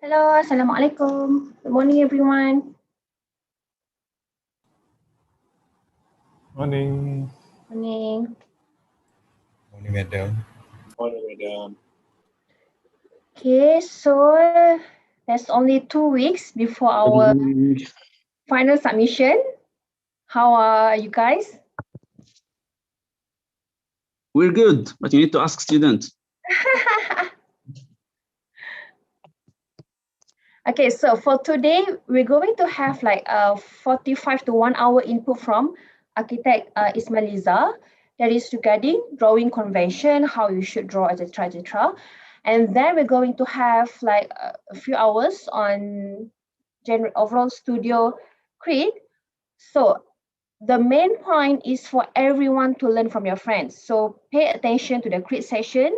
Hello, Assalamualaikum. Good morning, everyone. Morning. Morning. Morning, madam. Morning, madam. Okay, so there's only 2 weeks before our final submission. How are you guys? We're good, but you need to ask students. Okay, so for today, we're going to have like a 45 to 1 hour input from architect Ismailiza. That is regarding drawing convention, how you should draw, etc., etc. And then we're going to have like a few hours on overall studio Create. So the main point is for everyone to learn from your friends. So pay attention to the Create session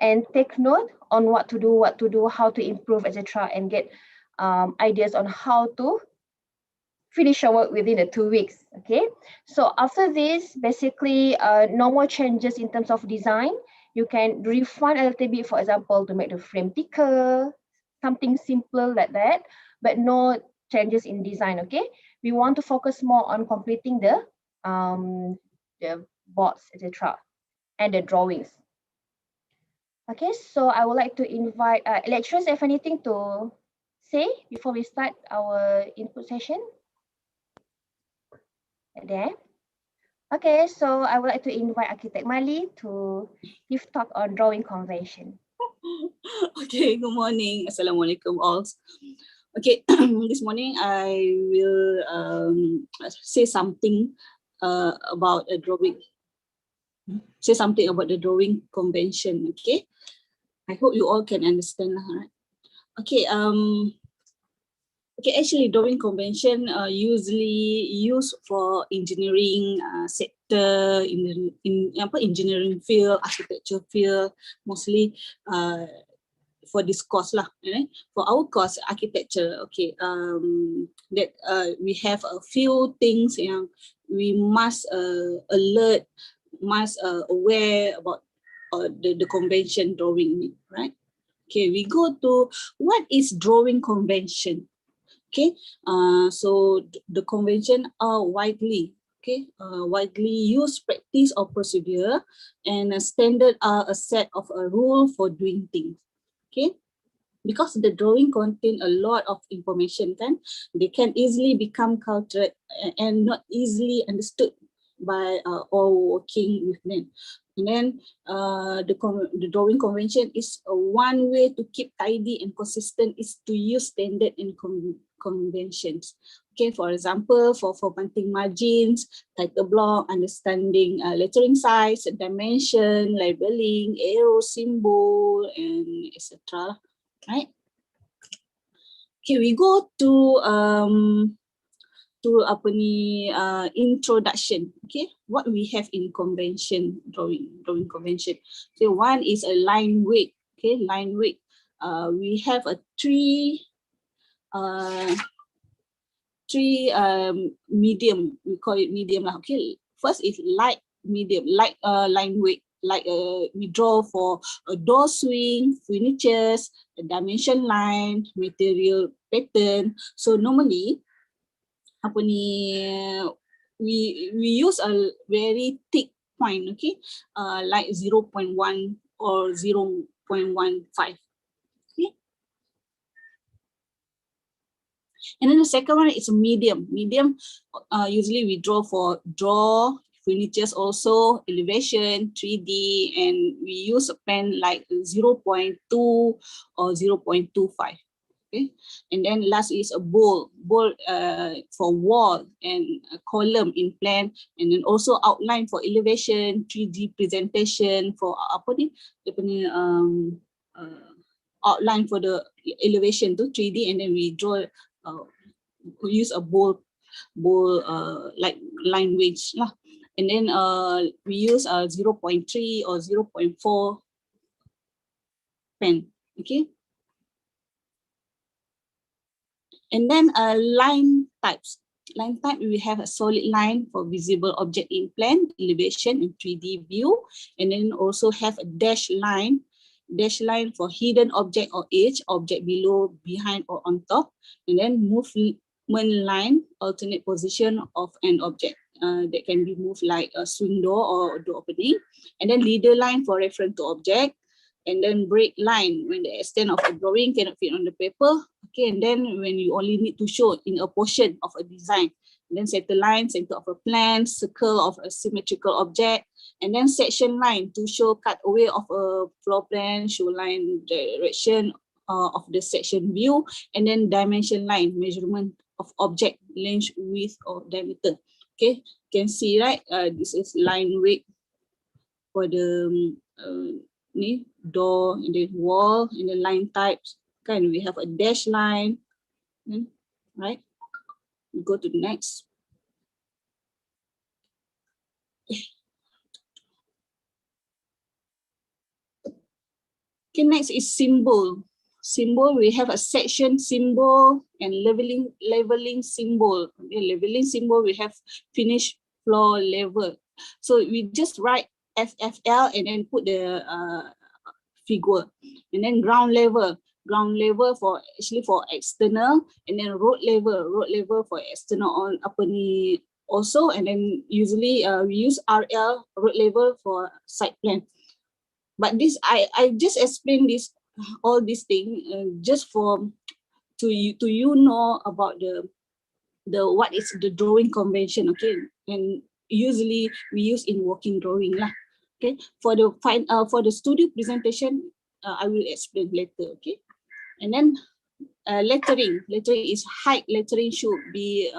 and take note on what to do, how to improve, etc., and get ideas on how to finish your work within the 2 weeks. Okay, so after this, basically, no more changes in terms of design. You can refine a little bit, for example, to make the frame thicker, something simple like that, but no changes in design. Okay, we want to focus more on completing the boards, etc., and the drawings. Okay, so I would like to invite lecturers, have anything to say before we start our input session? There. Okay, so I would like to invite Architect Mali to give talk on drawing convention. Okay, good morning. Assalamualaikum all. Okay, this morning I will say something about a drawing. Say something about the drawing convention. Okay, I hope you all can understand, right? Okay, actually, drawing convention usually used for engineering sector, in engineering field, architecture field, mostly for this course lah. For our course, architecture, okay, that we have a few things yang we must alert, must aware about the convention drawing, right? Okay, we go to what is drawing convention. Okay, so the convention are widely used practice or procedure, and a standard are a set of a rule for doing things. Okay, because the drawing contain a lot of information, kan, they can easily become cultured and not easily understood by all working with them. And then the drawing convention is one way to keep tidy and consistent is to use standard and conventions. Okay, for example, for formatting margins, title block, understanding lettering size, dimension, labeling, arrow symbol, and etc. Right? Okay, we go to introduction. Okay, what we have in convention drawing convention. So one is a line weight. Okay, line weight. We have a three medium. We call it medium lah. Okay, first is light medium, light line weight. Like we draw for a door swing, furnitures, a dimension line, material pattern. So normally we use a very thick point, okay, like 0.1 or 0.15. Okay, and then the second one is a medium. Usually we draw for furnitures, also elevation, 3D, and we use a pen like 0.2 or 0.25. Okay, and then last is a bowl for wall and a column in plan, and then also outline for elevation, 3D presentation for outline for the elevation to 3D, and then we draw we use a bowl like line wedge lah. And then we use 0.3 or 0.4 pen. Okay. And then line types. Line type, we have a solid line for visible object in plan, elevation, and 3D view. And then also have a dash line dash line for hidden object or edge, object below, behind, or on top, and then movement line, alternate position of an object that can be moved like a swing door or door opening, and then leader line for reference to object, and then break line when the extent of a drawing cannot fit on the paper. Okay, and then when you only need to show in a portion of a design, and then center line, center of a plan, circle of a symmetrical object, and then section line to show cut away of a floor plan, show line direction of the section view, and then dimension line, measurement of object length, width, or diameter. Okay, you can see, right? This is line weight for the door, and then wall, and then line types. Kind we have a dash line, right? We go to the next. Okay, next is symbol. Symbol, we have a section symbol and leveling symbol. Okay, leveling symbol, we have finished floor level. So we just write FFL and then put the figure. And then ground level for actually for external, and then road level for external on upper knee also. And then usually we use RL, road level, for side plan. But this I just explained this all these things just for to you know about the what is the drawing convention. Okay, and usually we use in working drawing lah. Okay, for the studio presentation I will explain later. Okay, and then lettering is height. Lettering should be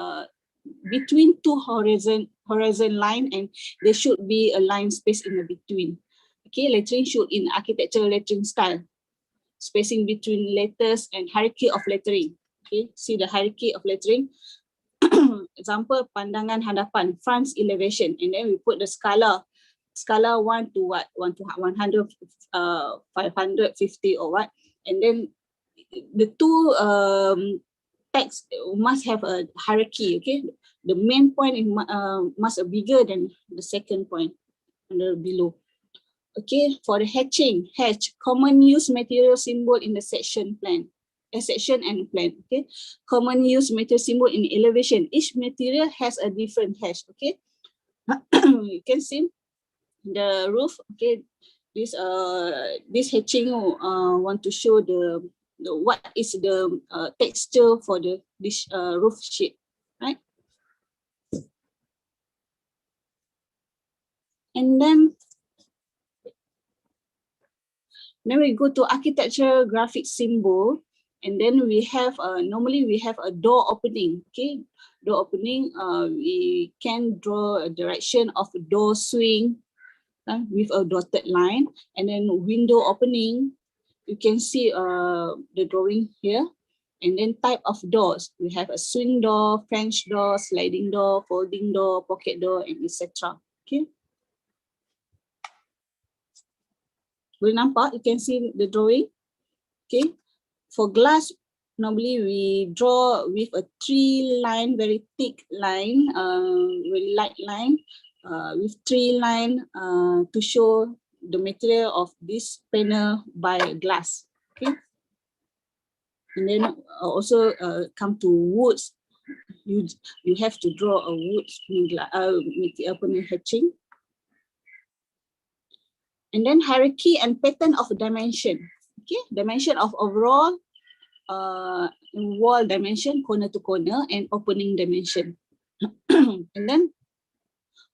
between two horizon line, and there should be a line space in the between. Okay, lettering should in architectural lettering style, spacing between letters and hierarchy of lettering. Okay, see the hierarchy of lettering. Example, pandangan hadapan, front elevation, and then we put the scala 1 to what, 1 to 100, 550 or what, and then the two text must have a hierarchy. Okay, the main point is, must be bigger than the second point under below. Okay, for the hatching, common use material symbol in the section plan, section and plan. Okay, common use material symbol in elevation. Each material has a different hatch. Okay, you can see the roof. Okay, this hatching want to show the what is the texture for this roof sheet, right? And then we go to architectural graphic symbol, and then we have normally we have a door opening. Okay, door opening, we can draw a direction of a door swing with a dotted line, and then window opening, you can see the drawing here. And then type of doors, we have a swing door, French door, sliding door, folding door, pocket door, and etc. Okay, boleh nampak, you can see the drawing. Okay, for glass, normally we draw with a 3 line, very thick line, very light line, with 3 line to show the material of this panel by glass. Okay, and then also come to woods. You have to draw a wood hatching. And then hierarchy and pattern of dimension. Okay, dimension of overall, wall dimension, corner to corner, and opening dimension. And then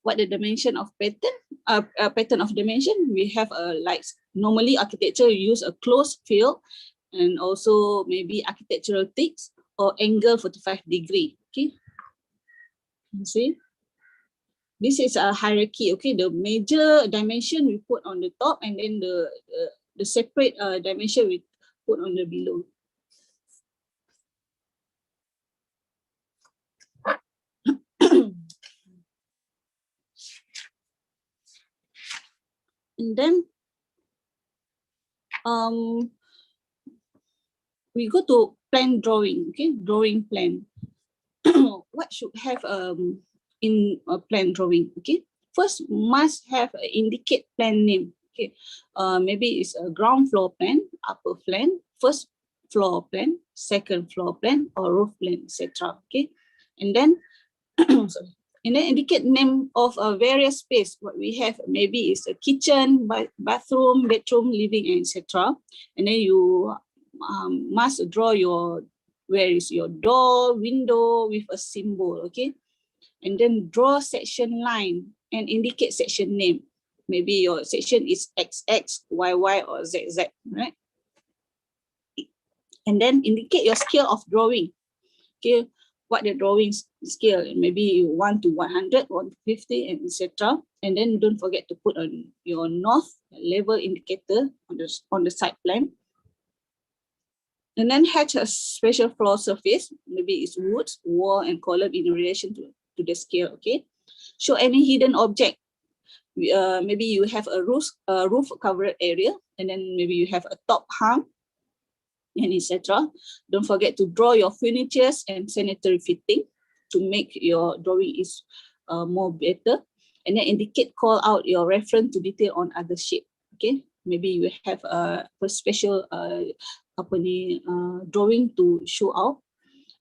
what the dimension of pattern? Pattern of dimension, we have like normally architecture use a closed field, and also maybe architectural ticks or angle 45 degree. Okay, you see. This is a hierarchy. Okay, the major dimension we put on the top, and then the separate dimension we put on the below. And then we go to plan drawing. Okay, drawing plan. What should have in a plan drawing? Okay, first must have indicate plan name. Okay, maybe it's a ground floor plan, upper plan, first floor plan, second floor plan, or roof plan, etc. Okay, and then sorry. And then indicate name of a various space. What we have maybe is a kitchen, bathroom, bedroom, living, etc. And then you must draw your, where is your door, window with a symbol, okay? And then draw section line and indicate section name. Maybe your section is XX, YY, or ZZ, right? And then indicate your scale of drawing, okay? What the drawing scale, maybe 1 to 100, 1 to 50, and etc. And then don't forget to put on your north level indicator on the side plan. And then hatch a special floor surface, maybe it's wood, wall, and column in relation to the scale, okay? Show any hidden object. Maybe you have a roof covered area, and then maybe you have a top hung, and etc. Don't forget to draw your furnitures and sanitary fitting to make your drawing is more better. And then indicate, call out your reference to detail on other shape. Okay, maybe you have a special drawing to show out.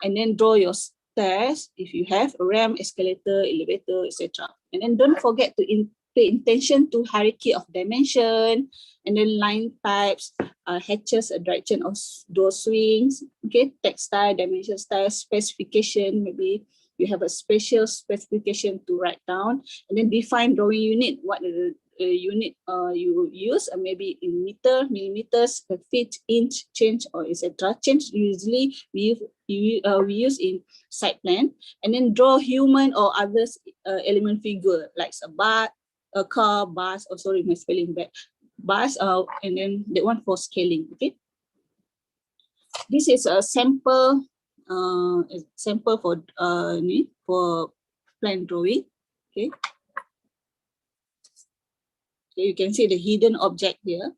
And then draw your stairs if you have a ramp, escalator, elevator, etc. And then don't forget to pay attention to hierarchy of dimension, and then line types, hatches, a direction of door swings, okay, textile, dimension, style, specification, maybe you have a special specification to write down, and then define drawing unit, what the unit you use, maybe in meter, millimeters, feet, inch, change, or etc. Change usually we use in site plan. And then draw human or others element figure like a car, bus, or sorry, my spelling bad, bus, and then that one for scaling. Okay, this is a sample for plan drawing. Okay. So you can see the hidden object here.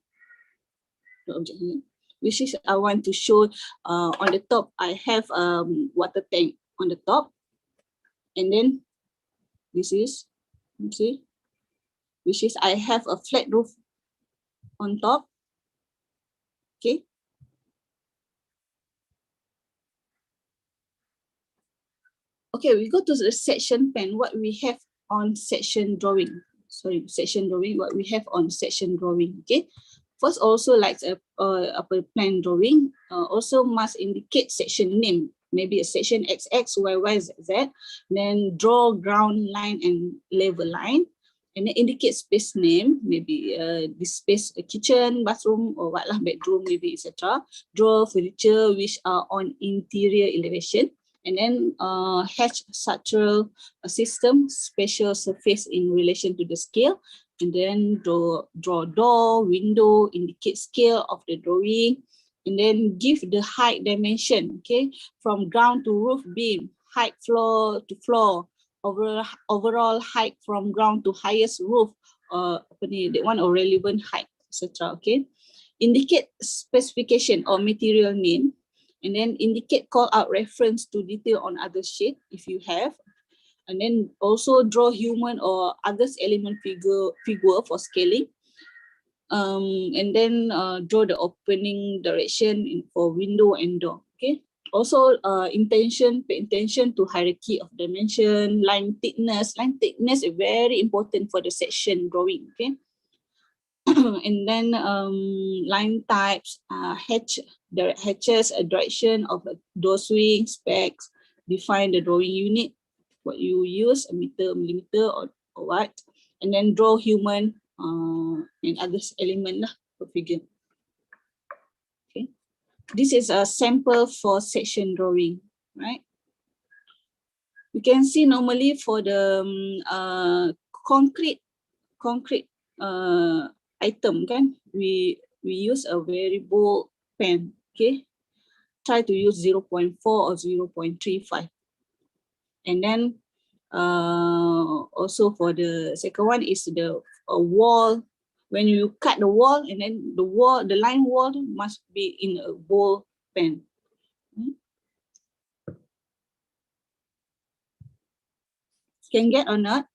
The object here, which is I want to show on the top. I have water tank on the top, and then this is, you see, which is I have a flat roof on top. Okay. Okay, we go to the section plan. What we have on section drawing. Sorry, section drawing. What we have on section drawing. Okay. First, also like a plan drawing, also must indicate section name. Maybe a section XX, YY, ZZ. Then draw ground line and level line. And then indicate space name, maybe this space, a kitchen, bathroom, or what lah, bedroom, maybe, etc. Draw furniture which are on interior elevation. And then hatch structural system, special surface in relation to the scale. And then draw door, window, indicate scale of the drawing. And then give the height dimension, okay, from ground to roof beam, height floor to floor, overall height from ground to highest roof, that one or relevant height, etc. Okay, indicate specification or material name, and then indicate call out reference to detail on other sheet if you have, and then also draw human or others element figure for scaling, and then draw the opening direction for window and door. Okay. Also, pay attention to hierarchy of dimension, line thickness. Line thickness is very important for the section drawing. Okay. And then line types, hatches, a direction of a door swing, specs, define the drawing unit, what you use, a meter, millimeter, or what, and then draw human and others element lah for figure. Okay, this is a sample for section drawing, right? You can see normally for the concrete item, kan, we use a very bold pen. Okay, try to use 0.4 or 0.35. And then also for the second one is the wall. When you cut the wall, and then the line wall must be in a bold pen. Can get or not?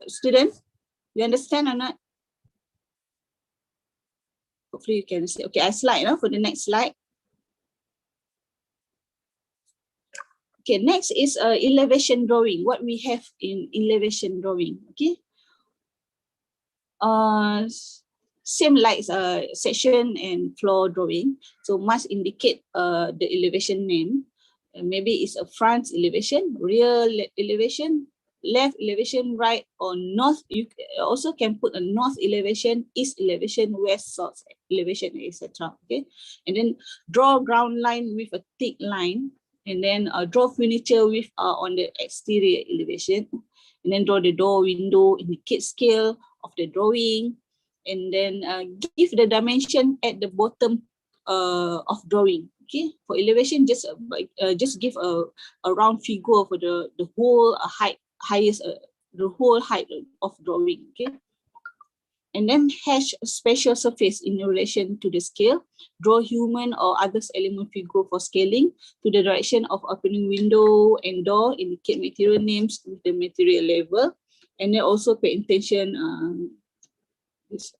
Student, you understand or not? Hopefully you can see. Okay, I slide for the next slide. Okay, next is elevation drawing. What we have in elevation drawing. Okay. Same like section and floor drawing. So must indicate the elevation name. Maybe it's a front elevation, rear elevation, left elevation, right or north. You also can put a north elevation, east elevation, west, south elevation, etc. Okay, and then draw ground line with a thick line, and then draw furniture with on the exterior elevation, and then draw the door, window, indicate scale of the drawing, and then give the dimension at the bottom of drawing. Okay, for elevation, just give a round figure for the whole height, the whole height of drawing. Okay, and then hash a special surface in relation to the scale. Draw human or others element figure for scaling to the direction of opening window and door. Indicate material names with the material level, and then also pay attention.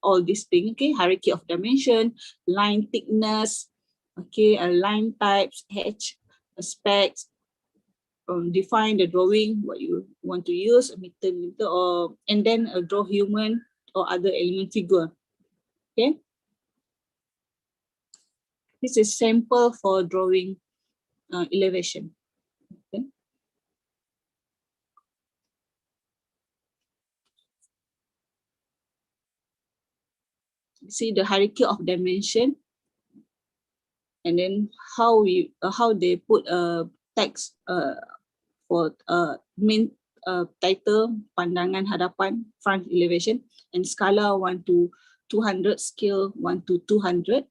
All these things. Okay, hierarchy of dimension, line thickness. Okay, line types, hedge, specs, define the drawing, what you want to use, meter, or and then draw human or other element figure. Okay, this is sample for drawing elevation. Okay. See the hierarchy of dimension, and then how they put text for main title, pandangan hadapan, front elevation, and skala 1 to 200, scale 1 to 200,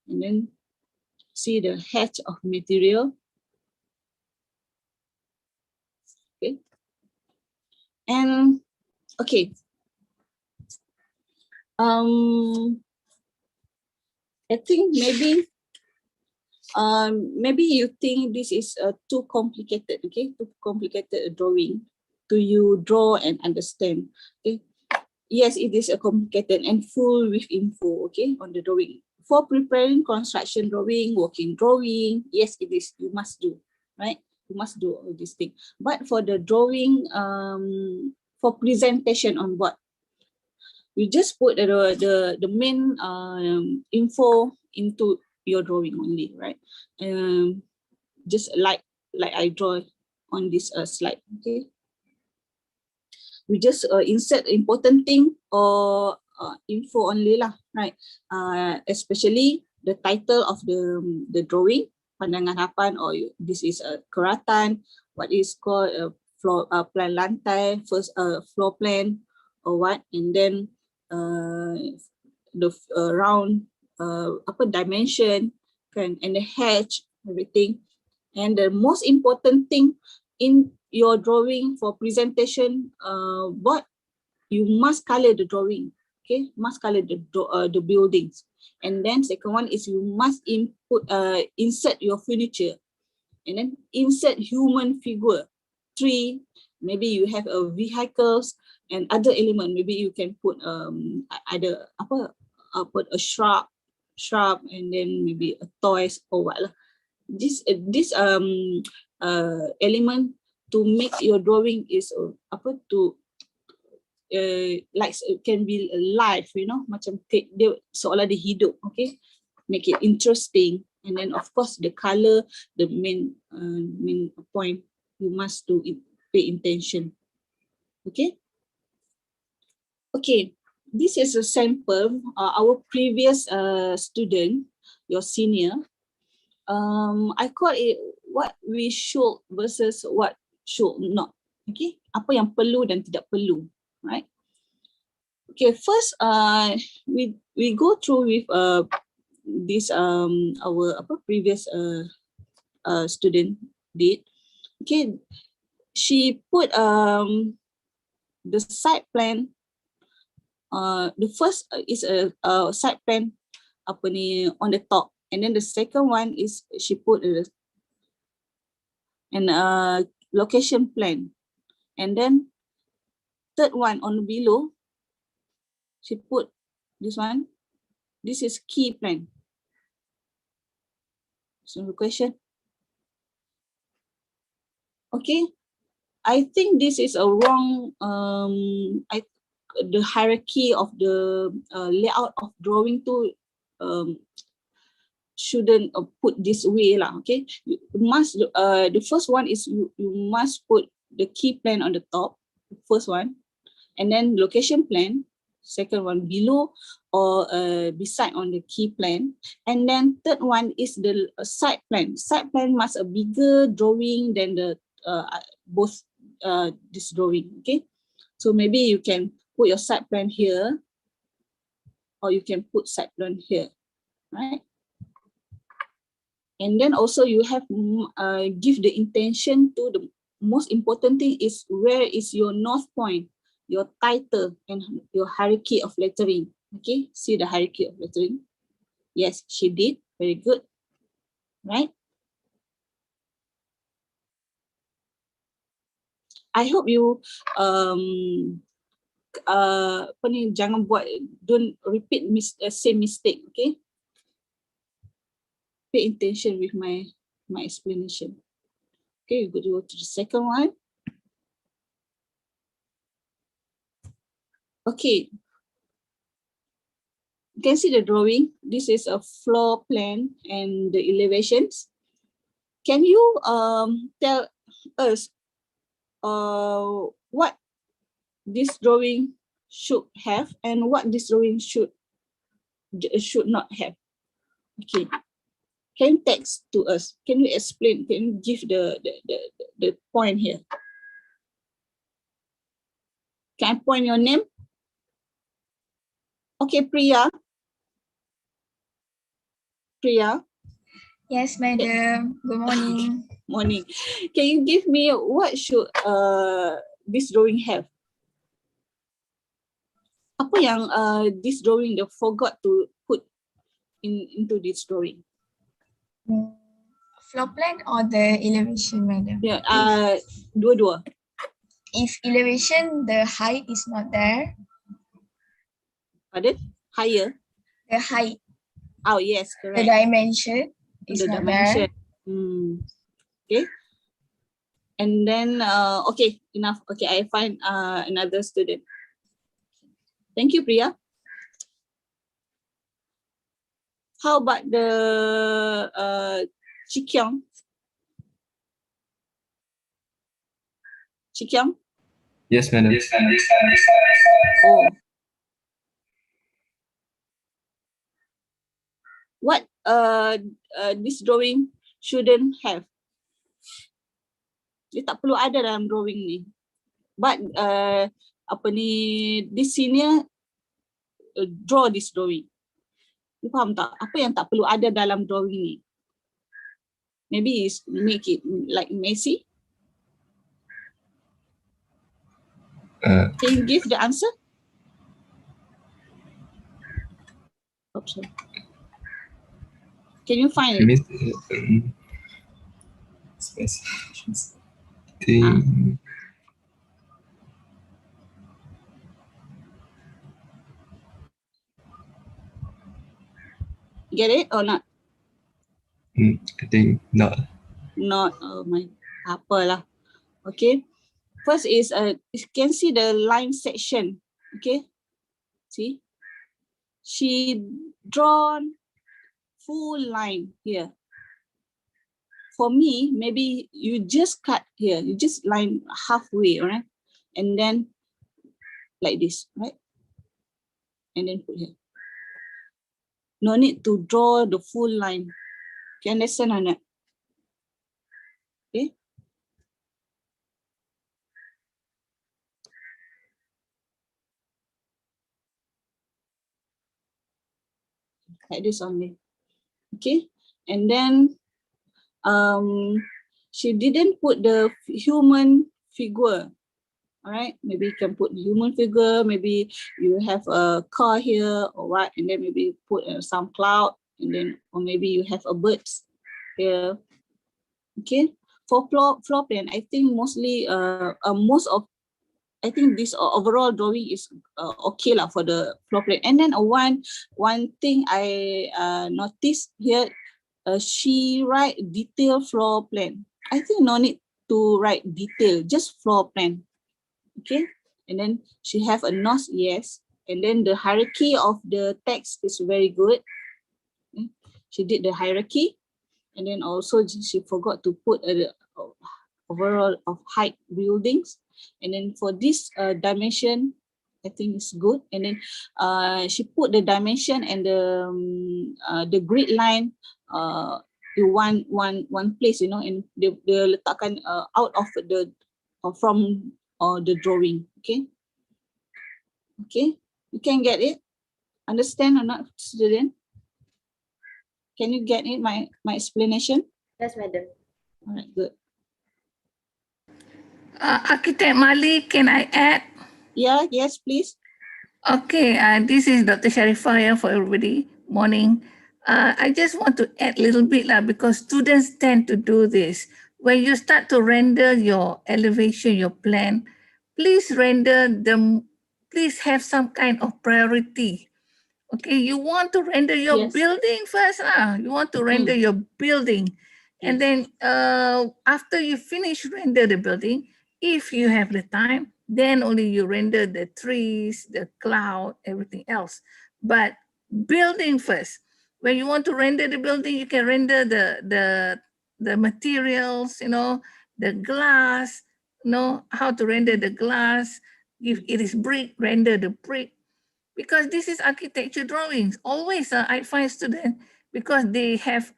and then see the hatch of material. Okay, and okay, I think maybe you think this is too complicated. Okay, too complicated drawing to you draw and understand. Okay, yes, it is a complicated and full with info. Okay, on the drawing. For preparing construction drawing, working drawing, yes, it is. You must do, right? You must do all these things. But for the drawing, for presentation on what, you just put the main info into your drawing only, right? Just like I draw on this slide. Okay, we just insert important thing or info only lah, right? Especially the title of the drawing, pandangan hadapan, or this is a keratan, what is called a floor plan lantai, first floor plan or what, and then the round dimension kan, and the hedge, everything. And the most important thing in your drawing for presentation board, you must color the drawing. Okay, must color the buildings. And then second one is you must insert your furniture, and then insert human figure. 3, maybe you have a vehicles and other element. Maybe you can put either put a shrub, and then maybe a toys or what lah. This element to make your drawing is like it can be live, you know, macam dia seolah dia hidup. Okay, make it interesting. And then of course the color, the main point, you must do it, pay attention. Okay. Okay, this is a sample. Our previous student, your senior, I call it what we should versus what should not. Okay, apa yang perlu dan tidak perlu, right? Okay, first we go through with this our previous student did. Okay, she put the site plan. The first is a site plan on the top, and then the second one is she put an location plan, and then third one on below she put this one, This is key plan. So the question. Okay, I think this is a wrong the hierarchy of the layout of drawing to shouldn't put this way lah. Okay, you must the first one is you must put the key plan on the top, first one, and then location plan, second one below or beside on the key plan, and then third one is the side plan. Side plan must a bigger drawing than the both this drawing. Okay, so maybe you can put your side plan here, or you can put side plan here, right? And then also you have give the intention to the most important thing is where is your north point, your title, and your hierarchy of lettering. Okay, see the hierarchy of lettering. Yes, she did. Very good. Right? I hope you jangan buat, don't repeat same mistake. Okay. Pay attention with my explanation. Okay, you go to the second one. Okay. You can see the drawing. This is a floor plan and the elevations. Can you tell us what this drawing should have and what this drawing should not have? Okay. Can you text to us? Can you explain? Can you give the point here? Can I point your name? Okay, Priya. Priya. Yes, madam. Good morning. Morning. Can you give me what should this drawing have? Apa yang this drawing they forgot to put into this drawing? Floor plan or the elevation, madam? Yeah, dua-dua. If elevation, the height is not there. Pardon? Higher? The height, Oh, yes, the correct. dimension is The not dimension. there. Okay. And then, okay, enough. Okay, I find another student. Thank you, Priya. How about the Chikyong? Chikyong? Yes, madam. Oh. What this drawing shouldn't have? Dia tak perlu ada dalam drawing ni. But this senior draw this drawing. You faham tak? Apa yang tak perlu ada dalam drawing ni? Maybe is make it like messy. Can you give the answer? Oops, sorry. Can you find it? Specifications. Get it or not? I think not. Not. Oh my, apalah. Okay. First is you can see the line section. Okay. See, she drawn full line here. For me, maybe you just cut here. You just line halfway, right? And then like this, right? And then put here. No need to draw the full line. You understand or not? Okay. Like this only. Okay. And then she didn't put the human figure. All right, maybe you can put human figure, maybe you have a car here or what, and then maybe put some cloud, and then, or maybe you have a birds here. Okay, for floor plan, I think mostly most of I think this overall drawing is okay lah for the floor plan. And then one thing I noticed here, she write detailed floor plan. I think no need to write detail, just floor plan. Okay, and then she have a nose, yes. And then the hierarchy of the text is very good. Okay. She did the hierarchy, and then also she forgot to put a overall of height buildings. And then for this dimension, I think it's good. And then she put the dimension and the grid line in one place, you know, and they letakkan out of the from the drawing. Okay, okay, you can get it. Understand or not, student? Can you get it? My explanation. Yes, madam. All right, good. Architect Mali, can I add? Yeah, yes, please. Okay, this is Dr. Sharifah here for everybody. Morning. I just want to add a little bit because students tend to do this. When you start to render your elevation, your plan, please please have some kind of priority. Okay, you want to render your Yes. building first. You want to render your building. And then after you finish render the building, if you have the time, then only you render the trees, the cloud, everything else. But building first. When you want to render the building, you can render the materials, you know, the glass, you know, how to render the glass. If it is brick, render the brick. Because this is architecture drawings. Always I find students, because they have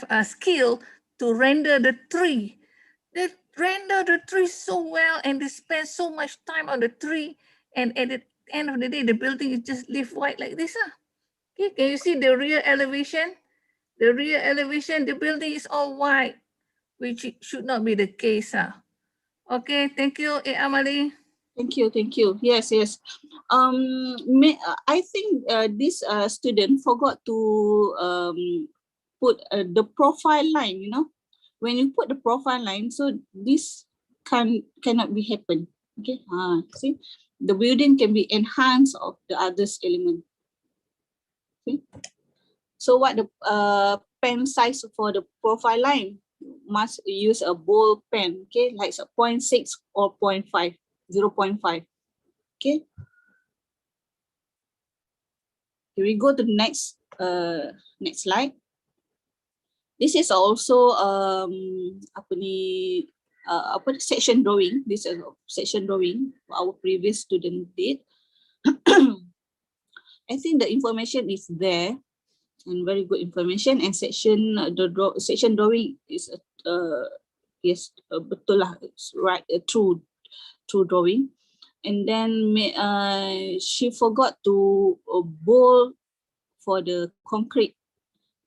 a skill to render the tree. They render the tree so well and they spend so much time on the tree, and at the end of the day, the building is just leave white like this. Okay, can you see the rear elevation? The rear elevation, the building is all white, which should not be the case. Okay, thank you, Amali. Thank you, thank you. Yes, yes. I think this student forgot to put the profile line. You know, when you put the profile line, so this cannot be happen. Okay. See, the building can be enhanced of the others element. Okay. So what the pen size for the profile line? Must use a bold pen. Okay, like a 0.6 or 0.5. 0.5. Okay. Here we go to the next slide. This is also section drawing. This is a section drawing our previous student did. I think the information is there and very good information, and section drawing is betul lah, it's right, true drawing. And then she forgot to bowl for the concrete,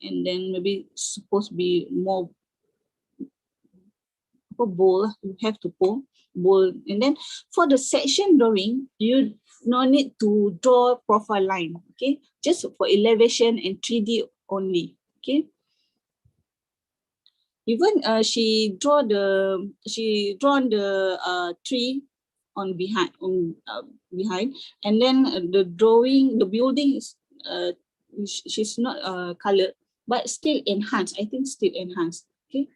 and then maybe supposed to be more bowl. You have to bowl. And then for the section drawing, you no need to draw profile line. Okay, just for elevation and 3D only. Okay. Even she drawn the tree on behind, and then the building is she's not colored, but still enhanced. I think still enhanced. Okay.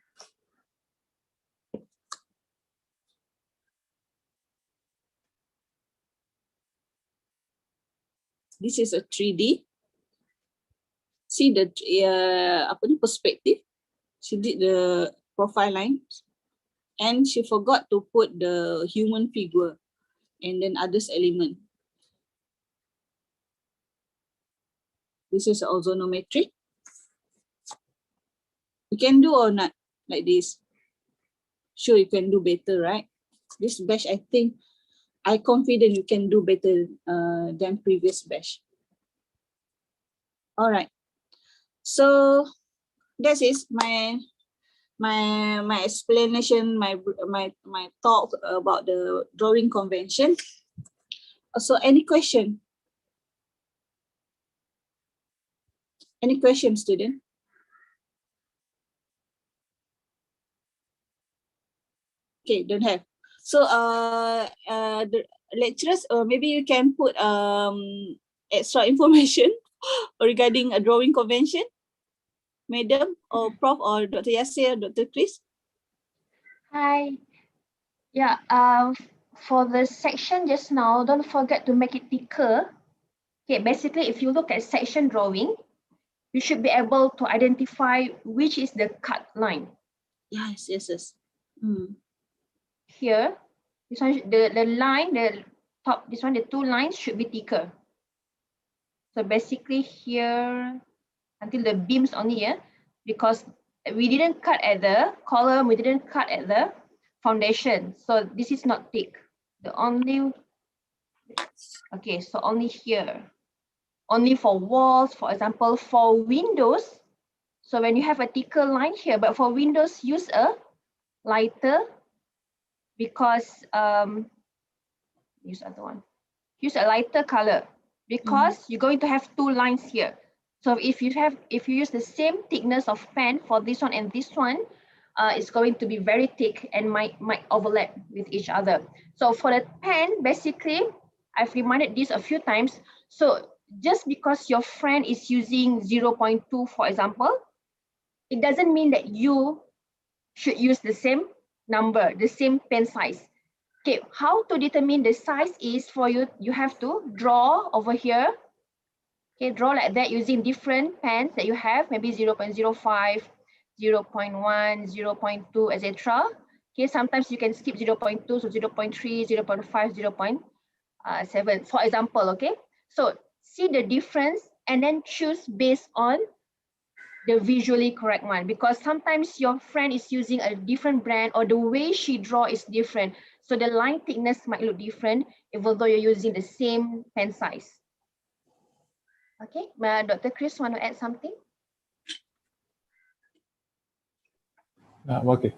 This is a 3D. See the perspective. She did the profile line, and she forgot to put the human figure and then others element. This is ozonometry. You can do or not like this? Sure, you can do better, right? This batch, I think, I confident you can do better than previous batch. All right. So that is my explanation, my talk about the drawing convention. So any question? Any question, student? Okay, don't have. So the lecturers, maybe you can put extra information regarding a drawing convention, Madam or Prof or Dr. Yasir, Dr. Chris. Hi. Yeah, for the section just now, don't forget to make it thicker. Okay, basically, if you look at section drawing, you should be able to identify which is the cut line. Yes, yes, yes. Mm. Here, this one, the line, the top, this one, the two lines should be thicker. So basically here, until the beams only here, because we didn't cut at the column, we didn't cut at the foundation. So this is not thick. The only, okay, so only here. Only for walls, for example, for windows. So when you have a thicker line here, but for windows, use a lighter because, use other one. Use a lighter color because you're going to have two lines here. So if you use the same thickness of pen for this one and this one, it's going to be very thick and might overlap with each other. So for the pen, basically, I've reminded this a few times. So just because your friend is using 0.2, for example, it doesn't mean that you should use the same number, the same pen size. Okay, how to determine the size is for you, you have to draw over here. Okay, draw like that using different pens that you have, maybe 0.05, 0.1, 0.2, etc. Okay, sometimes you can skip 0.2, so 0.3, 0.5, 0.7, for example, okay? So see the difference and then choose based on the visually correct one, because sometimes your friend is using a different brand or the way she draw is different. So the line thickness might look different, even though you're using the same pen size. Okay, Dr. Chris, want to add something? Okay.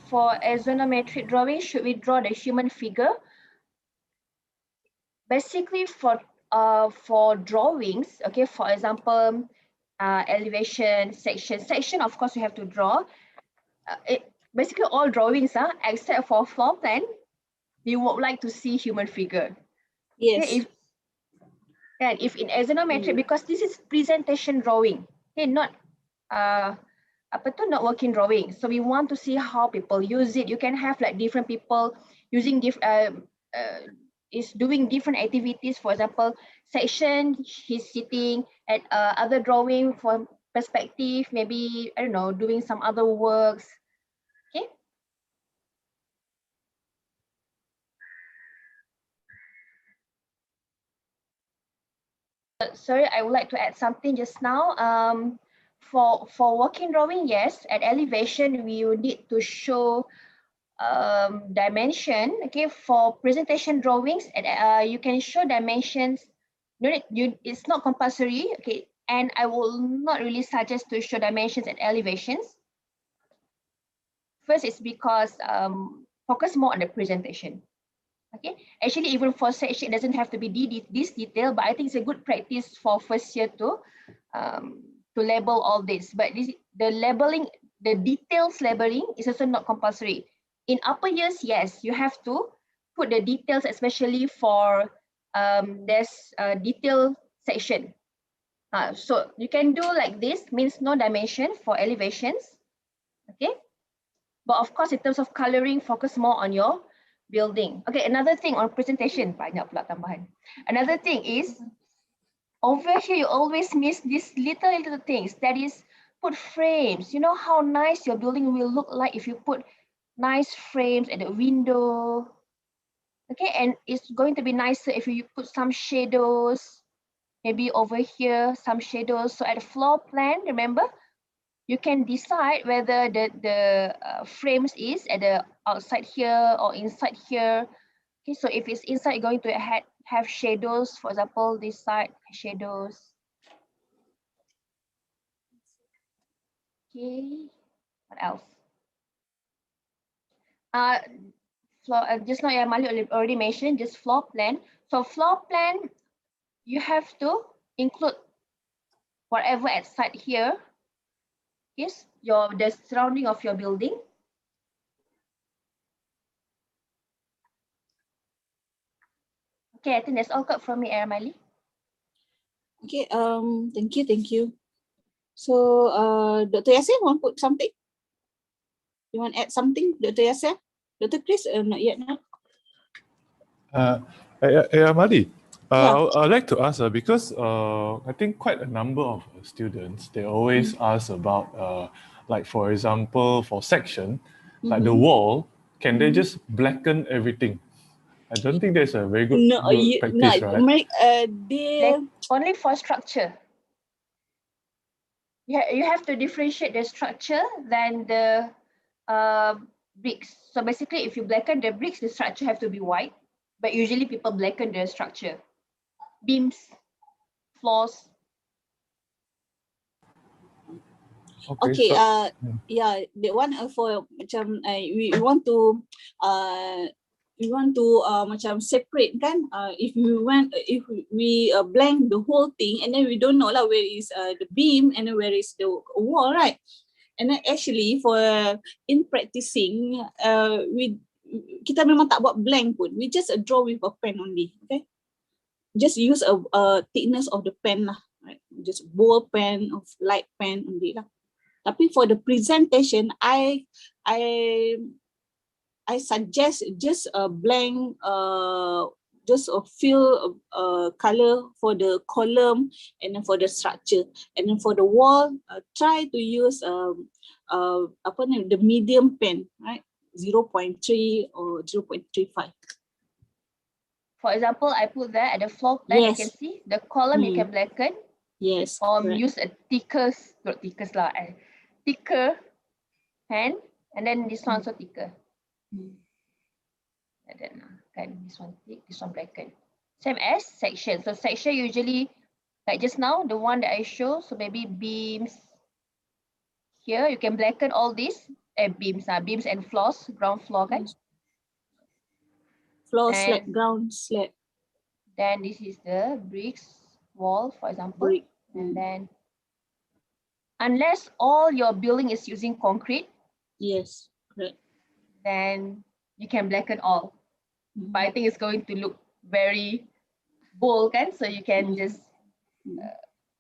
For axonometric drawing, should we draw the human figure? Basically, for drawings, okay, for example, elevation, section, of course, you have to draw. Basically, all drawings, except for floor plan, we would like to see human figure. Yes. Okay, if in axonometric, because this is presentation drawing, okay, not not working drawing. So we want to see how people use it. You can have like different people using is doing different activities. For example, section, he's sitting at other drawing for perspective, maybe, I don't know, doing some other works. Okay. Sorry, I would like to add something just now. For working drawing, yes, at elevation, we will need to show dimension. Okay, for presentation drawings, you can show dimensions. It's not compulsory. Okay, and I will not really suggest to show dimensions at elevations. First, it's because focus more on the presentation. Okay, actually, even for section, it doesn't have to be this detail, but I think it's a good practice for first year to label all this. But the labeling, the details labeling is also not compulsory. In upper years, yes, you have to put the details, especially for there's a detail section. So you can do like this, means no dimension for elevations. Okay, but of course, in terms of coloring, focus more on your building. Okay, another thing on presentation, banyak pula tambahan. Another thing is, over here, you always miss these little things. That is, put frames. You know how nice your building will look like if you put nice frames at the window. Okay, and it's going to be nicer if you put some shadows, maybe over here, some shadows. So at the floor plan, remember, you can decide whether the frames is at the outside here or inside here. Okay, so if it's inside, you're going to have shadows. For example, this side, shadows. Okay, what else? Just now, Mali already mentioned just floor plan. So floor plan, you have to include whatever at side here. is the surrounding of your building. Okay, I think that's all got from me, Aramali. Okay, thank you. So, Dr. Yasir, want to put something? You want to add something, Dr. Yasir? Dr. Chris, not yet, no? Amadi, Yeah. I'd like to ask because I think quite a number of students, they always ask about like, for example, for section, like the wall, can they just blacken everything? I don't think that's a very good, No, good practice, right? they Only for structure. You have to differentiate the structure than the bricks. So basically, if you blacken the bricks, the structure have to be white. But usually people blacken the structure. Beams, floors. Okay, so- yeah, the one for macam we want to macam separate kan, if we blank the whole thing and then we don't know lah where is the beam and then where is the wall, right? And then actually for in practicing kita memang tak buat blank pun, we just draw with a pen only, okay? Just use a thickness of the pen lah, right? Just ball pen of light pen only lah. Tapi for the presentation, I suggest just a blank, just a fill color for the column and then for the structure, and then for the wall, try to use the medium pen, right? 0.3 or 0.35. For example, I put that at the floor plan. You can see the column you can blacken. Yes. Or correct. use a thicker pen, and then this one also thicker. Like that. This one thick, this one blacken. Same as section. So section usually, like just now, the one that I show, so maybe beams. Here you can blacken all these beams and floors, ground floor, kan? Floor slab, ground slab. Then this is the bricks wall, for example. Brick. And then, unless all your building is using concrete, yes, correct, then you can blacken all. But I think it's going to look very bold, kan? So you can just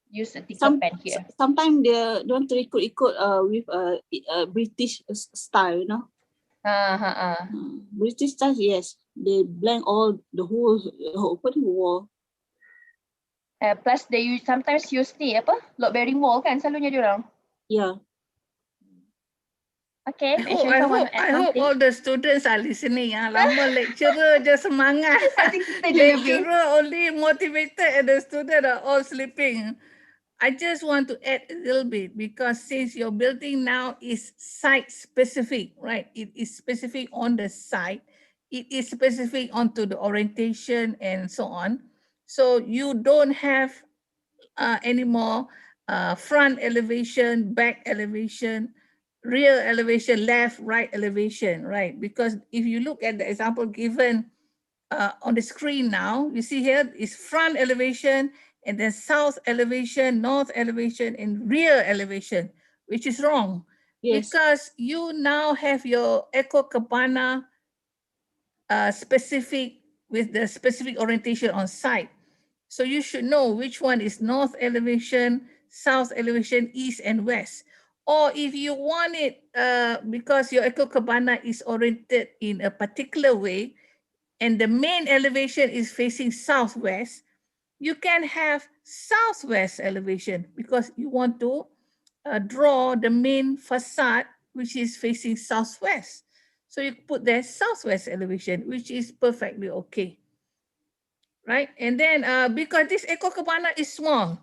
use a thicker pen here. Sometimes they don't ikut with a British style, you know. British style, yes, they blank all the whole wall. Plus they sometimes use ni apa, load bearing wall kan selalunya diorang. Yeah. Okay, I hope all the students are listening. Lama lecturer je semangat. Lecturer only motivated and the students are all sleeping. I just want to add a little bit, because since your building now is site specific, right? It is specific on the site. It is specific onto the orientation and so on. So you don't have anymore front elevation, back elevation, rear elevation, left, right elevation, right? Because if you look at the example given on the screen now, you see here is front elevation, and then south elevation, north elevation, and rear elevation, which is wrong. Yes. Because you now have your Eco Cabana specific with the specific orientation on site. So you should know which one is north elevation, south elevation, east and west. Or if you want it, because your Eco Cabana is oriented in a particular way, and the main elevation is facing southwest, you can have southwest elevation because you want to draw the main facade which is facing southwest. So you put there southwest elevation, which is perfectly okay. Right? And then because this Eco Cabana is small,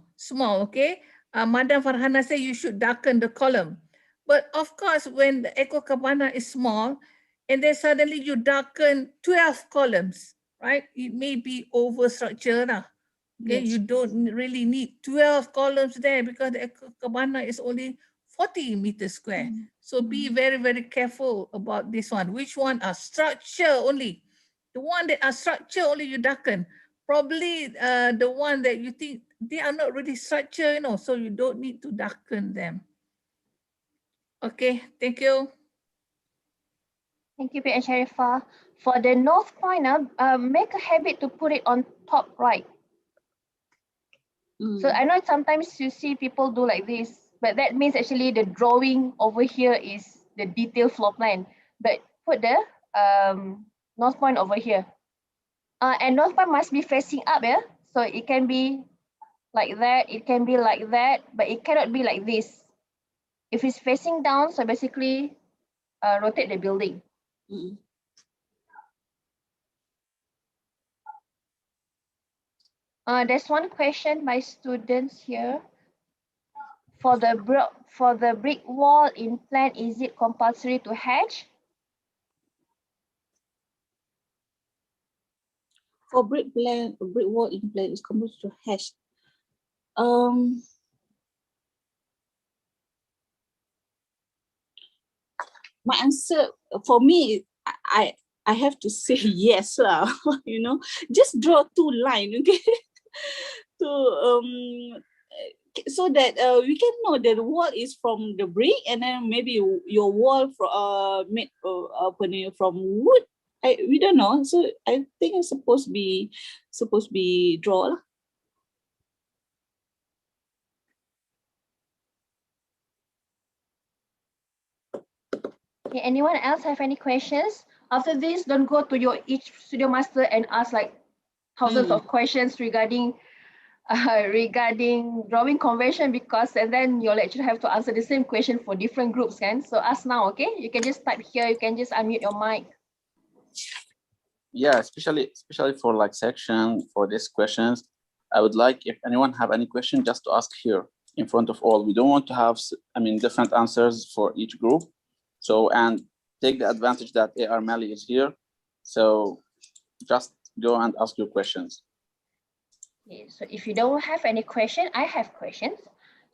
okay? Madam Farhana said you should darken the column. But of course, when the Eco Cabana is small, and then suddenly you darken 12 columns, right? It may be over structure now. Okay, yes. You don't really need 12 columns there because the Eco Cabana is only 40 meters square. So be very, very careful about this one. Which one are structure only? The one that are structure only you darken. Probably the one that you think they are not really structure, you know, so you don't need to darken them. Okay, thank you. Thank you, P.N. Sharifah. For the north pointer, make a habit to put it on top right. So I know sometimes you see people do like this, but that means actually the drawing over here is the detailed floor plan. But put the north point over here. And north point must be facing up, yeah? So it can be like that, it can be like that, but it cannot be like this. If it's facing down, so basically rotate the building. There's one question by students here. For the brick wall in plan, is it compulsory to hatch? For brick wall in plan is compulsory to hatch. My answer for me, I have to say yes lah. You know, just draw two lines, okay, to so that we can know that the wall is from the brick, and then maybe your wall made from wood. We don't know, so I think it's supposed to be draw lah. Okay, anyone else have any questions? After this, don't go to your each studio master and ask like thousands of questions regarding drawing convention, because and then your lecturer have to answer the same question for different groups, can? So ask now, okay? You can just type here, you can just unmute your mic. Yeah, especially for like section for these questions, I would like if anyone have any question just to ask here in front of all. We don't want to have, different answers for each group. So, and take the advantage that AR Mali is here. So just go and ask your questions. Okay, so if you don't have any question, I have questions.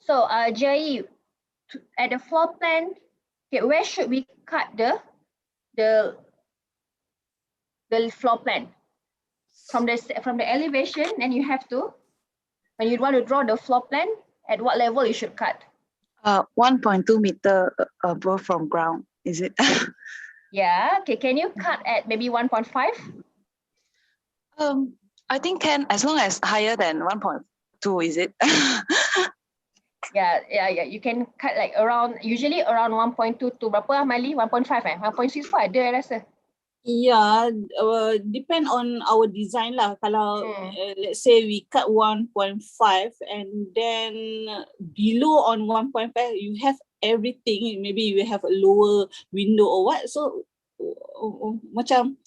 So Jai, at the floor plan, okay, where should we cut the floor plan? From the elevation, then you have to, when you want to draw the floor plan, at what level you should cut? 1.2 meter above from ground, is it? Yeah, okay, can you cut at maybe 1.5? I think can, as long as higher than 1.2, is it? Yeah, you can cut like usually around 1.2 to berapa Mali? 1.5 1.6 pun ada rasa. Yeah, depend on our design lah. Kalau let's say we cut 1.5 and then below on 1.5 you have everything, maybe you have a lower window or what, so macam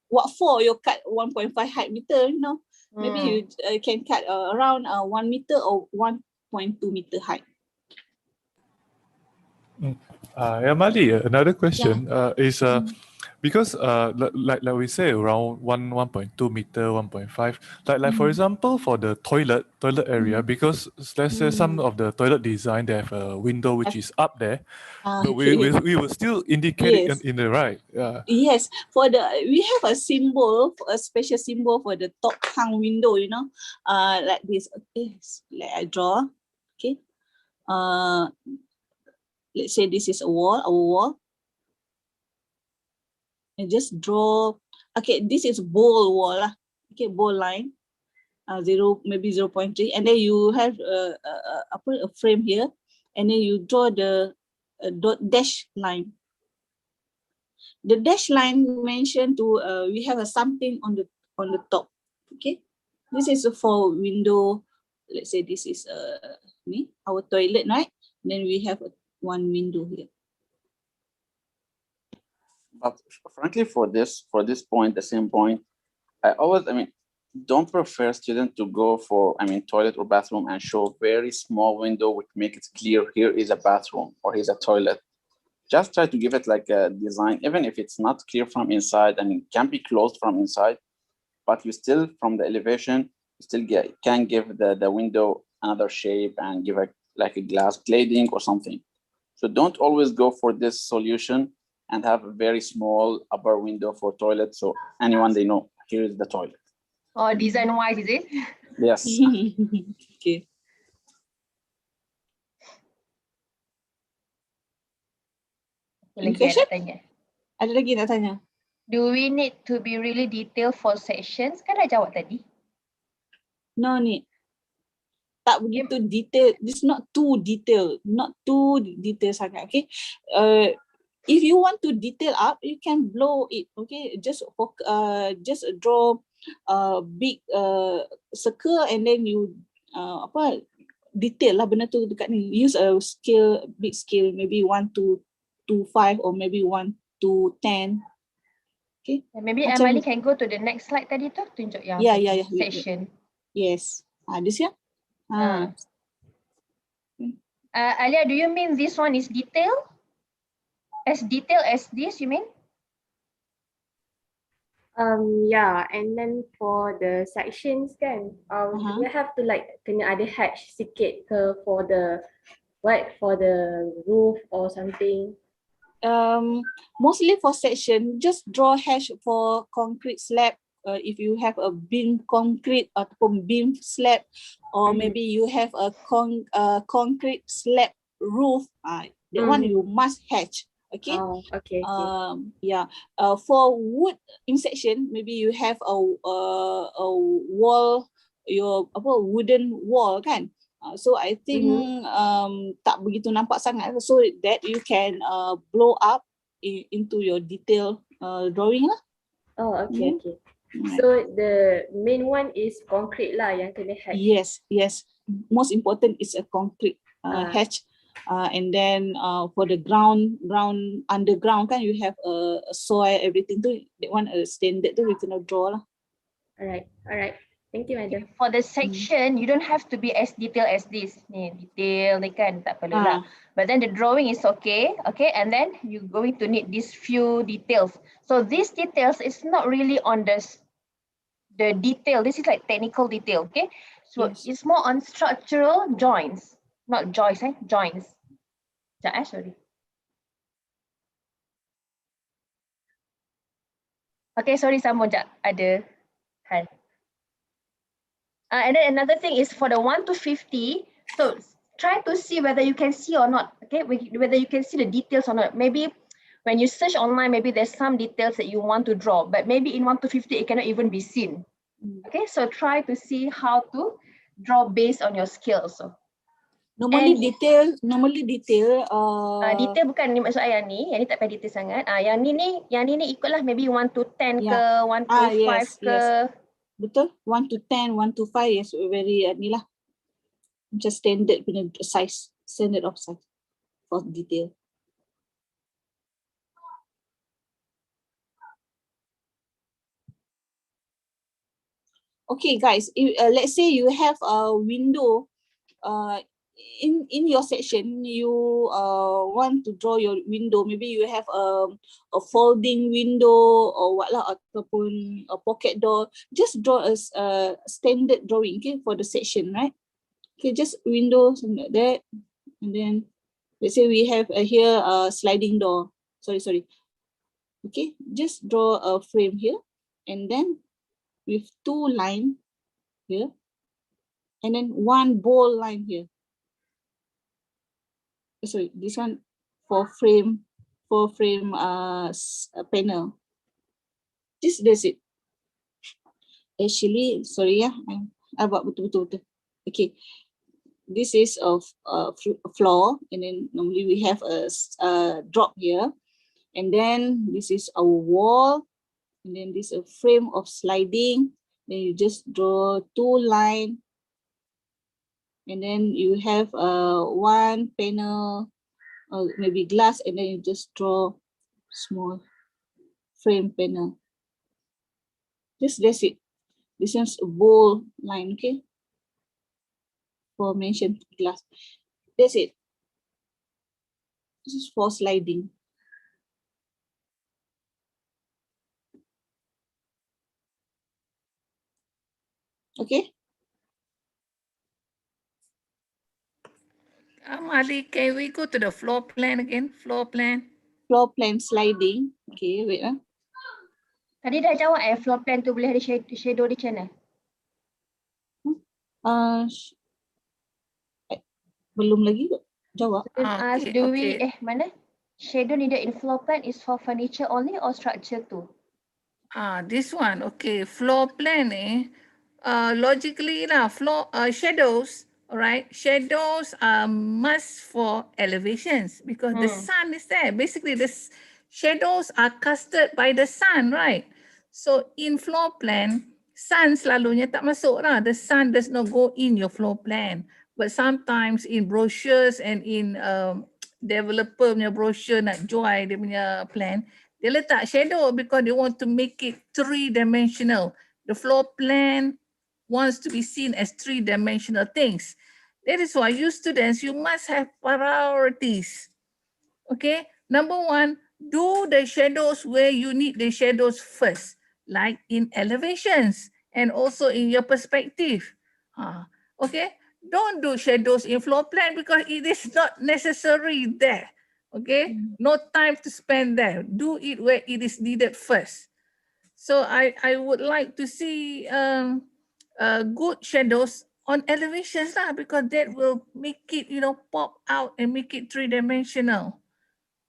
what for you cut 1.5 height meter, you know? Maybe you can cut around 1 meter or 1.2 meter height. Yeah, Mali, another question is because like we say around 1.2 meter, 1.5. Like for example, for the toilet area, because let's say some of the toilet design they have a window which is up there, but we will still indicate it in the right. Yes, for we have a symbol, a special symbol for the top hung window, you know, like this. Okay, let I draw. Okay, let's say this is our wall. And just draw. Okay, this is bowl wall lah. Okay, bowl line, maybe 0.3, and then you have a frame here, and then you draw the dash line. The dash line mentioned to we have a something on the top. Okay, this is for window. Let's say this is our toilet, right? Then we have one window here. But frankly, for this point, the same point, don't prefer student to go for, toilet or bathroom and show very small window, which make it clear here is a bathroom or here's a toilet. Just try to give it like a design, even if it's not clear from inside and it can be closed from inside, but you still, from the elevation, you still can give the window another shape and give it like a glass cladding or something. So don't always go for this solution and have a very small upper window for toilet, so anyone they know here is the toilet. Oh, design wise, is it? Yes. Okay. Lagi question? nak tanya. Ada lagi nak tanya? Do we need to be really detailed for sections? Kan dah jawab tadi. No need. Tak begitu detail. This not too detailed. Not too detail sangat. Okay. If you want to detail up, you can blow it. Okay. Just draw a big circle and then you detail lah benda tu dekat ni. Use a scale, big scale, maybe 1 to 5 or maybe 1 to 10. Okay. Maybe Macam, Amali can go to the next slide tadi tu, tunjuk yang Yeah. section. Yes. This ya. Alia, do you mean this one is detailed? As detailed as this, you mean? Yeah, and then for the sections kan, do you have to like kena ada hatch sikit ke for the roof or something? Mostly for section, just draw hash for concrete slab. If you have a beam concrete ataupun beam slab, or maybe you have a concrete slab roof, that one you must hatch. Okay. Oh, okay. Yeah. For wood in section, maybe you have a wall, your wooden wall kan. So I think tak begitu nampak sangat, so that you can blow up into your detail drawing lah. Oh, okay. So the main one is concrete lah yang kena hatch. Yes. Most important is a concrete hatch. And then for the ground underground kan, you have a soil, everything tu, that one standard tu we kena draw lah. Alright. Thank you, madam. For the section, you don't have to be as detailed as this. Ni detail ni kan tak perlu lah. But then the drawing is okay, and then you're going to need these few details. So these details is not really on the detail. This is like technical detail, okay? So it's more on structural joints, not joints, joints. Sorry. Okay, sorry, sambung jap. Ada hal. And then another thing is for the 1 to 50, so try to see whether you can see or not, okay? Whether you can see the details or not. Maybe when you search online, maybe there's some details that you want to draw, but maybe in 1 to 50, it cannot even be seen. Okay, so try to see how to draw based on your skill also. Normally detail. Detail bukan ni maksud yang ni tak payah detail sangat. Yang ni ikutlah maybe 1 to 10 ke, 1 to 5 ke. Yes. Betul, 1 to 10, 1 to 5, yes, very ni lah. Macam standard punya size, standard of size for detail. Okay guys, let's say you have a window in your section, you want to draw your window, maybe you have a folding window or what lah, ataupun a pocket door, just draw a standard drawing, okay, for the section, right? Okay, just window something like that, and then let's say we have here a sliding door, sorry, okay, just draw a frame here, and then with 2 line here, and then 1 bold line here. Sorry, this one for frame panel. That's it. Actually, sorry ya, I buat betul. Okay, this is a floor, and then normally we have a drop here, and then this is our wall, and then this is a frame of sliding. Then you just draw 2 line. And then you have 1 panel, maybe glass, and then you just draw small frame panel. That's it. This one's a bold line, okay? For mentioned glass. That's it. This is for sliding. Okay? Ali, can we go to the floor plan again? Floor plan Sliding. Okay, wait. Tadi dah jawab floor plan tu boleh ada shadow di channel. Belum lagi jawab. Mana? Shadow needed in floor plan is for furniture only or structure too? This one, okay, floor plan, logically lah, shadows, all right, shadows are must for elevations because the sun is there. Basically, shadows are casted by the sun, right? So in floor plan, sun selalunya tak masuk lah. The sun does not go in your floor plan. But sometimes in brochures and in developer punya brochure nak jual dia punya plan, they letak shadow because they want to make it three-dimensional. The floor plan wants to be seen as three-dimensional things. That is why you students, you must have priorities. Okay, number one, do the shadows where you need the shadows first, like in elevations and also in your perspective. Okay, don't do shadows in floor plan because it is not necessary there. Okay, no time to spend there. Do it where it is needed first. So I would like to see good shadows on elevations lah, because that will make it, you know, pop out and make it three-dimensional.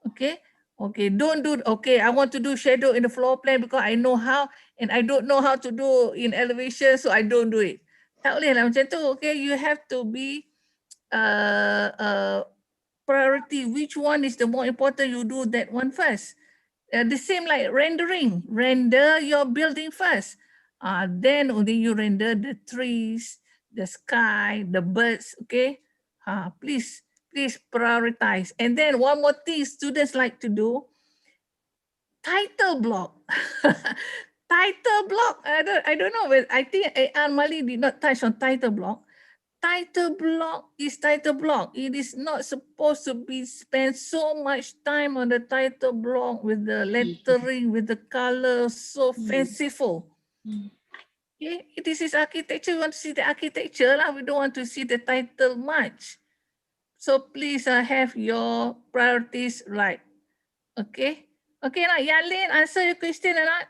Okay. Okay, don't do, okay, I want to do shadow in the floor plan because I know how and I don't know how to do in elevation, so I don't do it. Tak boleh lah macam tu. Okay, you have to be priority. Which one is the more important? You do that one first. The same like rendering. Render your building first. Then only you render the trees, the sky, the birds. Okay. Please prioritize. And then one more thing students like to do, title block. Title block. I don't know. I think A.R. Mali did not touch on title block. Title block is title block. It is not supposed to be spent so much time on the title block with the lettering, with the color, so fanciful. Okay, this is architecture. We want to see the architecture lah. We don't want to see the title much. So please have your priorities right. Okay. Okay, now Yalin, answer your question or not?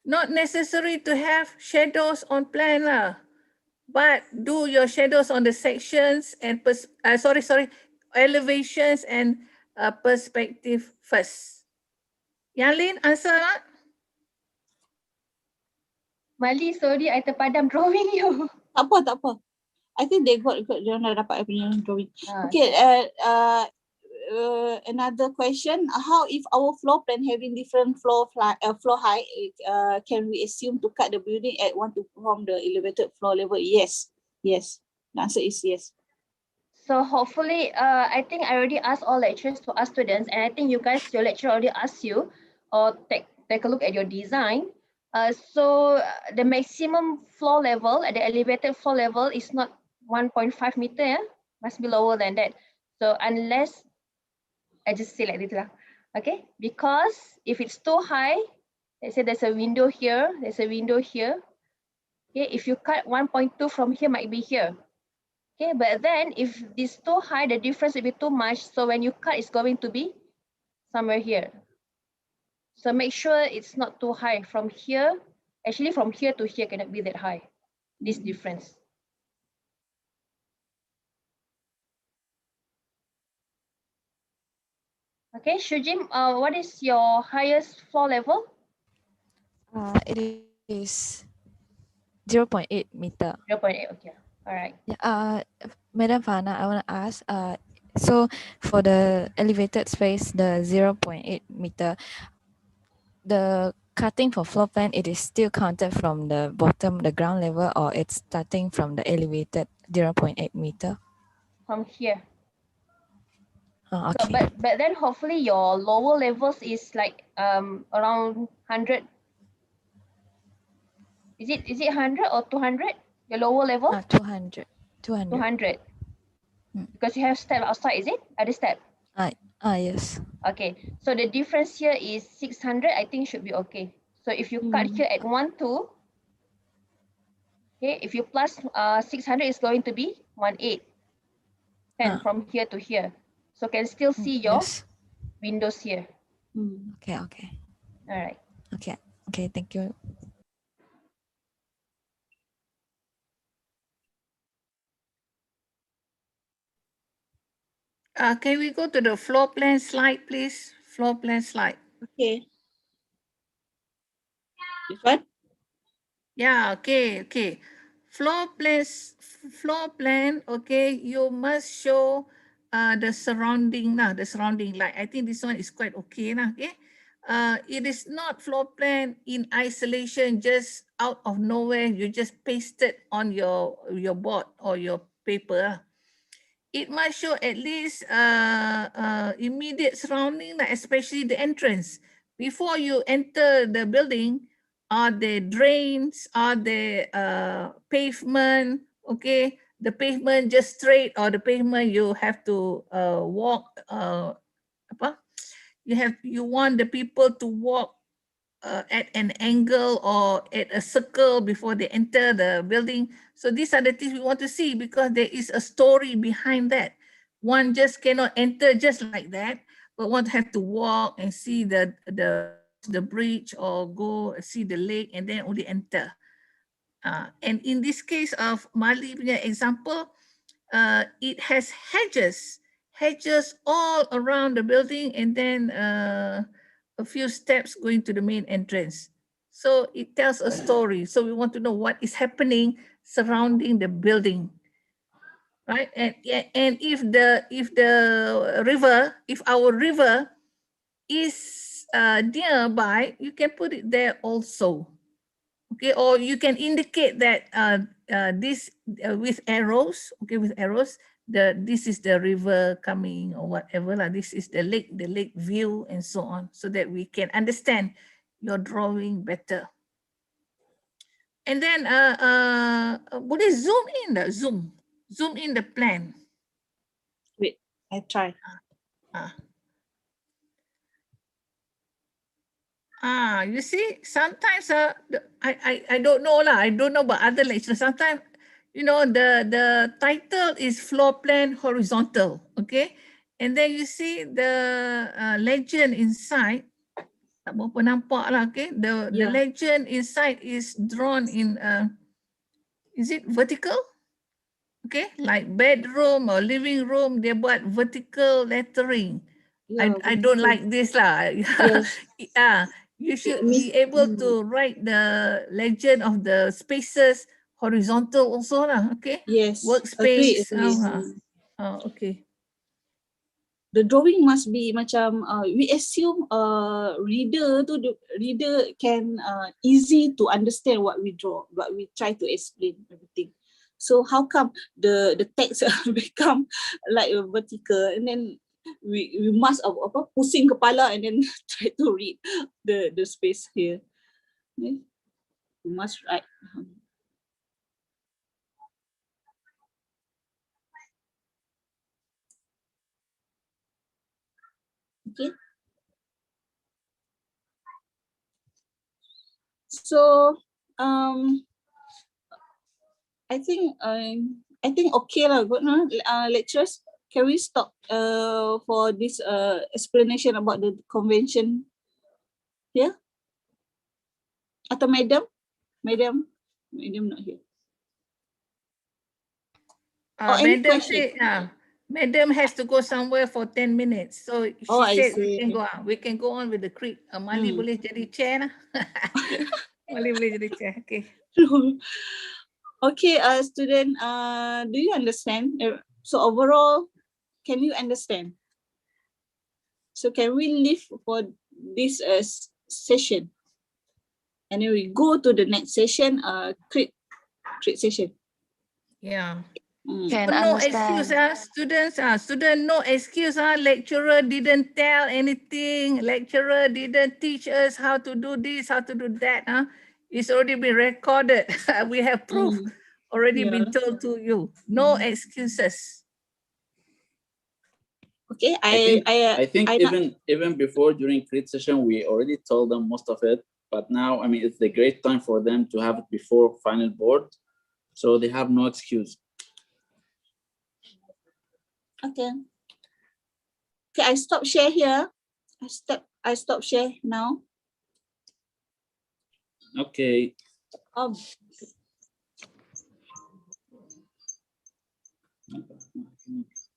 Not necessary to have shadows on plan lah. But do your shadows on the sections and elevations and perspective first. Yalin, answer not? Mali, sorry, I terpadam drawing you. Tak apa. I think they got dia dah dapat drawing. Okay, another question. How if our floor plan having different floor height, can we assume to cut the building at one to from the elevated floor level? Yes. The answer is yes. So hopefully, I think I already asked all lecturers to ask students, and I think you guys, your lecturer already asked you, or take a look at your design. So the maximum floor level at the elevated floor level is not 1.5 meter, must be lower than that. So unless, I just say like this lah, okay? Because if it's too high, let's say there's a window here, okay? If you cut 1.2 from here, might be here. Okay, but then if it's too high, the difference will be too much. So when you cut, it's going to be somewhere here. So make sure it's not too high from here. Actually, from here to here cannot be that high, this difference. Okay, Shujim, what is your highest floor level? It is 0.8 meter. 0.8, okay. All right. Madam Fana, I want to ask, so for the elevated space, the 0.8 meter, the cutting for floor plan, it is still counted from the bottom, the ground level, or it's starting from the elevated 0.8 meter? From here. Okay. So, but then hopefully your lower levels is like around 100. Is it 100 or 200? Your lower level? 200. Because you have step outside, is it? Other step? Yes. Okay, so the difference here is 600. I think should be okay. So if you cut here at 1, 2, okay, if you plus 600 is going to be 18. And from here to here. So can still see your windows here. Okay. All right. Okay, thank you. Can we go to the floor plan slide, please? Floor plan slide. Okay. This one? Yeah, okay. Floor plan, okay, you must show the surrounding, like I think this one is quite okay, okay. It is not floor plan in isolation, just out of nowhere, you just paste it on your board or your paper. It must show at least immediate surrounding, especially the entrance. Before you enter the building, are there drains? Are there pavement? Okay, the pavement just straight, or the pavement you have to walk. You want the people to walk at an angle or at a circle before they enter the building. So these are the things we want to see, because there is a story behind that. One just cannot enter just like that, but one have to walk and see the bridge or go see the lake and then only enter. And in this case of Mali punya example, it has hedges all around the building, and then a few steps going to the main entrance. So it tells a story. So we want to know what is happening surrounding the building, right? And if our river is nearby, you can put it there also. Okay, or you can indicate that this with arrows. Okay, with arrows. This is the river coming or whatever. This is the lake view and so on, so that we can understand your drawing better. And then boleh zoom in the plan. Wait, I try. You see, sometimes I don't know lah. I don't know about other lecturers. Sometimes, you know, the title is floor plan horizontal, okay? And then you see the legend inside. Tak berapa nampak lah, okay? The legend inside is drawn in, is it vertical? Okay, like bedroom or living room, they buat vertical lettering. I don't like this lah. Yes. You should be able to write the legend of the spaces horizontal also lah, okay? Yes. Workspace. Agree. Okay. The drawing must be macam we assume reader can easy to understand what we draw, but we try to explain everything. So how come the text become like a vertical, and then we must pusing kepala and then try to read the space here. Okay? We must write. Okay. So I think okay lah. Good, lecturers. Can we stop for this explanation about the convention here? Atau madam not here. Madam said, madam has to go somewhere for 10 minutes. So she said we can go on with the creed. Mali boleh jadi chair lah. Mali boleh jadi chair. Okay. Okay, student, do you understand? So overall, can you understand? So can we leave for this session? And then we go to the next session, create session. Yeah. Can No understand. excuse, student, no excuse. Lecturer didn't tell anything. Lecturer didn't teach us how to do this, how to do that. It's already been recorded. We have proof already been told to you. No excuses. Okay, I think even before during create session we already told them most of it, but now I mean it's the great time for them to have it before final board, so they have no excuse. Okay. Okay, I stop share here. I stop share now. Okay.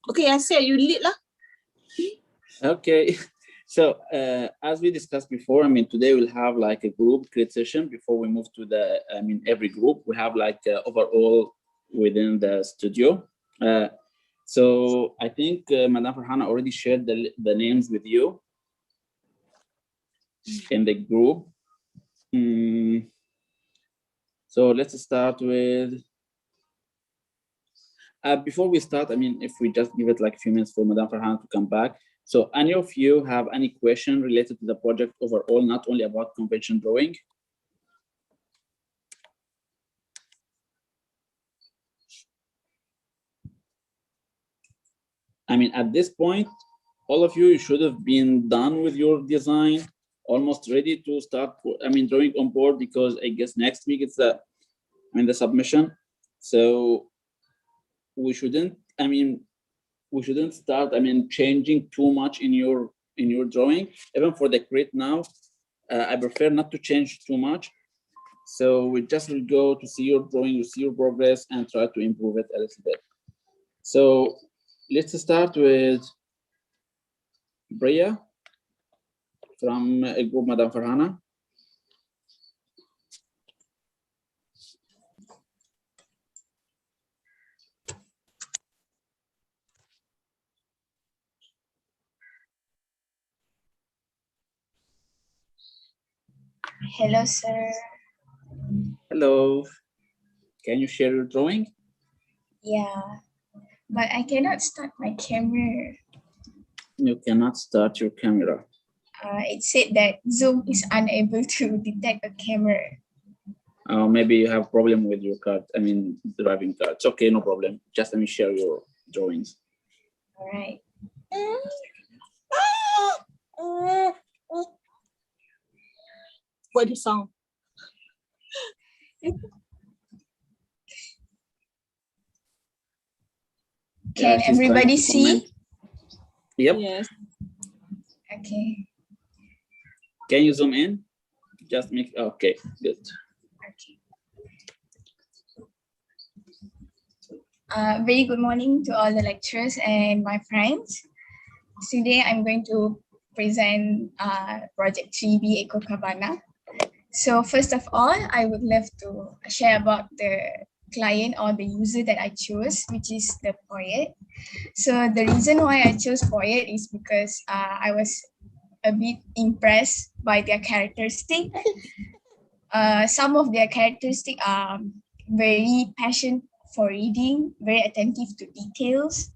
Okay, I said you lead lah. Okay. So as we discussed before, I mean, today we'll have like a group create session before we move to the, I mean, every group we have like overall within the studio. So I think Madam Farhana already shared the names with you in the group. So let's start with, before we start, I mean, if we just give it like a few minutes for Madam Farhana to come back. So any of you have any question related to the project overall, not only about convention drawing? I mean, at this point, all of you should have been done with your design, almost ready to start, I mean, drawing on board, because I guess next week it's the, I mean, the submission. So we shouldn't, I mean, we shouldn't start, I mean, changing too much in your drawing. Even for the create now, I prefer not to change too much. So we just will go to see your drawing, you see your progress, and try to improve it a little bit. So let's start with Bria from group Madam Farhana. Hello, sir. Hello. Can you share your drawing? Yeah, but I cannot start my camera. You cannot start your camera. It said that Zoom is unable to detect a camera. Maybe you have problem with your card, I mean, driving card. It's okay, no problem. Just let me share your drawings. All right. What the sound? Can everybody see? Yep. Yes. Okay. Can you zoom in? Just make, okay, good. Very good morning to all the lecturers and my friends. Today I'm going to present Project 3B Eco Cabana. So first of all, I would love to share about the client or the user that I chose, which is the poet. So the reason why I chose poet is because I was a bit impressed by their characteristic. Some of their characteristics are very passionate for reading, very attentive to details,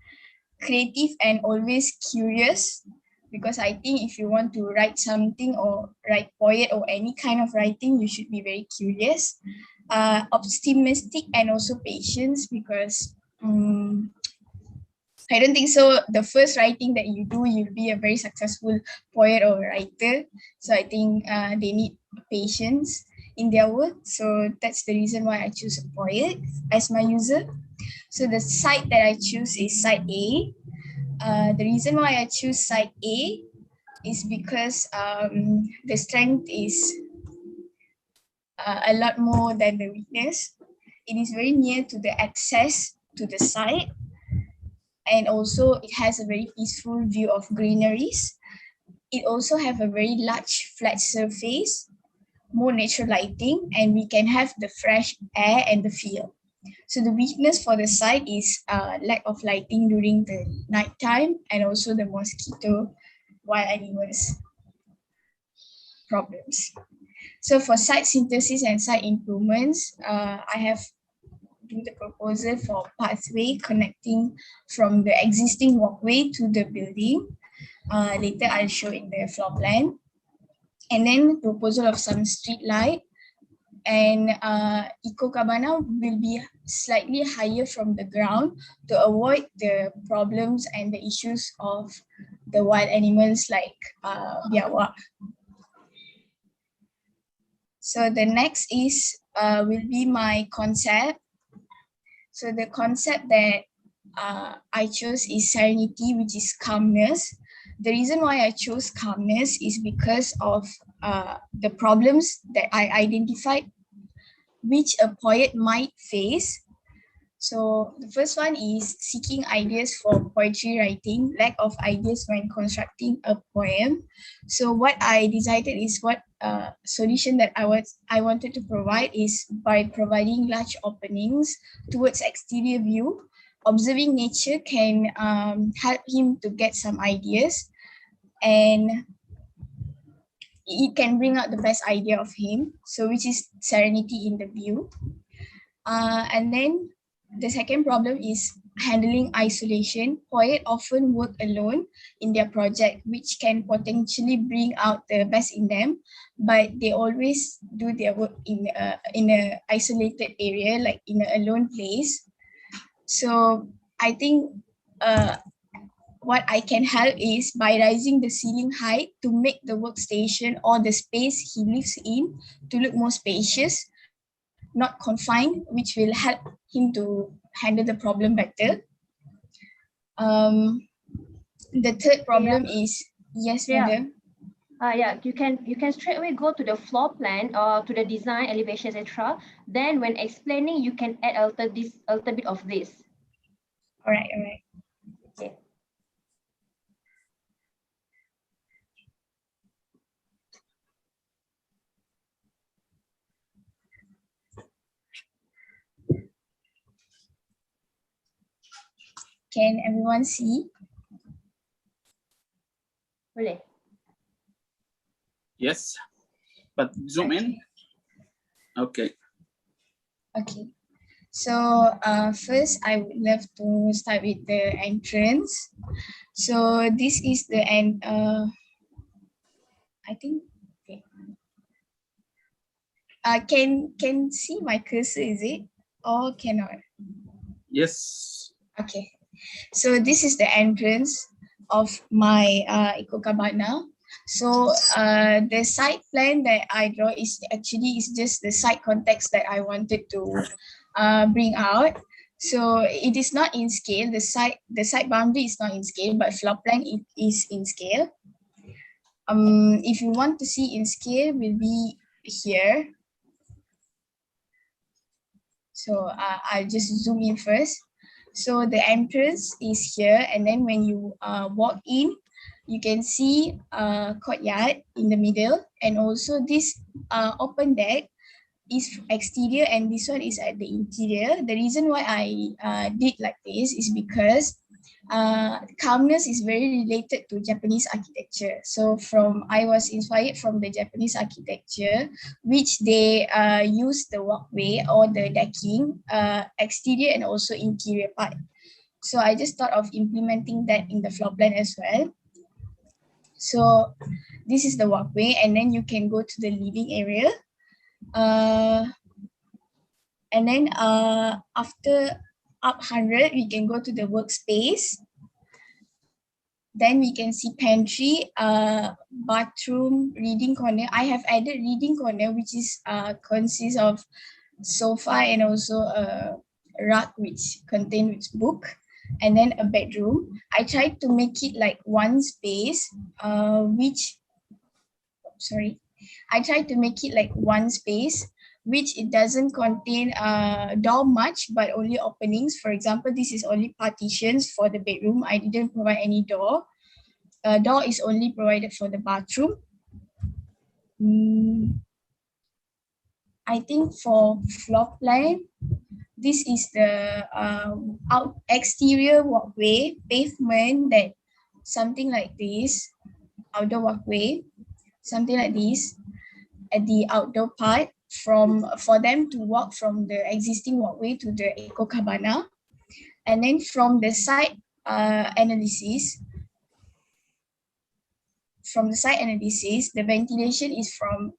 creative and always curious. Because I think if you want to write something or write poet or any kind of writing, you should be very curious, optimistic, and also patient, because I don't think so the first writing that you do, you'll be a very successful poet or writer. So I think they need patience in their work. So that's the reason why I choose a poet as my user. So the site that I choose is site A. The reason why I choose site A is because the strength is a lot more than the weakness. It is very near to the access to the site, and also it has a very peaceful view of greeneries. It also have a very large flat surface, more natural lighting, and we can have the fresh air and the feel. So the weakness for the site is lack of lighting during the nighttime, and also the mosquito, wild animals problems. So for site synthesis and site improvements, I have do the proposal for pathway connecting from the existing walkway to the building. Later I'll show in the floor plan. And then proposal of some street light, and Eco Cabana will be slightly higher from the ground to avoid the problems and the issues of the wild animals like biawak. So the next is will be my concept. So the concept that I chose is serenity, which is calmness. The reason why I chose calmness is because of the problems that I identified, which a poet might face So the first one is seeking ideas for poetry writing, lack of ideas when constructing a poem. So what I decided is what solution that I wanted to provide is by providing large openings towards exterior view. Observing nature can help him to get some ideas, and it can bring out the best idea of him. So which is serenity in the view. And then the second problem is handling isolation. Poets often work alone in their project, which can potentially bring out the best in them, but they always do their work in a isolated area, like in an alone place. So I think what I can help is by raising the ceiling height to make the workstation or the space he lives in to look more spacious, not confined, which will help him to handle the problem better. The third problem is, yes, madam. Yeah, you can straight away go to the floor plan or to the design, elevation, etc. Then when explaining, you can add a little bit of this. All right. Okay. Can everyone see? Boleh. Yes, but zoom in. Okay. Okay. So first, I would love to start with the entrance. So this is the end. I think. Okay. Can see my cursor, is it, or cannot? Yes. Okay. So this is the entrance of my Eco Cabana. So the site plan that I draw is just the site context that I wanted to bring out. So it is not in scale. The site boundary is not in scale, but floor plan it is in scale. If you want to see in scale, will be here. So I'll just zoom in first. So the entrance is here, and then when you walk in, you can see courtyard in the middle, and also this open deck is exterior, and this one is at the interior. The reason why I did like this is because calmness is very related to Japanese architecture. So I was inspired from the Japanese architecture, which they use the walkway or the decking, exterior and also interior part. So I just thought of implementing that in the floor plan as well. So this is the walkway, and then you can go to the living area. And then after up 100, we can go to the workspace. Then we can see pantry, bathroom, reading corner. I have added reading corner, which is consists of sofa and also a rug which contains book, and then a bedroom. I tried to make it like one space, I tried to make it like one space which it doesn't contain door much, but only openings. For example, this is only partitions for the bedroom. I didn't provide any door. Door is only provided for the bathroom. I think for floor plan, this is the exterior walkway, pavement, that something like this, outdoor walkway, something like this at the outdoor part for them to walk from the existing walkway to the Eco Cabana. And then from the site analysis, the ventilation is from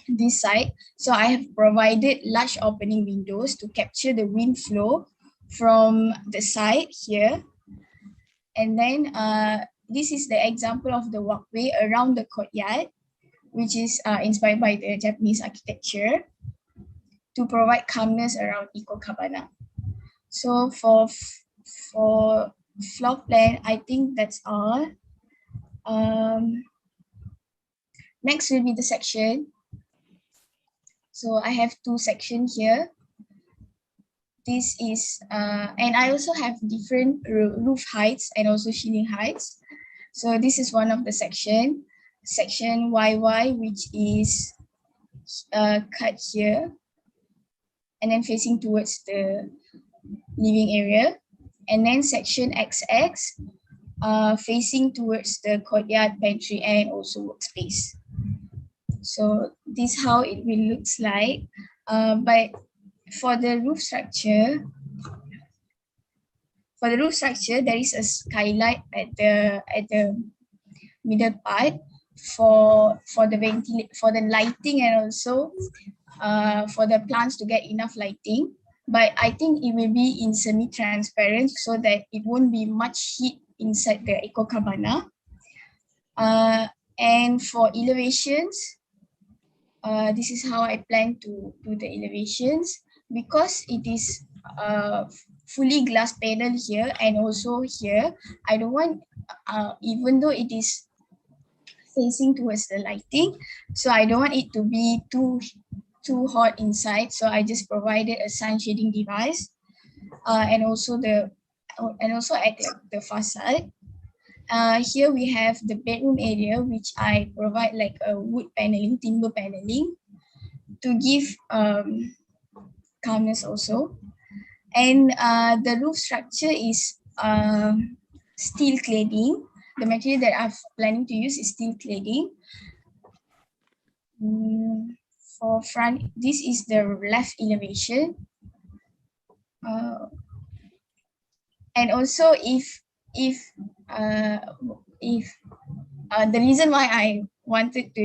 this side. So I have provided large opening windows to capture the wind flow from the side here. And then this is the example of the walkway around the courtyard, which is inspired by the Japanese architecture to provide calmness around Eco Cabana. So for floor plan, I think that's all. Next will be the section. So I have two sections here. this is, and I also have different roof heights and also ceiling heights. So this is one of the section YY, which is cut here and then facing towards the living area. And then section XX facing towards the courtyard, pantry, and also workspace. So this is how it will looks like. But for the roof structure, there is a skylight at the middle part for the lighting, and also for the plants to get enough lighting. But I think it will be in semi-transparent so that it won't be much heat inside the eco cabana. And for elevations, this is how I plan to do the elevations, because it is fully glass panel here and also here. I don't want, even though it is facing towards the lighting, so I don't want it to be too hot inside. So I just provided a sun shading device, and also at the far side. Here we have the bedroom area, which I provide like a wood paneling, timber paneling, to give calmness also. And the roof structure is steel cladding. The material that I'm planning to use is steel cladding. For front, this is the left elevation. And also if the reason why I wanted to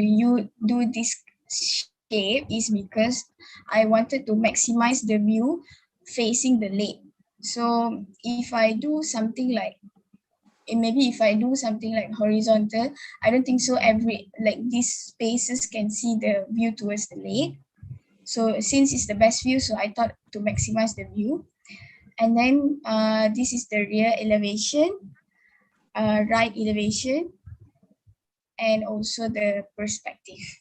do this shape is because I wanted to maximize the view facing the lake. So if I do something like, maybe if I do something like horizontal, I don't think so these spaces can see the view towards the lake. So since it's the best view, so I thought to maximize the view. And then this is the rear elevation, right elevation, and also the perspective.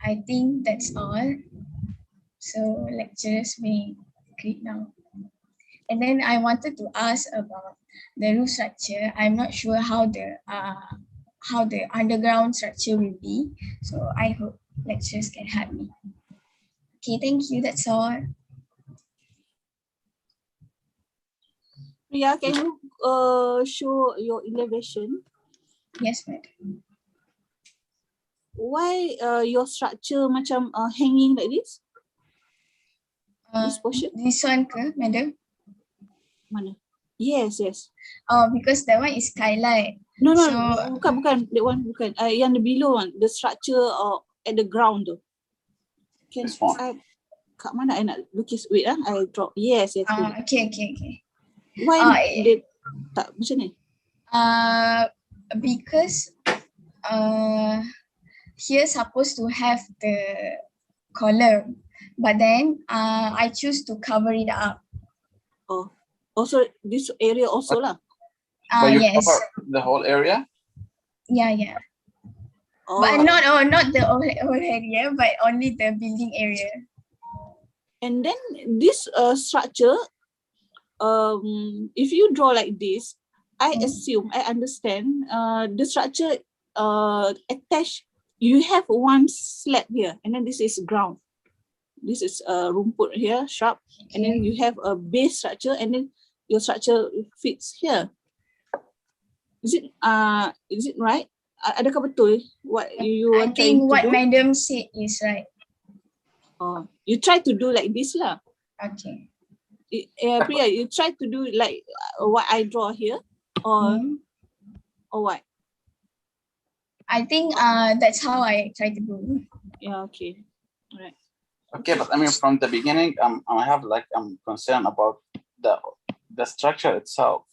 I think that's all. So lecturers may quit now. And then I wanted to ask about the roof structure. I'm not sure how the underground structure will be. So I hope lecturers can help me. Okay, thank you. That's all. Yeah, can you show your elevation? Yes, madam. Why your structure macam hanging like this? This portion? This one ke, madam? Mana? Yes. Oh, because that one is skylight. No, so, bukan. That one bukan. Yang the below one, the structure at the ground tu. Can kat mana I nak lukis? Wait I draw. Yes. Okay. Why dia tak macam ni? Because here supposed to have the column, but then I choose to cover it up. Oh, also this area also lah. Yes. Cover the whole area? Yeah. Oh. But not the whole area, but only the building area. And then this structure, if you draw like this, I assume, I understand, the structure attached, you have one slab here, and then this is ground. This is rumput here, shrub, and then you have a base structure, and then your structure fits here. Is it right? Adakah betul what you are trying to do? I think what madam said is right. Oh, you try to do like this lah. Okay. Priya, you try to do like what I draw here, or what? I think that's how I try to do. Yeah. Okay. All right. Okay, but I mean, from the beginning, I'm concerned about the structure itself.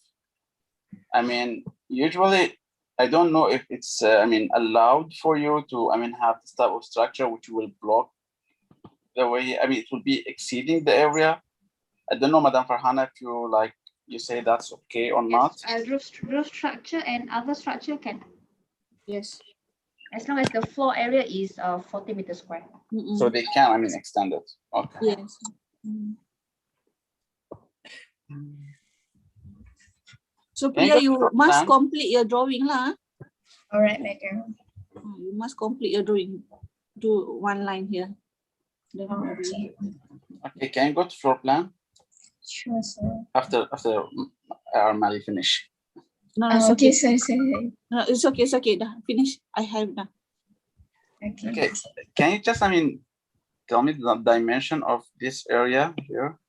I mean, usually, I don't know if it's allowed for you to have this type of structure which will block the way. I mean, it will be exceeding the area. I don't know, Madam Farhana, if you say that's okay or not. Roof structure and other structure can. Yes. as long as the floor area is 40 meters square. So they can, I mean, extend it. Okay. Yes. So Can you Priya, go you to must plan? complete your drawing lah. All right, madam. You must complete your drawing. Do one line here. Then Okay. Okay, can you go to floor plan Sure, sir. after Mali finish? No, it's Okay, okay. sir. No, it's okay. It's okay. Dah finish. I have dah. Okay. Okay, can you just, I mean, tell me the dimension of this area here?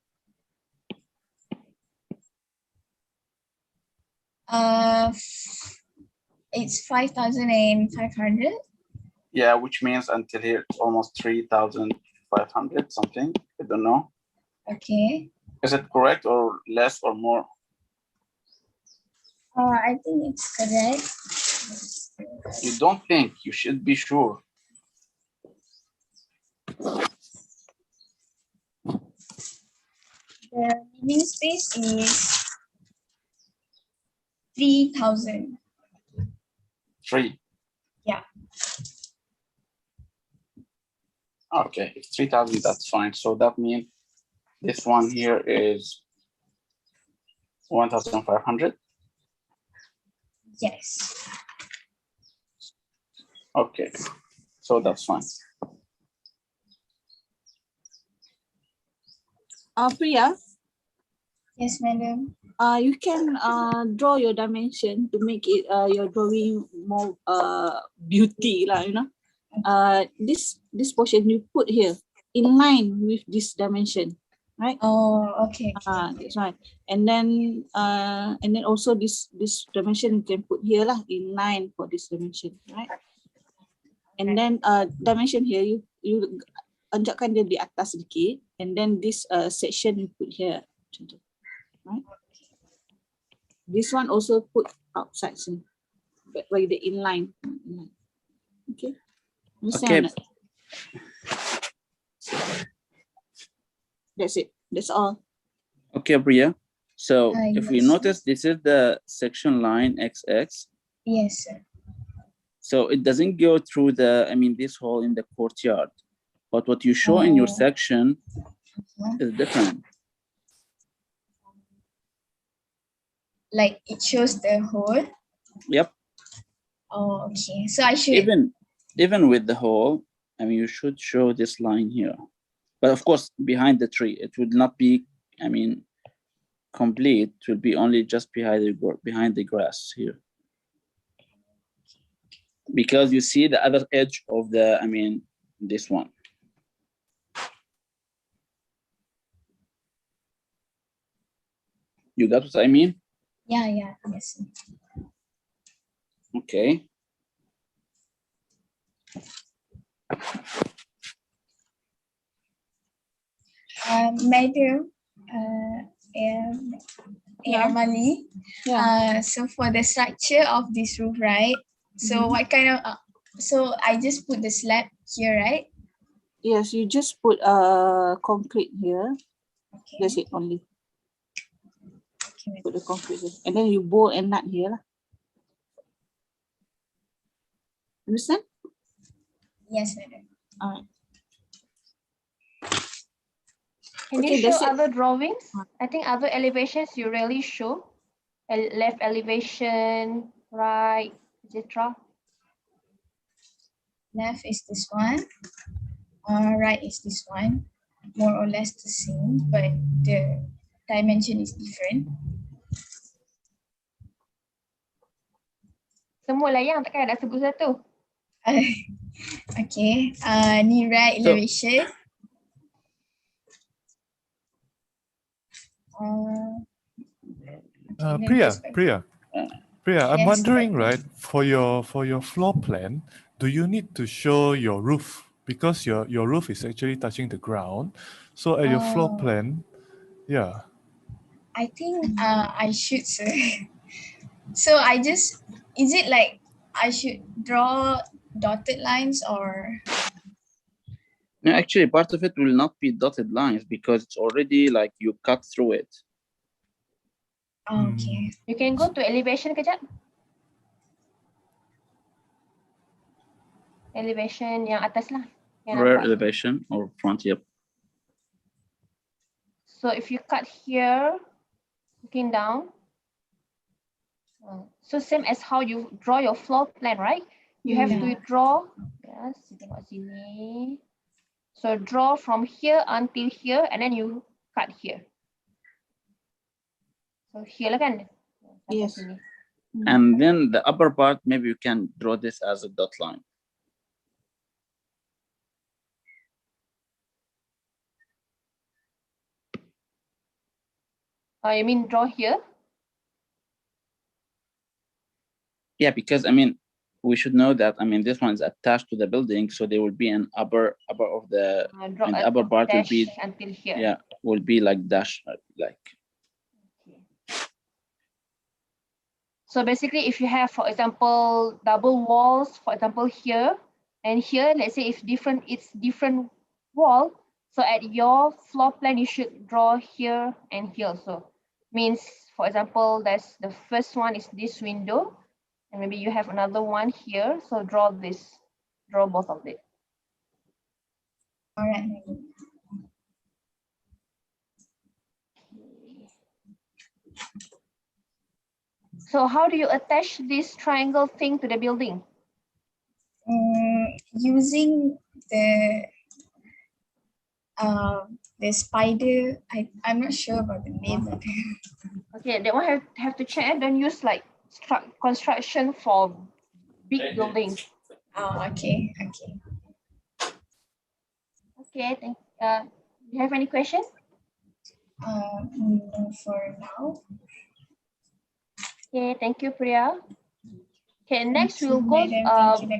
It's 5,500. Yeah, which means until here it's almost 3,500 something. I don't know. Okay. Is it correct or less or more? I think it's correct. You don't think, you should be sure. The living space is 3,000. 3. Yeah. Okay, if 3,000, that's fine. So that means this one here is 1,500. Yes. Okay, so that's fine. Priya, Yes, madam. you can draw your dimension to make it your drawing more beauty lah. You know, this portion you put here in line with this dimension, right? Oh, okay. That's right. And then also this dimension you can put here lah, in line for this dimension, right? And then dimension here you anjakkan dia di atas sedikit, and then this section you put here, right? This one also put outside, so by the inline. Okay. Understand? That's it. That's all. Okay, Priya. So if we yes. notice, this is the section line XX. Yes, sir. So it doesn't go through the, I mean, this hole in the courtyard. But what you show in your section is different. Like it shows the hole. Yep. Oh, okay. So I should Even with the hole, I mean, you should show this line here. But of course, behind the tree, it would not be, I mean, complete. It will be only just behind the grass here. Because you see the other edge of the, I mean, this one. You got what I mean? Yeah, yes. Okay. Madam, Mali. Yeah. So for the structure of this roof, right? So what kind of, so I just put the slab here, right? Yes, you just put concrete here. Okay. That's it only. Put the concrete here. And then you bolt and nut here lah. Understand? Yes, madam. All right. Can Okay, you show that's it. other drawings? I think other elevations you really show. Left elevation, right, etc. Left is this one. Right is this one. More or less the same, but the dimension is different. Semua layang takkan nak sebut satu. Okay. Ni right elevation. Priya, I'm Yes, wondering, right, for your floor plan, do you need to show your roof? Because your roof is actually touching the ground. So at your floor plan, yeah. I think I should, sir. So I just, is it like I should draw dotted lines or? No, actually, part of it will not be dotted lines because it's already like you cut through it. Okay. You can go to elevation kejap. elevation yang atas lah. Yang Rear nampak. elevation or front, yep. So if you cut here, looking down, so same as how you draw your floor plan, right? You have to draw, yes, tengok sini. So draw from here until here, and then you cut here. So here lah kan? Yes. Sini. And then the upper part, maybe you can draw this as a dot line. You mean draw here? Yeah, because I mean, we should know that, I mean, this one is attached to the building, so there will be an upper of the, and the upper part will be, until here. yeah, will be like dash, like. So basically, if you have, for example, double walls, for example, here and here, let's say if it's different wall. So at your floor plan, you should draw here and here also. Means, for example, that's the first one is this window, and maybe you have another one here. So draw both of it. All right. So how do you attach this triangle thing to the building? Using the spider, I'm not sure about the name. Okay, that one have to check. Don't use like construction for big buildings. Oh, okay. Okay, do you have any questions? No, for now. Okay, thank you, Priya. Okay, next Thank you, we'll go madam.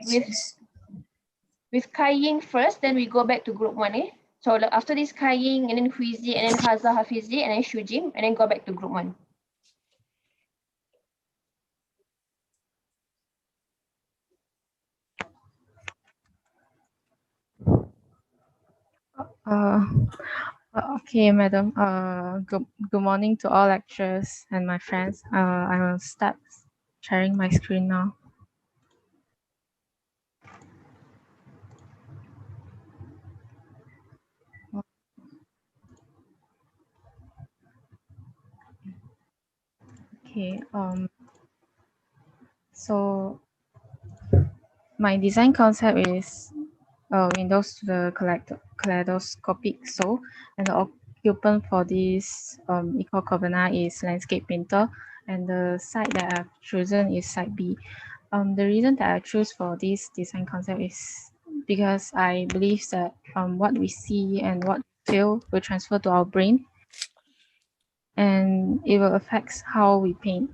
with Kai Ying first, then we go back to group 1. So after this, Kai Ying, and then Huizi, and then Haza Hafizi, and then Shujim, and then go back to group 1. Okay, madam. Good morning to all lecturers and my friends. I will start sharing my screen now. Okay. So my design concept is windows to the kaleidoscopic sole, and the occupant for this Eco Cabana is landscape painter, and the site that I've chosen is site B. The reason that I choose for this design concept is because I believe that what we see and what we feel will transfer to our brain, and it will affect how we paint,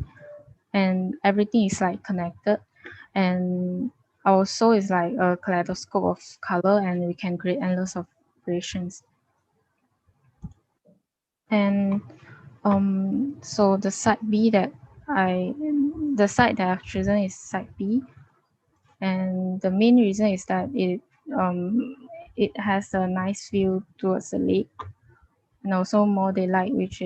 and everything is like connected, and our soul is like a kaleidoscope of color, and we can create endless of variations. And so the site B the site that I've chosen is site B, and the main reason is that it has a nice view towards the lake, and also more daylight, which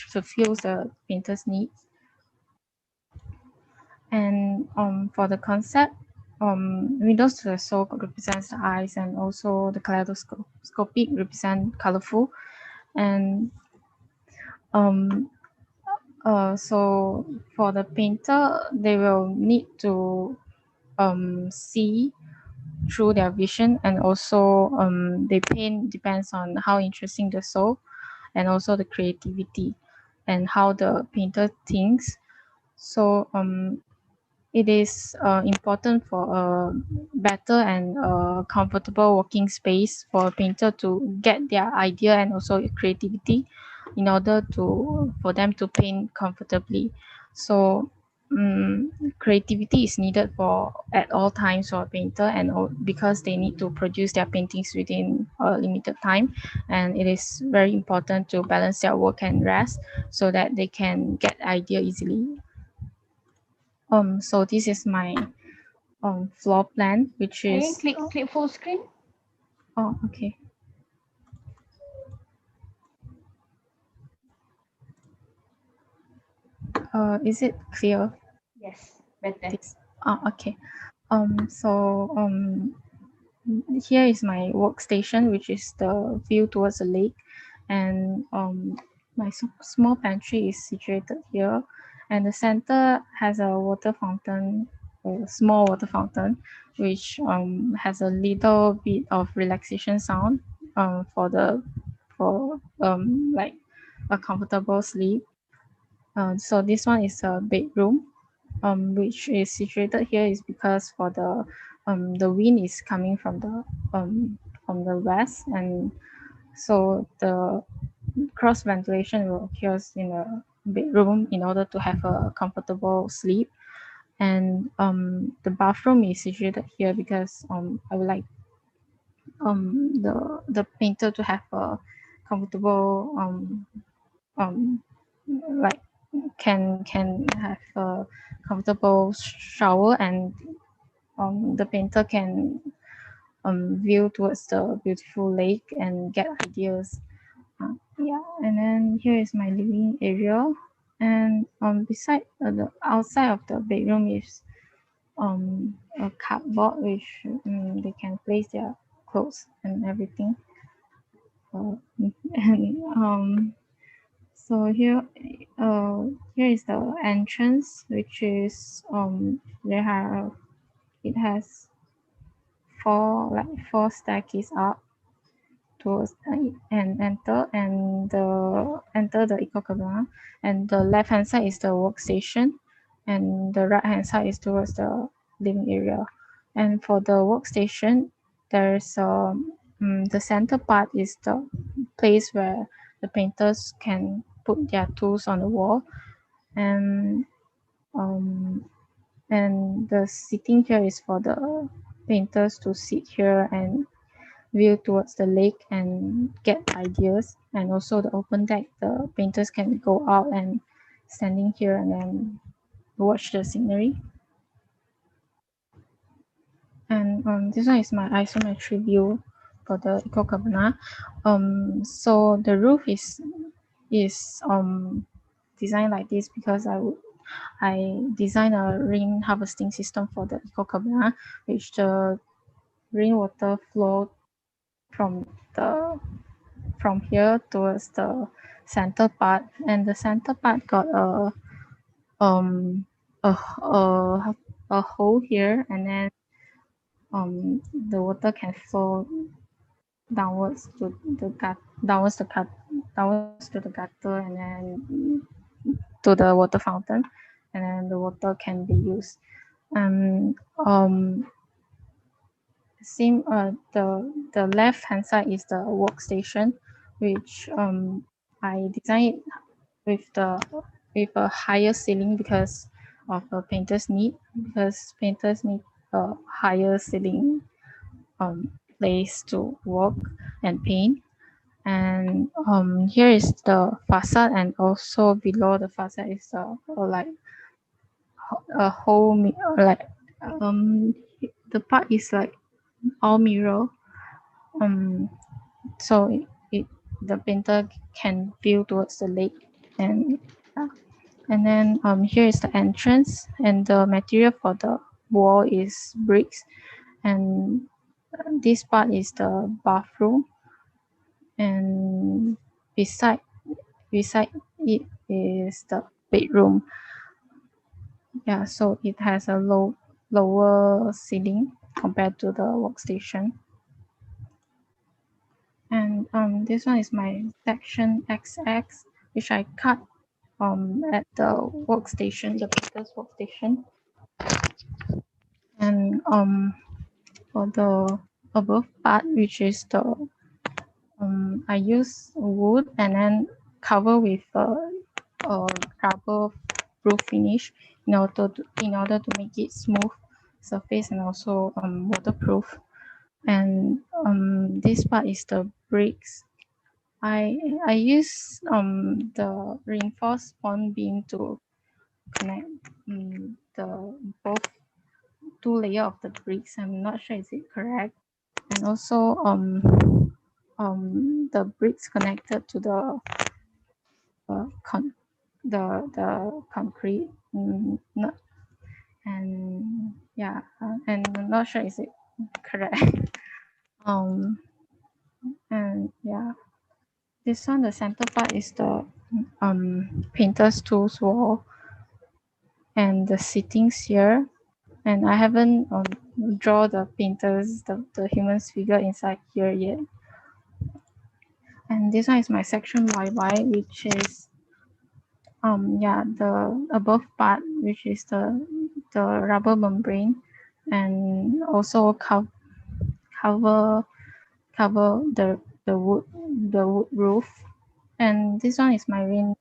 fulfills the painter's needs. And for the concept, windows to the soul represents the eyes, and also the kaleidoscopic represent colorful. And so for the painter, they will need to see through their vision, and also they paint depends on how interesting the soul, and also the creativity and how the painter thinks. So it is important for a better and comfortable working space for a painter to get their idea and also creativity in order for them to paint comfortably. So creativity is needed at all times for a painter, and because they need to produce their paintings within a limited time, and it is very important to balance their work and rest so that they can get idea easily. So this is my floor plan, which is... Can you click full screen? Oh, okay. Is it clear? Yes, better. Oh, okay. Here is my workstation, which is the view towards the lake, and my small pantry is situated here, and the center has a water fountain, a small water fountain, which has a little bit of relaxation sound for like a comfortable sleep. So this one is a bedroom, which is situated here is because for the wind is coming from the west, and so the cross ventilation will occur in the bedroom in order to have a comfortable sleep. And the bathroom is situated here because I would like the painter to have a comfortable like can have a comfortable shower, and the painter can view towards the beautiful lake and get ideas. Yeah, and then here is my living area, and beside the outside of the bedroom is a cupboard which they can place their clothes and everything. And so here is the entrance, which is it has four staircase up towards and enter the Eco Cabana, and the left hand side is the workstation, and the right hand side is towards the living area. And for the workstation, there's the center part is the place where the painters can put their tools on the wall, and the sitting here is for the painters to sit here and view towards the lake and get ideas. And also the open deck, the painters can go out and standing here and then watch the scenery. And this one is my isometric view for the Eco Cabana. So the roof is designed like this because I designed a rain harvesting system for the Eco Cabana, which the rainwater flow from here towards the center part, and the center part got a hole here, and then the water can flow downwards to the gutter, and then to the water fountain, and then the water can be used. Same the left hand side is the workstation, which I designed with a higher ceiling because of the painters need a higher ceiling place to work and paint. And here is the facade, and also below the facade is like a whole the part is like all mirror, so the painter can view towards the lake. And then here is the entrance, and the material for the wall is bricks, and this part is the bathroom, and beside it is the bedroom. Yeah, so it has a lower ceiling compared to the workstation. And this one is my section XX, which I cut at the workstation, the painter's workstation. And for the above part, which is the I use wood and then cover with a rubber proof finish in order to make it smooth surface and also waterproof. And this part is the bricks. I use the reinforced bond beam to connect the both two layer of the bricks. I'm not sure is it correct. And also the bricks connected to the concrete. And yeah, and I'm not sure is it correct. And yeah, this one, the center part is the painter's tools wall and the sittings here. And I haven't draw the painters, the human's figure inside here yet. And this one is my section YY, which is yeah, the above part, which is the rubber membrane, and also cover the wood roof. And this one is my rain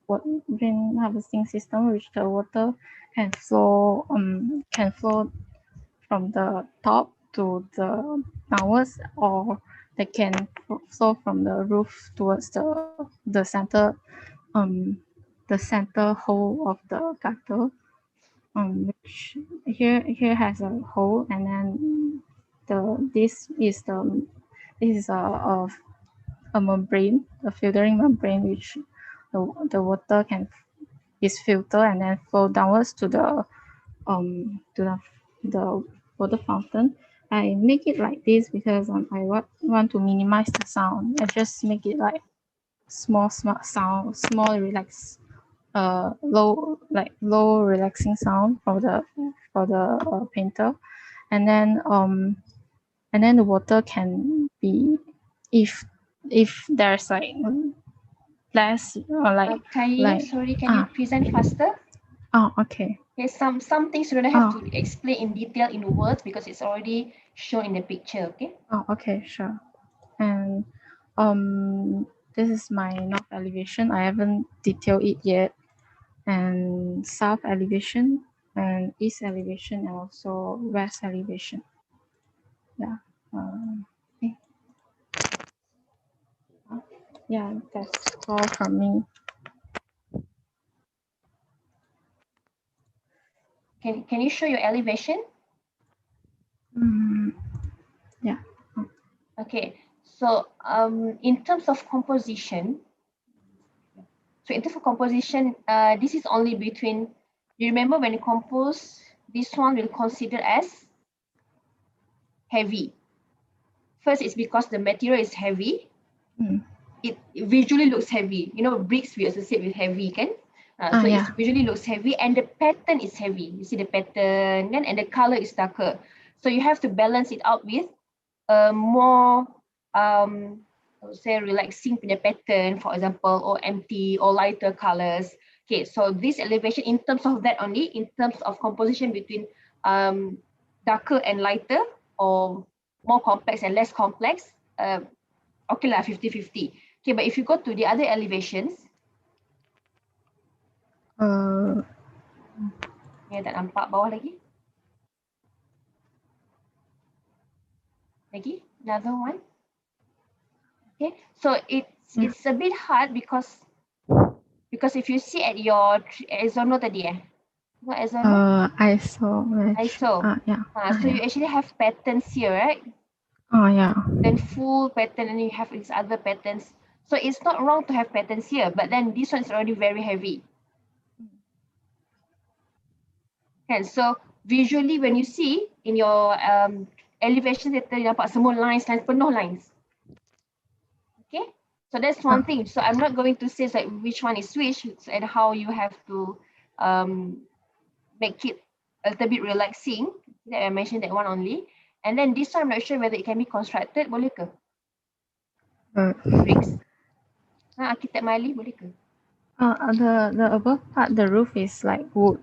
harvesting system, which the water can flow from the top to the downwards, or they can flow from the roof towards the center hole of the gutter, which here has a hole, and then this is a membrane, a filtering membrane, which the water is filtered and then flow downwards to the water fountain. I make it like this because I want to minimize the sound. I just make it like small sound, small low relaxing sound for the painter, and then the water can be, if there's like less Sorry, can you present faster? Oh, okay. Okay, some things you don't have to explain in detail in words because it's already shown in the picture. Okay. Oh, okay, sure. And this is my north elevation. I haven't detailed it yet. And south elevation and east elevation and also west elevation. Yeah. Okay. Yeah, that's all from me. Can you show your elevation? Yeah. Okay. So in terms of composition, this is only between. You remember when you compose, this one will consider as heavy. First, it's because the material is heavy. It visually looks heavy. You know, bricks we associate with heavy, can? So it visually looks heavy, and the pattern is heavy. You see the pattern, and the color is darker. So you have to balance it out with more, I would say, relaxing punya pattern, for example, or empty or lighter colors. Okay, so this elevation, in terms of that only, in terms of composition between darker and lighter, or more complex and less complex, okay lah, 50-50. Okay, but if you go to the other elevations, ya, tak nampak bawah lagi. Lagi, another one. Okay, so it's a bit hard because if you see at your Isono tadi what Isono? ISO. Yeah. So you actually have patterns here, right? Oh yeah. Then full pattern, and you have these other patterns. So it's not wrong to have patterns here, but then this one is already very heavy. And so visually, when you see in your elevation, you nampak semua lines penuh lines. Okay, so that's one thing. So I'm not going to say like which one is which and how you have to make it a little bit relaxing. That I mentioned that one only. And then this one, I'm not sure whether it can be constructed. Boleh ke? Bricks. Architect Mali, boleh ke? The above part, the roof is like wood.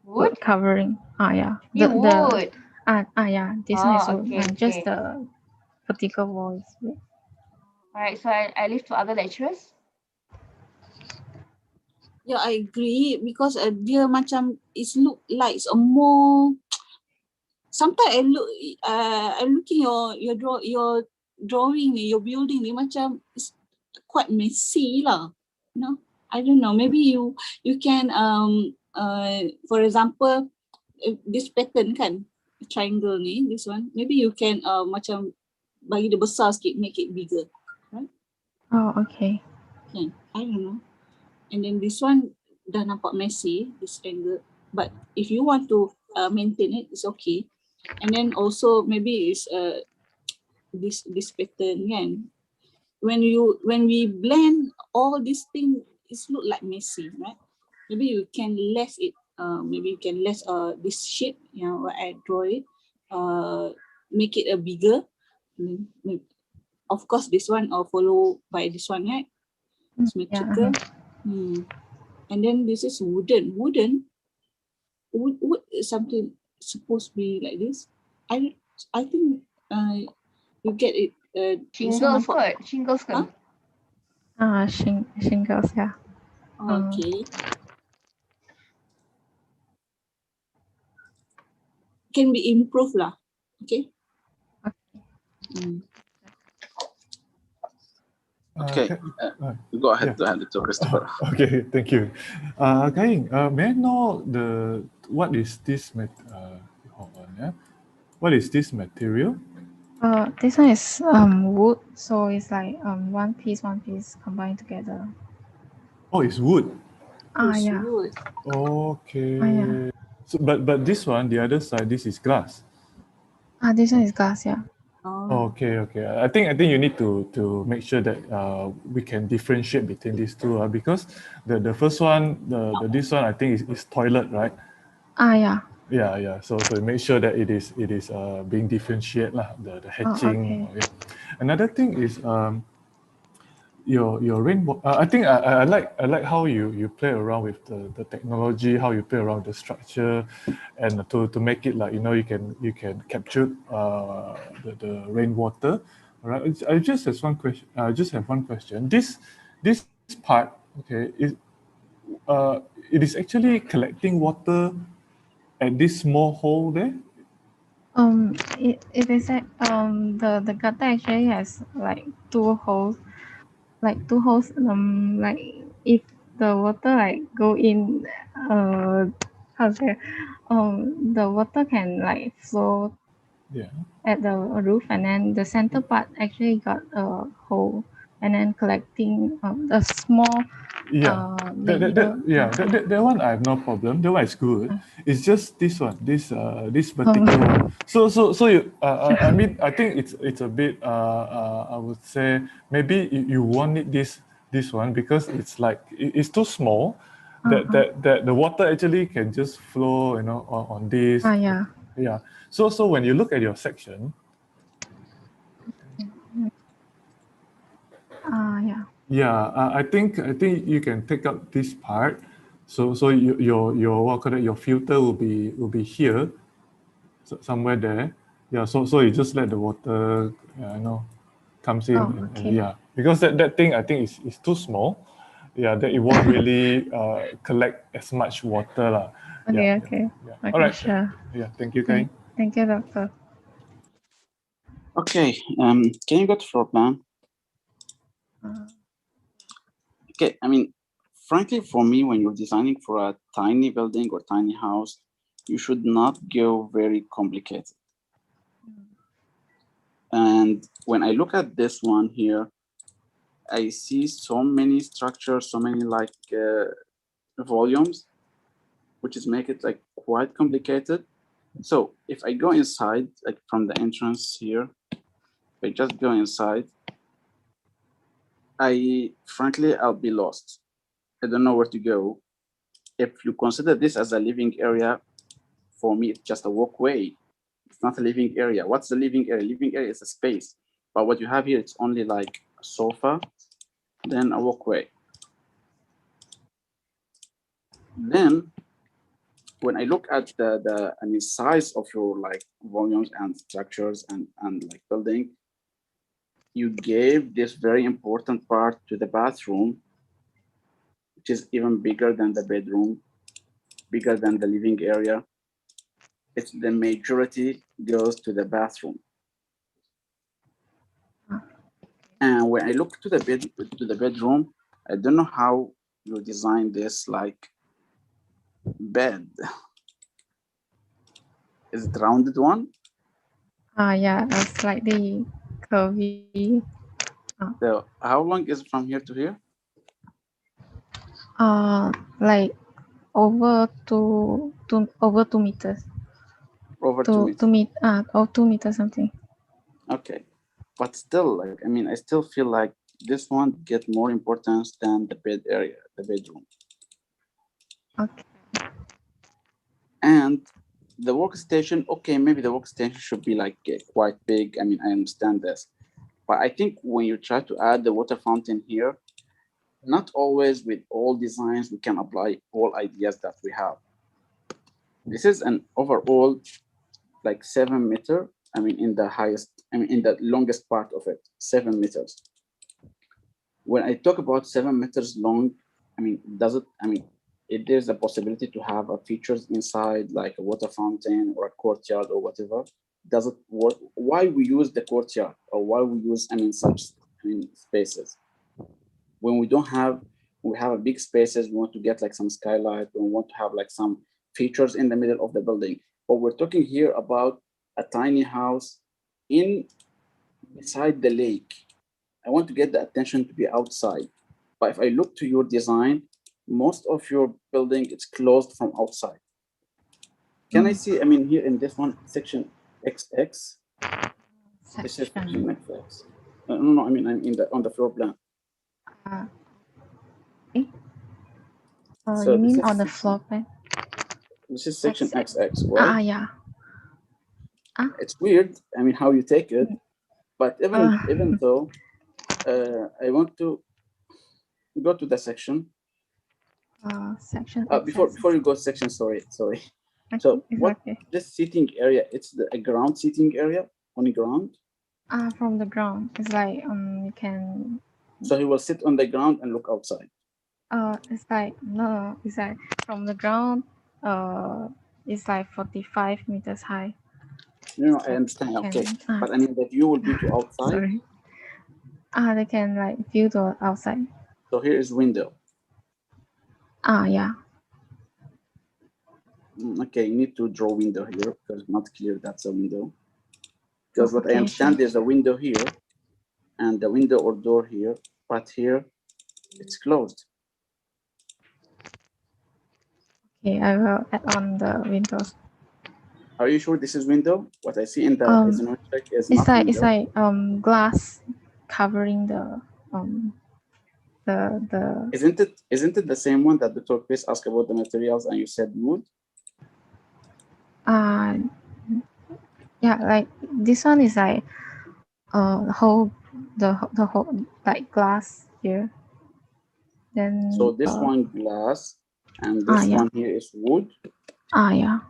Wood covering. Yeah. Wood. Yeah. This one is wood. Okay, just the vertical wall is wood. Alright, so I leave to other lecturers. Yeah, I agree because dia macam it look like it's a more. Sometimes I'm looking your drawing, your building, dia macam it's quite messy lah. You know, I don't know. Maybe you can for example, this pattern kan, triangle ni, this one. Maybe you can macam bagi dia besar sikit, make it bigger, right? Oh, okay. Yeah, I don't know. And then this one dah nampak messy, this angle. But if you want to maintain it, it's okay. And then also maybe it's this pattern, kan? When we blend all these things, it look like messy, right? Maybe you can less it. Maybe you can less this shape, you know, what I draw it. Make it a bigger. Of course, this one follow by this one, right? Symmetrical. And then this is wooden. Wood is something supposed to be like this. I think you get it. Shingles kot. Shingles kot. Shingles, yeah. Okay. Can be improved lah. Okay. Okay, go ahead, Dr. Christopher. Okay, thank you. Kaing, may I know what is this what is this material? This one is wood, so it's like one piece combined together. Oh, it's wood. Yeah. Wood. Okay. Yeah. So, but this one, the other side, this is glass. This one is glass, yeah. Okay. I think you need to make sure that we can differentiate between these two, because the first one, this one I think is toilet, right? Yeah. Yeah. So make sure that it is being differentiated lah, the hatching. Okay. Another thing is your rainbow. I think I like how you play around with the technology, how you play around the structure, and to make it like, you know, you can capture the rainwater. All right. I just have one question. This part, okay, it is actually collecting water at this small hole there. It is like the gutter actually has like two holes. Like if the water like go in, how to say, the water can like flow at the roof, and then the center part actually got a hole, and then collecting a small that one I have no problem. That one is good. It's just this one, this particular one. So you, I mean, I think it's a bit. I would say maybe you won't need this one, because it's like it's too small. That the water actually can just flow, you know, on this. Yeah. So when you look at your section. Yeah, I think you can take up this part. So your what call it, your filter will be here, somewhere there. Yeah. So you just let the water, comes in. And because that thing I think is too small. Yeah, that it won't really collect as much water lah. Okay. All right. Sure. Yeah. Thank you, Kain. Thank you, Doctor. Okay. Can you go to floor plan? Okay, I mean, frankly, for me, when you're designing for a tiny building or tiny house, you should not go very complicated. And when I look at this one here, I see so many structures, so many like volumes, which is make it like quite complicated. So if I go inside, like from the entrance here, if I just go inside, frankly, I'll be lost. I don't know where to go. If you consider this as a living area, for me, it's just a walkway. It's not a living area. What's the living area? Living area is a space. But what you have here, it's only like a sofa, then a walkway. Then, when I look at the size of your like volumes and structures and like building, you gave this very important part to the bathroom, which is even bigger than the bedroom, bigger than the living area. It's the majority goes to the bathroom. And when I look to the bedroom, I don't know how you design this like bed. Is it rounded one? Yeah, slightly curvy. So how long is it from here to here? Like over 2 over 2 meters. Over 2 meters. 2 meters something. Okay, but still, like, I mean, I still feel like this one get more importance than the bed area, the bedroom. Okay. And the workstation, okay, maybe the workstation should be like quite big. I mean, I understand this, but I think when you try to add the water fountain here, not always with all designs we can apply all ideas that we have. This is an overall like 7 meter. I mean, in the highest, I mean, in the longest part of it, 7 meters. When I talk about 7 meters long, I mean, if there's a possibility to have features inside like a water fountain or a courtyard or whatever, does it work? Why we use the courtyard or why we use, such spaces? When we don't have, we have a big spaces, we want to get like some skylight, we want to have like some features in the middle of the building. But we're talking here about a tiny house beside the lake. I want to get the attention to be outside. But if I look to your design, most of your building is closed from outside. Can I see, here in this one, section XX? This is section XX. No, I'm on the floor plan. Okay. So you mean on the floor plan? This is section XX, right? Yeah. It's weird, how you take it, but even though, I want to go to the section. Section. Before you go section, sorry. Okay, So this seating area, it's a ground seating area on the ground? From the ground. It's like you can. So he will sit on the ground and look outside. It's like no, it's like from the ground. It's like 45 meters high. No, I understand. Okay, but the view will be to outside. Sorry. They can like view the outside. So here is window. Yeah. Okay, you need to draw window here because it's not clear that's a window. Because what I understand, there's a window here and the window or door here, but here it's closed. Okay, I will add on the windows. Are you sure this is window? What I see in the check is it's not like window. It's like glass covering the Isn't it the same one that Dr. Chris asked about the materials and you said wood? Yeah, like this one is like the whole like glass here. Then So this one glass and this one here is wood. Yeah.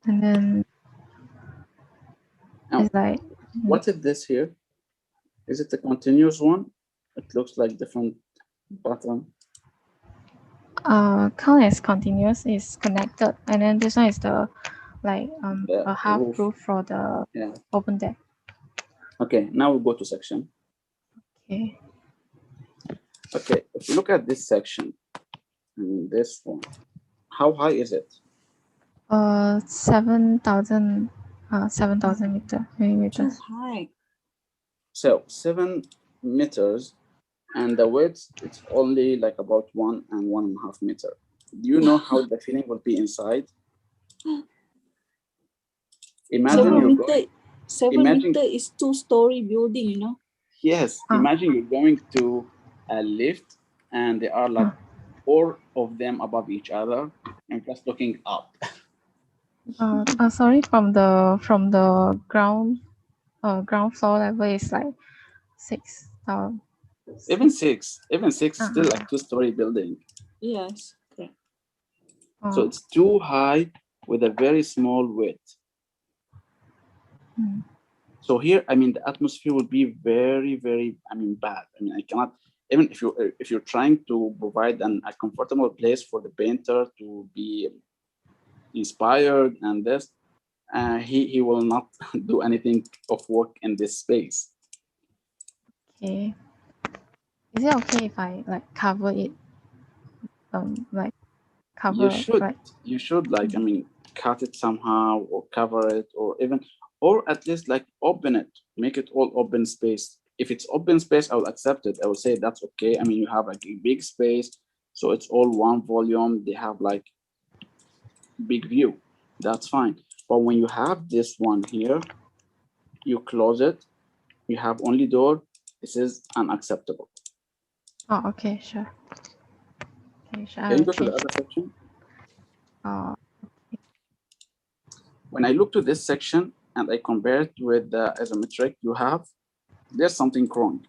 And then it's like what is this here? Is it a continuous one? It looks like different button. count as continuous is connected, and then this one is the like a half roof for the open deck. Okay, now we'll go to section. Okay. Okay, if you look at this section, this one, how high is it? 7,000 millimeters. That's high. So 7 meters, and the width it's only like about 1 and 1.5 meter. Do you know how the feeling will be inside? Imagine 7 meter is 2-story building, you know. Yes, imagine you're going to a lift and there are like 4 of them above each other and just looking up. Sorry, from the ground floor level is like 6,000. Even six still like 2-story building. Yes. Okay. So it's too high with a very small width. So here, the atmosphere will be very, very, bad. I cannot, even if you're trying to provide a comfortable place for the painter to be inspired and this, he will not do anything of work in this space. Okay. Is it okay if I like cover it? You should cut it somehow or cover it or at least like open it, make it all open space. If it's open space, I will accept it. I will say that's okay. You have like a big space, so it's all one volume. They have like big view. That's fine. But when you have this one here, you close it, you have only door, this is unacceptable. Oh, okay, sure. Okay, sure. Can you go to the other section? Oh. When I look to this section and I compare it with the isometric you have, there's something wrong.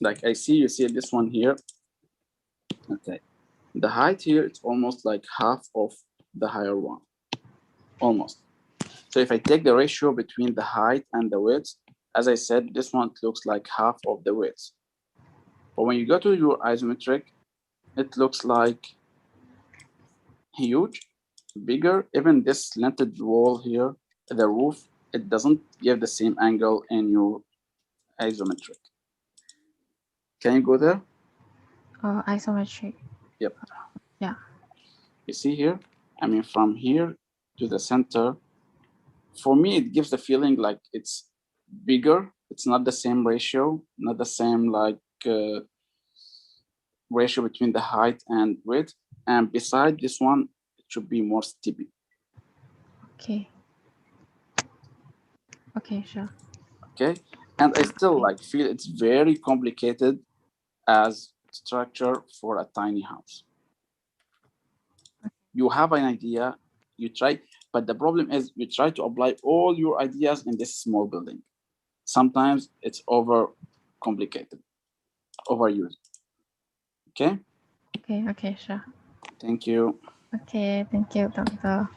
Like you see this one here. Okay. The height here, it's almost like half of the higher one, almost. So if I take the ratio between the height and the width, as I said, this one looks like half of the width. But when you go to your isometric, it looks like huge, bigger. Even this slanted wall here, the roof, it doesn't give the same angle in your isometric. Can you go there? Isometric. Yep. Yeah. You see here? I mean, from here to the center, for me, it gives the feeling like it's bigger. It's not the same ratio, not the same like ratio between the height and width. And beside this one, it should be more steepy. Okay. Okay, sure. Okay. And I still like feel it's very complicated as structure for a tiny house. You have an idea, you try, but the problem is you try to apply all your ideas in this small building. Sometimes it's over complicated, overused. Okay? Okay, sure. Thank you. Okay, thank you, Doctor.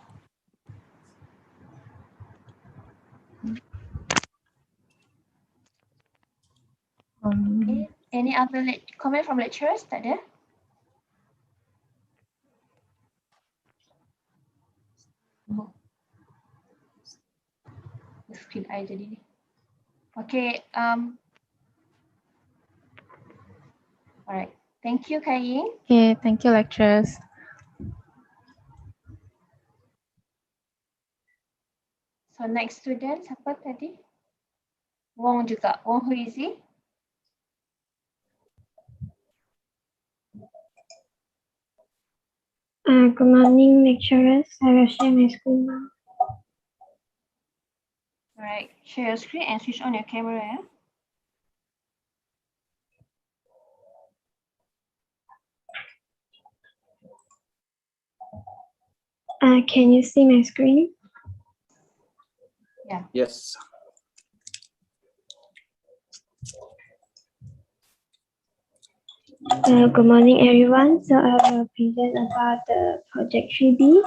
Okay. Any other comment from lecturers? Tak ada? Screen I jadi ni. Okay. Alright. Thank you, Kai Ying. Okay, thank you, lecturers. So next student siapa tadi? Wong juga. Wong Huizi. Good morning, lecturers. I will share my screen now. Alright. Share your screen and switch on your camera. Yeah? Can you see my screen? Yeah. Yes. Good morning, everyone. So I will present about the project 3B.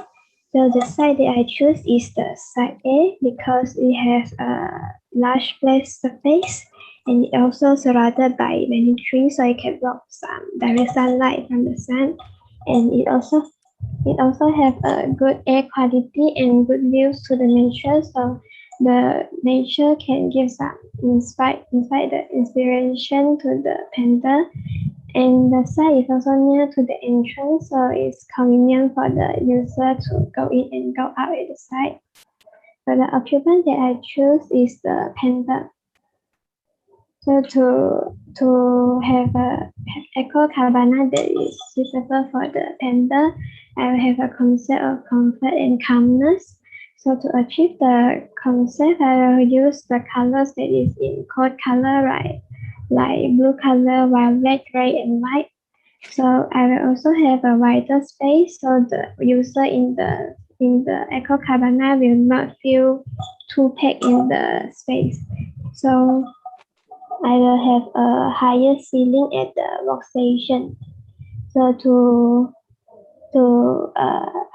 So the site that I choose is the site A because it has a large flat surface and it also surrounded by many trees, so it can block some direct sunlight from the sun. And it also have a good air quality and good views to the nature. So the nature can give some inspiration to the painter. And the site is also near to the entrance, so it's convenient for the user to go in and go out at the site. So the occupant that I choose is the painter. So to have a eco cabana that is suitable for the painter, I will have a concept of comfort and calmness. So to achieve the concept, I will use the colors that is in code color, right? Like blue color, violet, gray, and white. So I will also have a wider space so the user in the eco cabana will not feel too packed in the space. So I will have a higher ceiling at the workstation. So to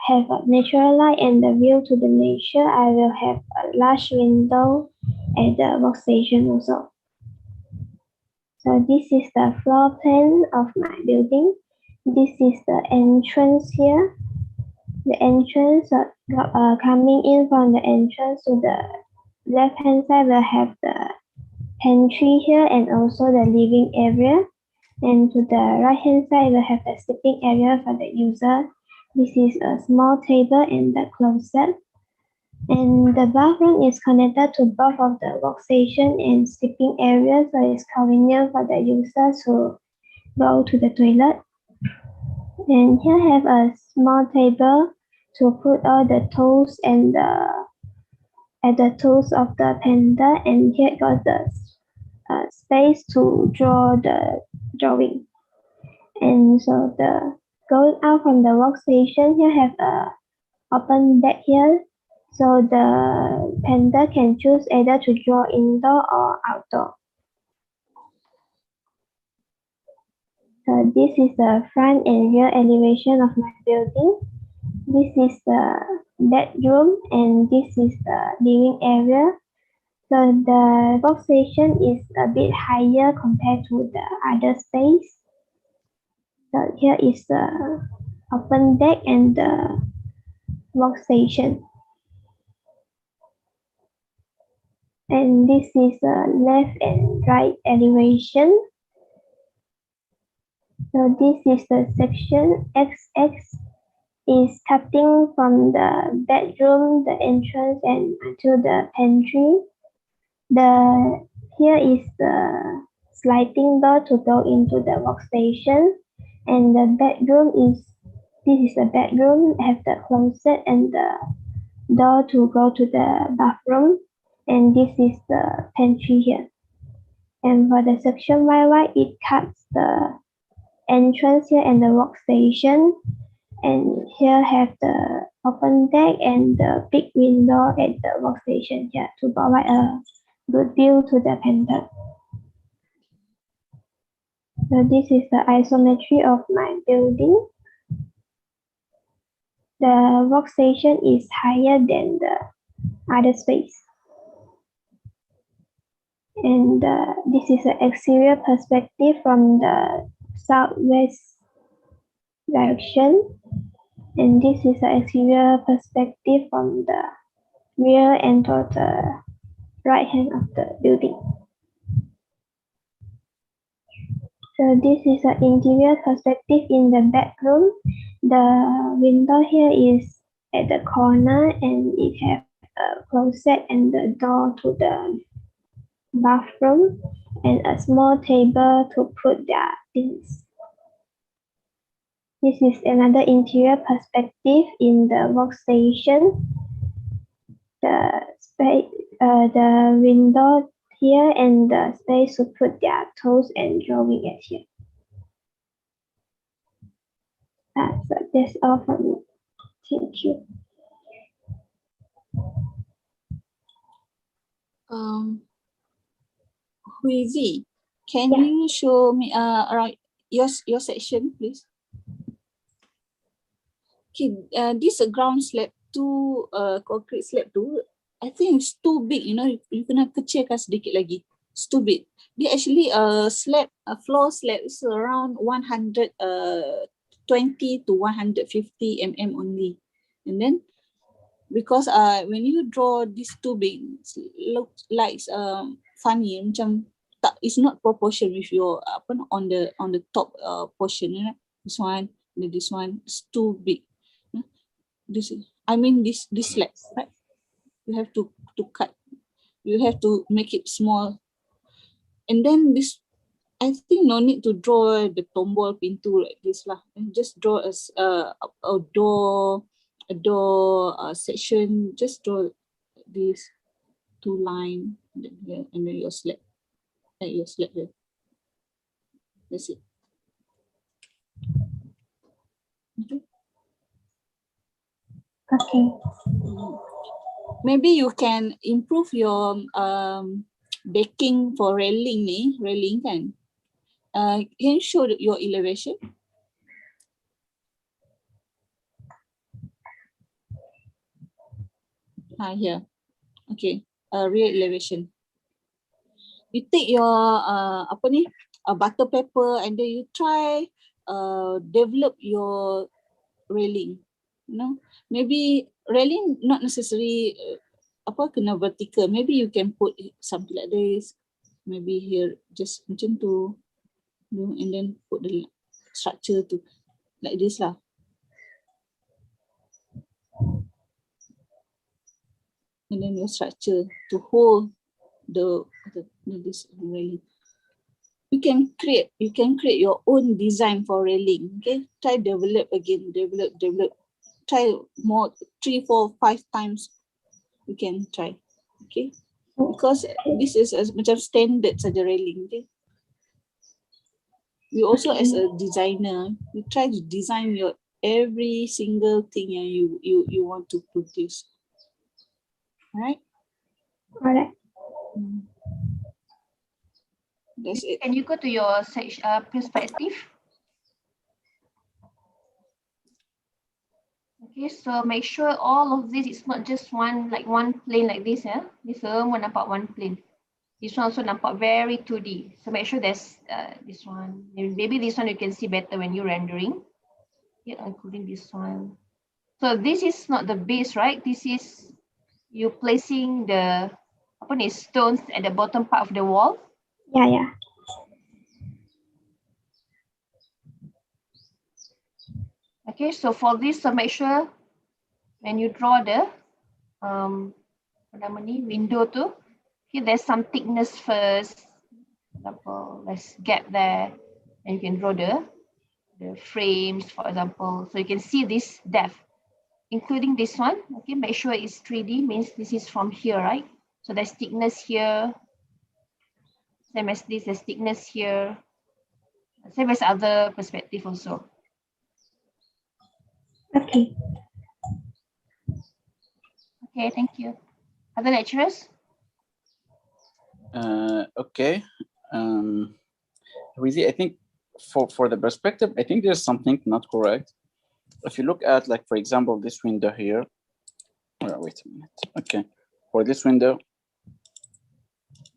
have a natural light and the view to the nature, I will have a large window at the workstation also. So this is the floor plan of my building. This is the entrance here. The entrance coming in from the entrance to the left hand side will have the pantry here and also the living area. And to the right hand side will have the sleeping area for the user. This is a small table and the closet. And the bathroom is connected to both of the workstation and sleeping areas, so it's convenient for the user to go to the toilet. And here I have a small table to put all the toes and at the toes of the panda, and here got the space to draw the drawing. And so the going out from the workstation, here have a open deck here, so the panda can choose either to draw indoor or outdoor. This is the front and rear elevation of my building. This is the bedroom and this is the living area. So the workstation is a bit higher compared to the other space. So here is the open deck and the workstation. And this is the left and right elevation. So this is the section XX is cutting from the bedroom, the entrance, and to the pantry. Here is the sliding door to go into the workstation, and the bedroom this is the bedroom, have the closet and the door to go to the bathroom, and this is the pantry here. And for the section YY, it cuts the entrance here and the workstation, and here have the open deck and the big window at the workstation here to provide a good view to the panda. So this is the isometry of my building. The workstation is higher than the other space. And this is the exterior perspective from the southwest direction. And this is the exterior perspective from the rear and to the right hand of the building. So this is the interior perspective in the bedroom. The window here is at the corner and it has a closet and the door to the bathroom and a small table to put their things. This is another interior perspective in the workstation. The window here and the space to put their toes and drawing at here. So that's all from me. Thank you. Huizi, can you show me around your section, please? Okay, this ground slab tu, concrete slab tu, I think it's too big, you know, you kena kecilkan sedikit lagi. It's too big. They actually floor slab is around 120 to 150 mm only. And then because when you draw this too big, it looks like funny, macam tak, it's not proportion with your on the top portion, you know? This one, this one is too big. This slab, right? You have to cut. You have to make it small. And then this, I think no need to draw the tombol pintu like this lah. And just draw as a door section. Just draw these two line and then your slab. And your slab here. That's it. Okay. Maybe you can improve your decking for railing kan. Can you show your elevation? Here. Okay, rear elevation. You take your butter paper and then you try develop your railing. You know, maybe railing not necessarily kena vertical. Maybe you can put something like this. Maybe here just macam tu, and then put the structure to like this lah. And then your structure to hold this railing. You can create your own design for railing. Okay, try develop again, develop. try more, 3, 4, 5 times. You can try, okay? Because this is a macam standard saja railing, okay? You also as a designer, you try to design your every single thing you want to produce. Right? Alright. That's it. Can you go to your perspective? Okay, so make sure all of this is not just one plane like this, yeah. This semua nampak one plane. This one also nampak very 2D. So make sure there's this one. Maybe this one you can see better when you're rendering. Yeah, including this one. So this is not the base, right? This is you placing the stones at the bottom part of the wall. Yeah. Okay, so for this, so make sure when you draw the window too, okay, there's some thickness first. For example, let's get there, and you can draw the frames, for example. So you can see this depth, including this one. Okay, make sure it's 3D, means this is from here, right? So there's thickness here. Same as this, there's thickness here. Same as other perspective also. Okay. Okay, thank you. Other lecturers? Okay. Really, I think for the perspective, I think there's something not correct. If you look at, like, for example, this window here. Oh, wait a minute. Okay. For this window,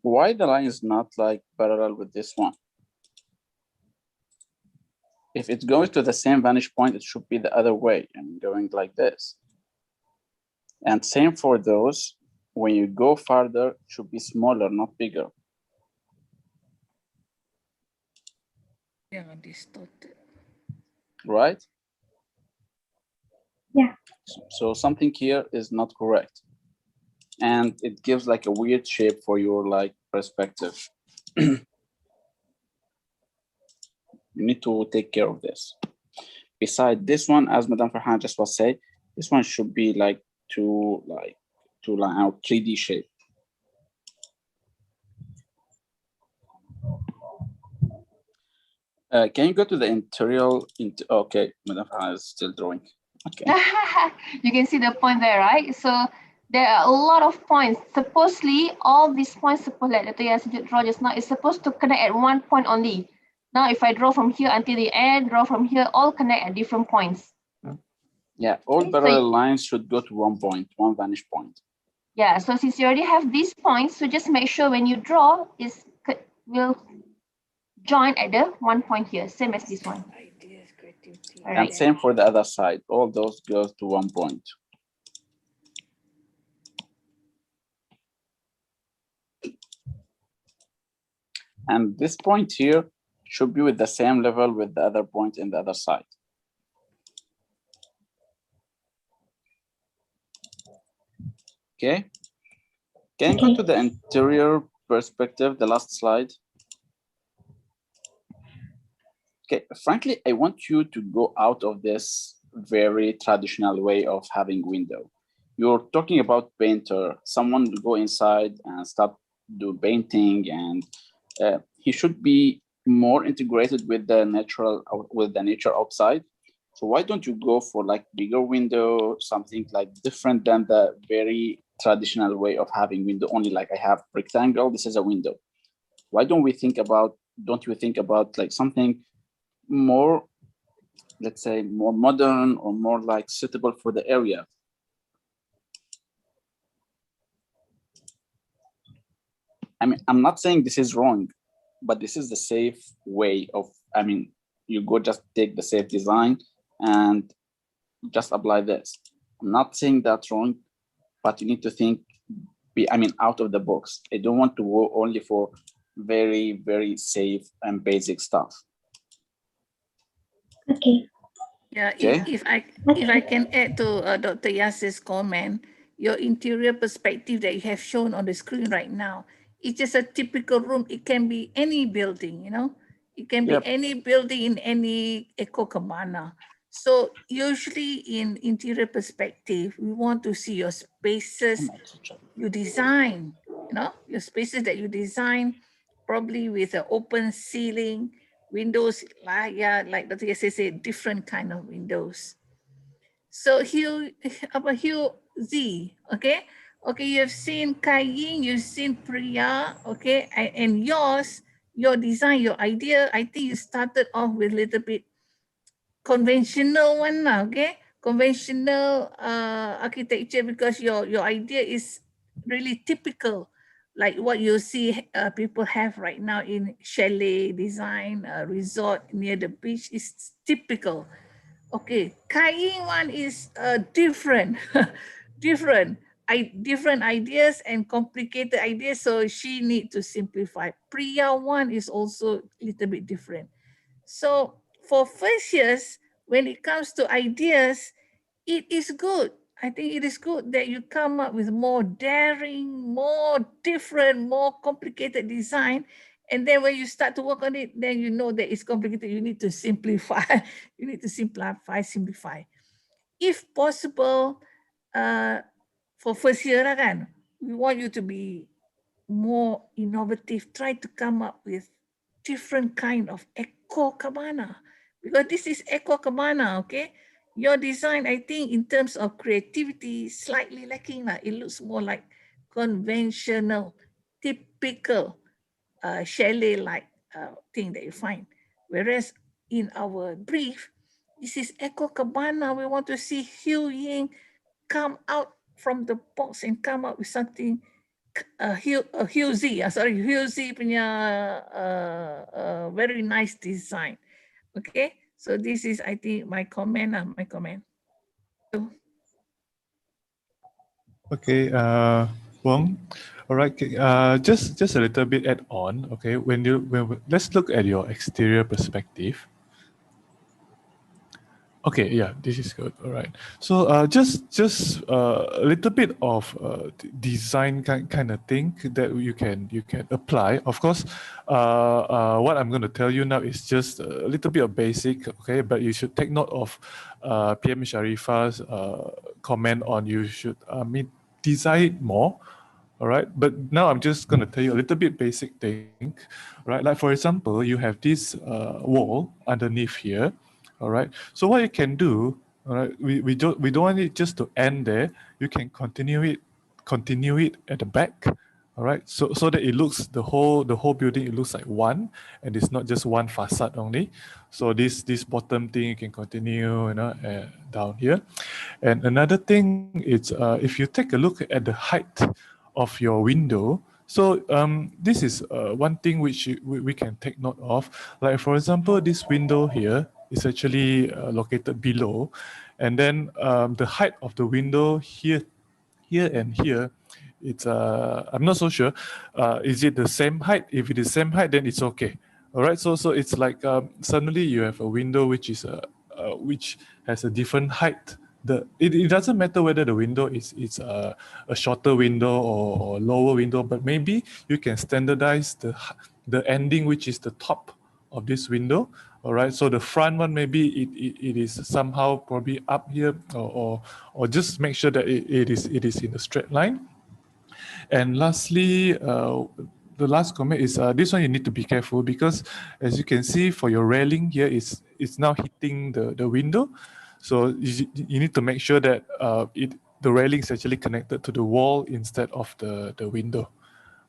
why the line is not like parallel with this one? If it goes to the same vantage point, it should be the other way and going like this. And same for those, when you go farther, it should be smaller, not bigger. Yeah, distorted. Right? Yeah. So something here is not correct. And it gives like a weird shape for your like perspective. You need to take care of this. Beside this one, as Madame Farhan just was saying, this one should be like to line out 3D shape. Can you go to the interior? Okay, Madame Farhan is still drawing. Okay. You can see the point there, right? So there are a lot of points. Supposedly, all these points, like Dr. Yasin draw just now, is supposed to connect at one point only. Now, if I draw from here until the end, draw from here, all connect at different points. Yeah, all parallel lines should go to one point, one vantage point. Yeah, so since you already have these points, so just make sure when you draw, will join at the one point here, same as this one. All And right. same for the other side. All those go to one point. And this point here should be with the same level with the other point in the other side. Okay. Can you go to the interior perspective, the last slide? Okay, frankly, I want you to go out of this very traditional way of having window. You're talking about painter, someone to go inside and start do painting, and he should be more integrated with the nature outside. So why don't you go for like bigger window, something like different than the very traditional way of having window only, like I have rectangle, this is a window. Why don't you think about like something more, let's say, more modern or more like suitable for the area? I mean, I'm not saying this is wrong, but this is the safe way of, I mean, you go just take the safe design and just apply this. I'm not saying that's wrong, but you need to think, out of the box. I don't want to go only for very, very safe and basic stuff. Okay. Yeah, Okay. if I can add to Dr. Yasir's comment, your interior perspective that you have shown on the screen right now, it's just a typical room. It can be any building, you know. It can be Yep. any building in any Eco Cabana. So usually in interior perspective, we want to see your spaces you design, you know, your spaces that you design, probably with an open ceiling, windows, like Dr. Yasir said, different kind of windows. So Hugh Z, okay? Okay, you have seen Kai Ying, you've seen Priya, okay? And yours, your design, your idea, I think you started off with a little bit conventional one, okay? Conventional architecture, because your idea is really typical, like what you see people have right now in chalet design, resort near the beach is typical. Okay, Kai Ying one is different, different ideas and complicated ideas, so she need to simplify. Priya one is also a little bit different. So for first years, when it comes to ideas, it is good. I think it is good that you come up with more daring, more different, more complicated design. And then when you start to work on it, then you know that it's complicated. You need to simplify. You need to simplify. If possible, for first year, we want you to be more innovative. Try to come up with different kind of eco cabana, because this is eco cabana, okay? Your design, I think, in terms of creativity, slightly lacking. It looks more like conventional, typical chalet-like thing that you find. Whereas in our brief, this is eco cabana. We want to see Hugh Ying come out from the box and come up with something. Hugh Z punya very nice design. Okay, so this is, I think, my comment. Okay, Wong. All right, just a little bit add on. Okay, let's look at your exterior perspective. Okay, yeah, this is good. All right. So just a little bit of design kind of thing that you can apply. Of course, what I'm going to tell you now is just a little bit of basic. Okay, but you should take note of PM Sharifa's comment on you should design it more. All right, but now I'm just going to tell you a little bit basic thing, right? Like for example, you have this wall underneath here. All right. So what you can do, all right, we don't want it just to end there. You can continue it at the back. All right. So that it looks the whole building, it looks like one, and it's not just one facade only. So this bottom thing you can continue, you know, down here. And another thing is if you take a look at the height of your window. So this is one thing which we can take note of. Like for example, this window here is actually located below, and then the height of the window here and here, it's I'm not so sure. Is it the same height? If it is same height, then it's okay. All right. So it's like suddenly you have a window which is which has a different height. It doesn't matter whether the window is a shorter window or lower window, but maybe you can standardize the ending, which is the top of this window. All right, so the front one, maybe it is somehow probably up here, or just make sure that it is in a straight line. And lastly, the last comment is this one you need to be careful, because as you can see for your railing here, it's now hitting the window. So you need to make sure that the railing is actually connected to the wall instead of the window.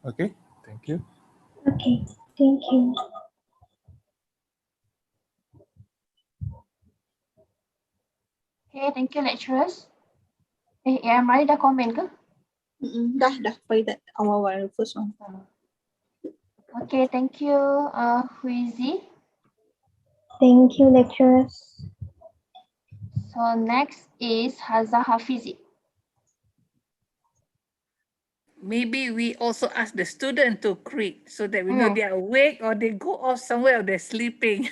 Okay, thank you. Okay, thank you. Okay, thank you, lecturers. Yang Mari dah komen ke? Dah pada awal-awal first one. Okay, thank you, Huizi. Thank you, lecturers. So next is Haza Hafizi. Maybe we also ask the student to create so that we know they are awake or they go off somewhere or they're sleeping.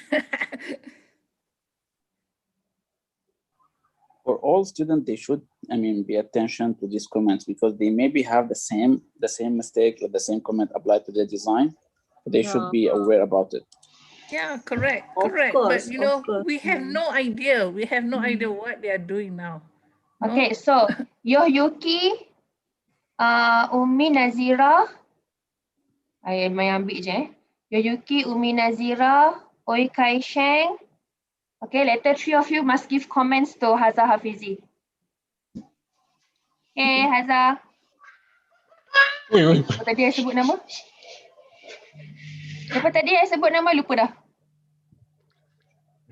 For all students, they should, pay attention to these comments, because they maybe have the same mistake or the same comment applied to their design. They should be aware about it. Yeah, correct, Of correct. course, But you of know, course. we have no idea. We have no idea what they are doing now. No? Okay, so Yohyuki, Umi Nazira, I ambil je. Yohyuki, Umi Nazira, Oi Kai Sheng. Okay, later 3 of you must give comments to Haza Hafizi. Okay, Haza. Apa tadi I sebut nama? Siapa tadi I sebut nama? Lupa dah.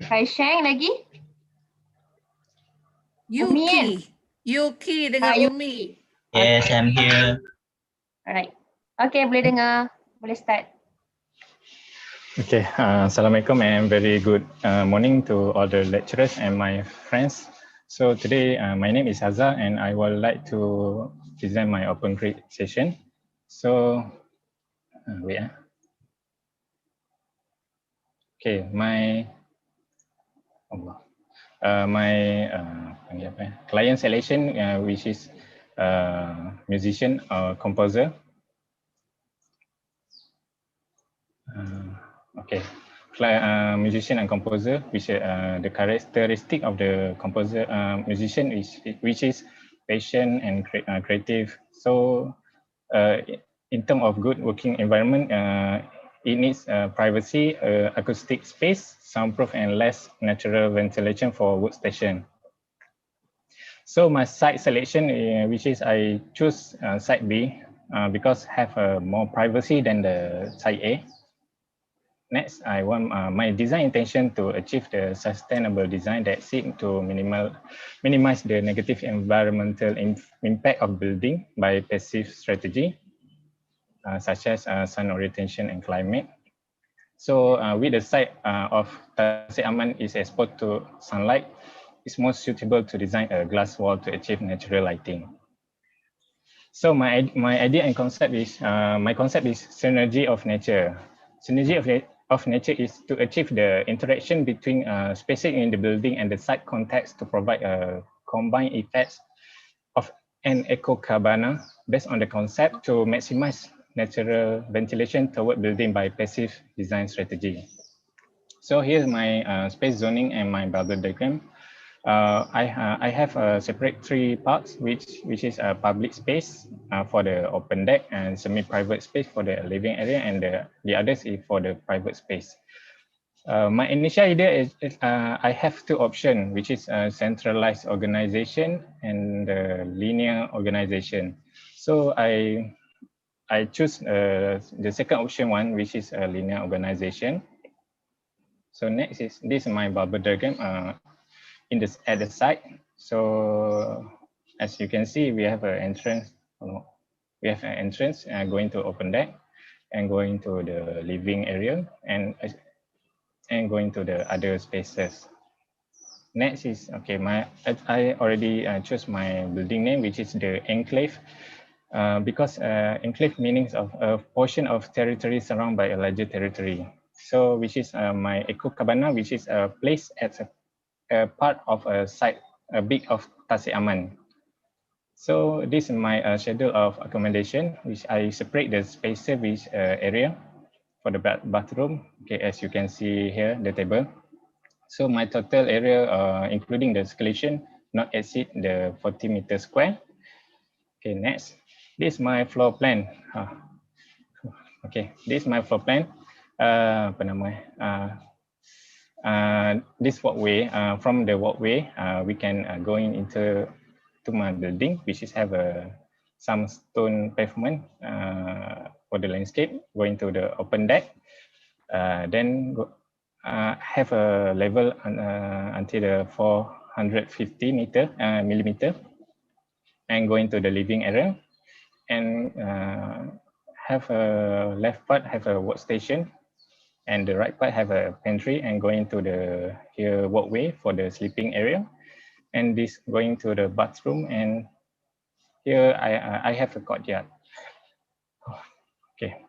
Kai Sheng lagi. Umi kan? Yuki dengan Umi. Yes, I'm here. Alright. Okay, boleh dengar. Boleh start. Okay, Assalamualaikum and very good morning to all the lecturers and my friends. So today my name is Haza and I would like to present my open grid session. So, wait. Okay, my client selection, which is musician or composer. Okay, musician and composer, which the characteristic of the composer musician is which is patient and creative. So, in terms of good working environment, it needs privacy, acoustic space, soundproof, and less natural ventilation for workstation. So my site selection, which is I choose site B because have more privacy than the site A. Next, I want my design intention to achieve the sustainable design that seek to minimize the negative environmental impact of building by passive strategy, such as sun orientation and climate. So with the site of Tasik Aman is exposed to sunlight, it's most suitable to design a glass wall to achieve natural lighting. So my idea and concept is, my concept is synergy of nature. Synergy of nature is to achieve the interaction between spaces in the building and the site context to provide a combined effects of an eco cabana based on the concept to maximize natural ventilation toward building by passive design strategy. So here's my space zoning and my bubble diagram. I have separate 3 parts, which is a public space for the open deck and semi-private space for the living area, and the others is for the private space. My initial idea is I have 2 options, which is centralized organization and linear organization. So I choose the second option one, which is a linear organization. So next is this is my bubble diagram at the site. So as you can see, we have an entrance. We have an entrance going to open deck and going to the living area and going to the other spaces. Next is I already chose my building name, which is the enclave, because enclave meanings of a portion of territory surrounded by a larger territory. So which is my eco cabana, which is a place at a part of a site, a big of Tasik Aman. So this is my schedule of accommodation, which I separate the space service area for the bathroom. Okay, as you can see here, the table. So my total area, including the escalation, not exceed the 40 meters square. Okay, next. This is my floor plan. Okay, this is my floor plan. This walkway, from the walkway, we can go into my building, which is have some stone pavement for the landscape, going to the open deck. Then have a level until the 450 millimeter, and going to the living area, and have a left part have a workstation, and the right part have a pantry, and going to the here walkway for the sleeping area, and this going to the bathroom, and here I have a courtyard. Okay.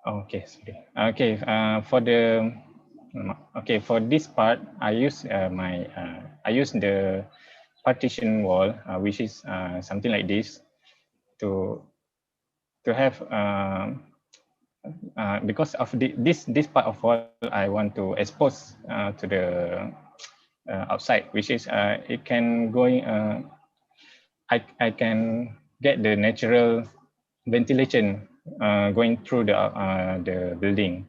Okay, sorry. Okay, for this part, I use I use the partition wall, which is something like this, to have because of this part of wall, I want to expose to the outside, which is it can going. I can get the natural ventilation going through the building.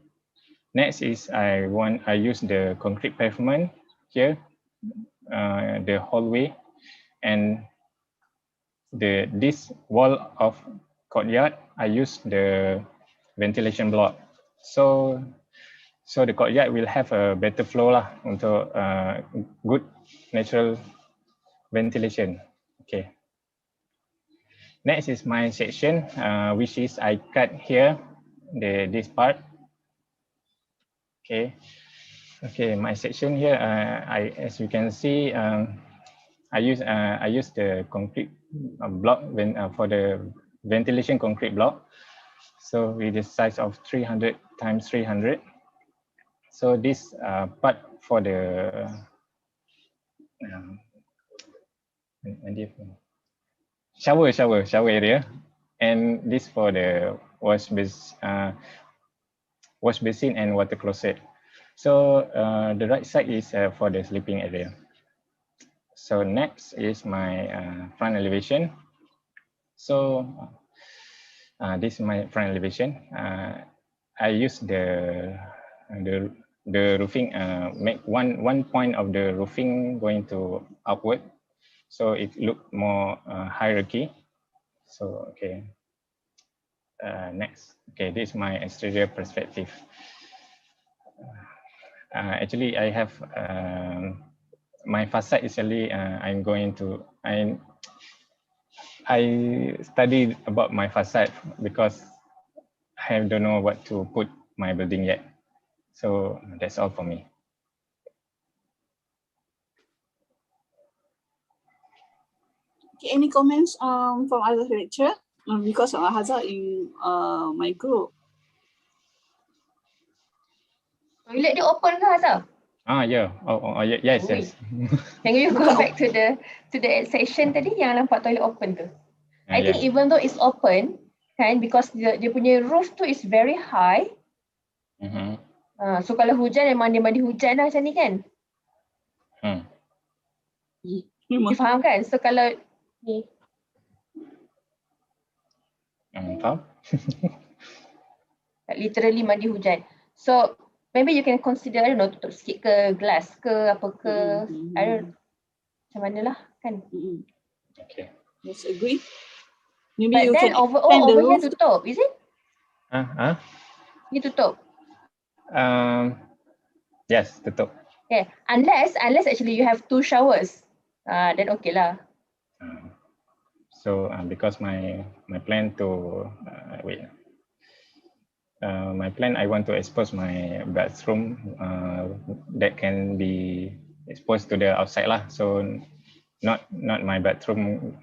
Next is I use the concrete pavement here, the hallway, and this wall of courtyard. I use the ventilation block. So the courtyard will have a better flow lah untuk good natural ventilation. Okay. Next is my section, which is I cut here this part. Okay. Okay, my section here, as you can see, I use the concrete block for the ventilation concrete block. So with the size of 300 times 300. So this part for the shower area, and this for the wash basin and water closet. So the right side is for the sleeping area. So next is my front elevation. So this is my front elevation. I use the roofing, make one point of the roofing going to upward, so it look more hierarchy. So okay. Next, okay, this is my exterior perspective. Actually, I have my facade is actually I'm going to I studied about my facade because I don't know what to put my building yet. So that's all for me. Okay, any comments from other lecturer? Because Hazal in my group. Toilet dia open ke Hazal? Yeah. Yes. Can you go back to the section tadi yang nampak toilet open tu? I think even though it's open, kan, because dia punya roof tu is very high. So kalau hujan memang dia mandi hujan lah macam ni kan? You faham kan? So kalau ni. Faham? Literally mandi hujan. So maybe you can consider, I don't know, tutup sikit ke, glass ke, apa ke, I don't know, macam mana lah kan. Okay. Yes, agree. Maybe But you then can over here tutup, is it? Ni tutup. Yes, tutup. Yeah, unless actually you have 2 showers, then okay lah. So because my plan to my plan, I want to expose my bathroom that can be exposed to the outside lah. So not my bathroom,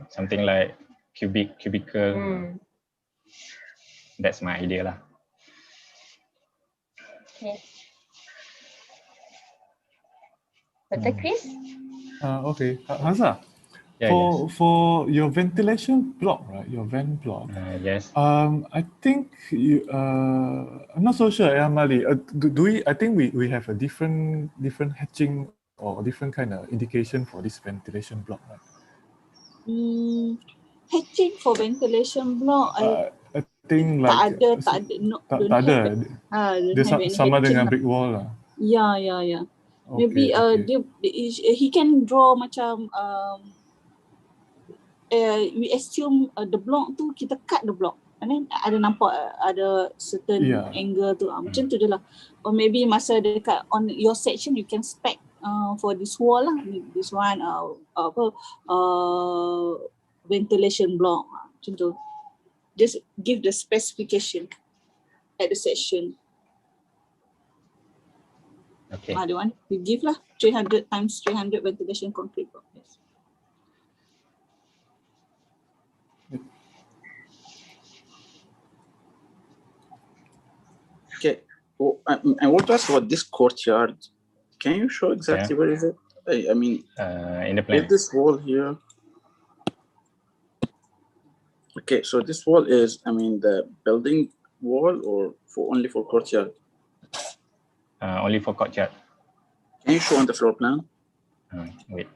something like cubicle. That's my idea lah. Okay. Dr. Chris? Okay, Hazal. For your ventilation block, right? Your vent block. Yes. I think you. I'm not so sure, Mali. Do we? I think we have a different hatching or different kind of indication for this ventilation block, right? Hatching for ventilation block. I think like tak ada. Dia sama dengan brick wall lah. Yeah. Maybe he can draw macam. We assume the block tu kita cut the block and then ada nampak ada certain angle tu macam tu je lah. Or maybe masa dekat on your section you can spec for this wall lah, this one ventilation block macam tu. Just give the specification at the section. Okay. The one we give lah 300 times 300 ventilation concrete block. Yes. Okay, I want to ask about this courtyard. Can you show exactly where is it? I mean, in the plan. This wall here. Okay, so this wall is, I mean, the building wall or only for courtyard? Only for courtyard. Can you show on the floor plan? Wait.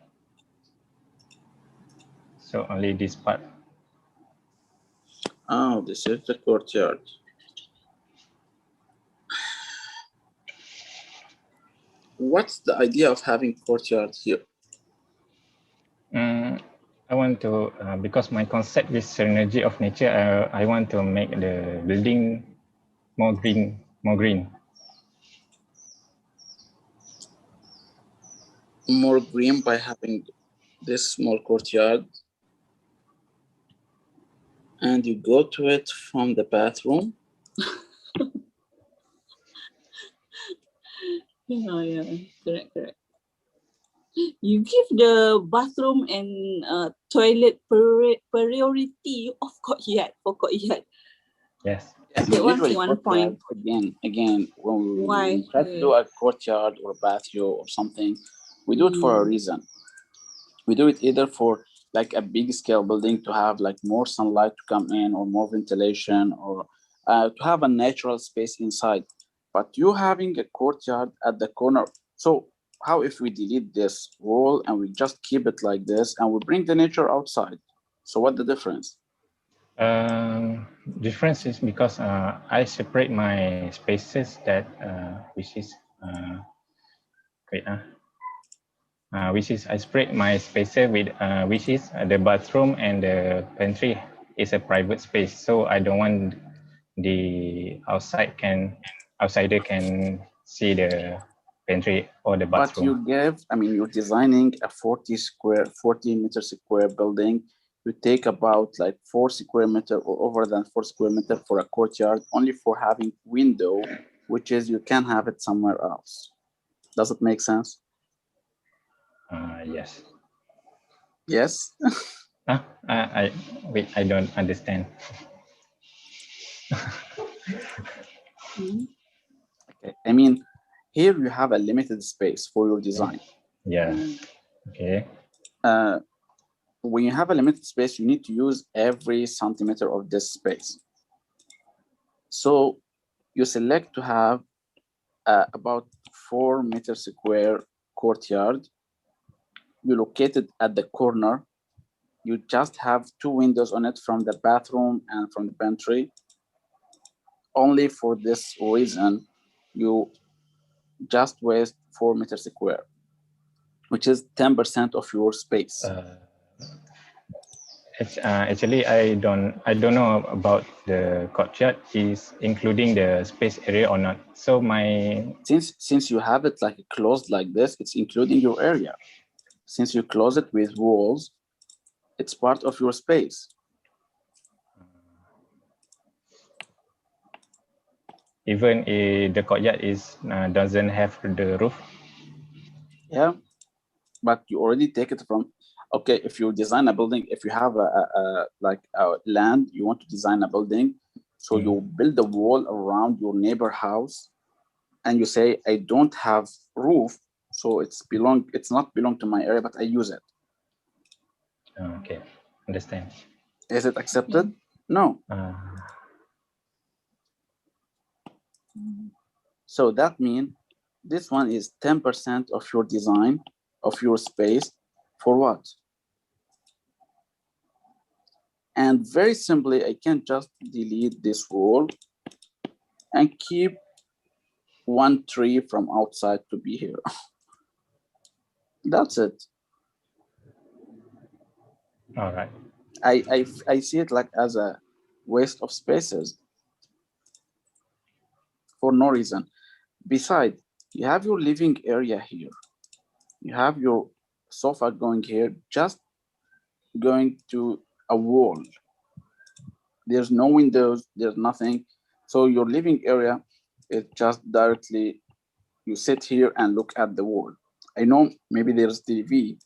So only this part. Oh, this is the courtyard. What's the idea of having courtyard here? I want to, because my concept is synergy of nature, I want to make the building more green, more green. More green by having this small courtyard. And you go to it from the bathroom. Yeah, correct. You give the bathroom and toilet priority of courtyard for courtyard. Yes. That one's 1 point. Again, when we try to do a courtyard or a patio or something, we do it for a reason. We do it either for like a big scale building to have like more sunlight to come in or more ventilation or to have a natural space inside. But you having a courtyard at the corner. So how if we delete this wall and we just keep it like this and we bring the nature outside? So what the difference? Difference is because I separate my spaces that which is I spread my spaces with which is the bathroom and the pantry is a private space, so I don't want the outsider can see the pantry or the bathroom. But you're designing a 40 meter square building. You take about like 4 square meter or over than 4 square meter for a courtyard, only for having window, which is you can have it somewhere else. Does it make sense? Yes. Yes? Wait, I don't understand. Okay. I mean, here you have a limited space for your design. Yeah. Okay. When you have a limited space, you need to use every centimeter of this space. So you select to have about 4 meter square courtyard. You locate it at the corner. You just have 2 windows on it from the bathroom and from the pantry. Only for this reason, you just waste 4 meters square, which is 10% of your space. Actually, I don't know about the courtyard is including the space area or not. So my since you have it like closed like this, it's including your area. Since you close it with walls, it's part of your space. Even if the courtyard is doesn't have the roof. Yeah, but you already take it from. Okay, if you design a building, if you have a land, you want to design a building, so you build a wall around your neighbor house, and you say, I don't have roof, so it's not belong to my area, but I use it. Okay, understand. Is it accepted? No. So that means this one is 10% of your design, of your space, for what? And very simply, I can just delete this wall and keep 1 tree from outside to be here. That's it. All right. I see it like as a waste of spaces for no reason. Besides, you have your living area here. You have your sofa going here, just going to a wall. There's no windows, there's nothing. So your living area is just directly, you sit here and look at the wall. I know maybe there's TV,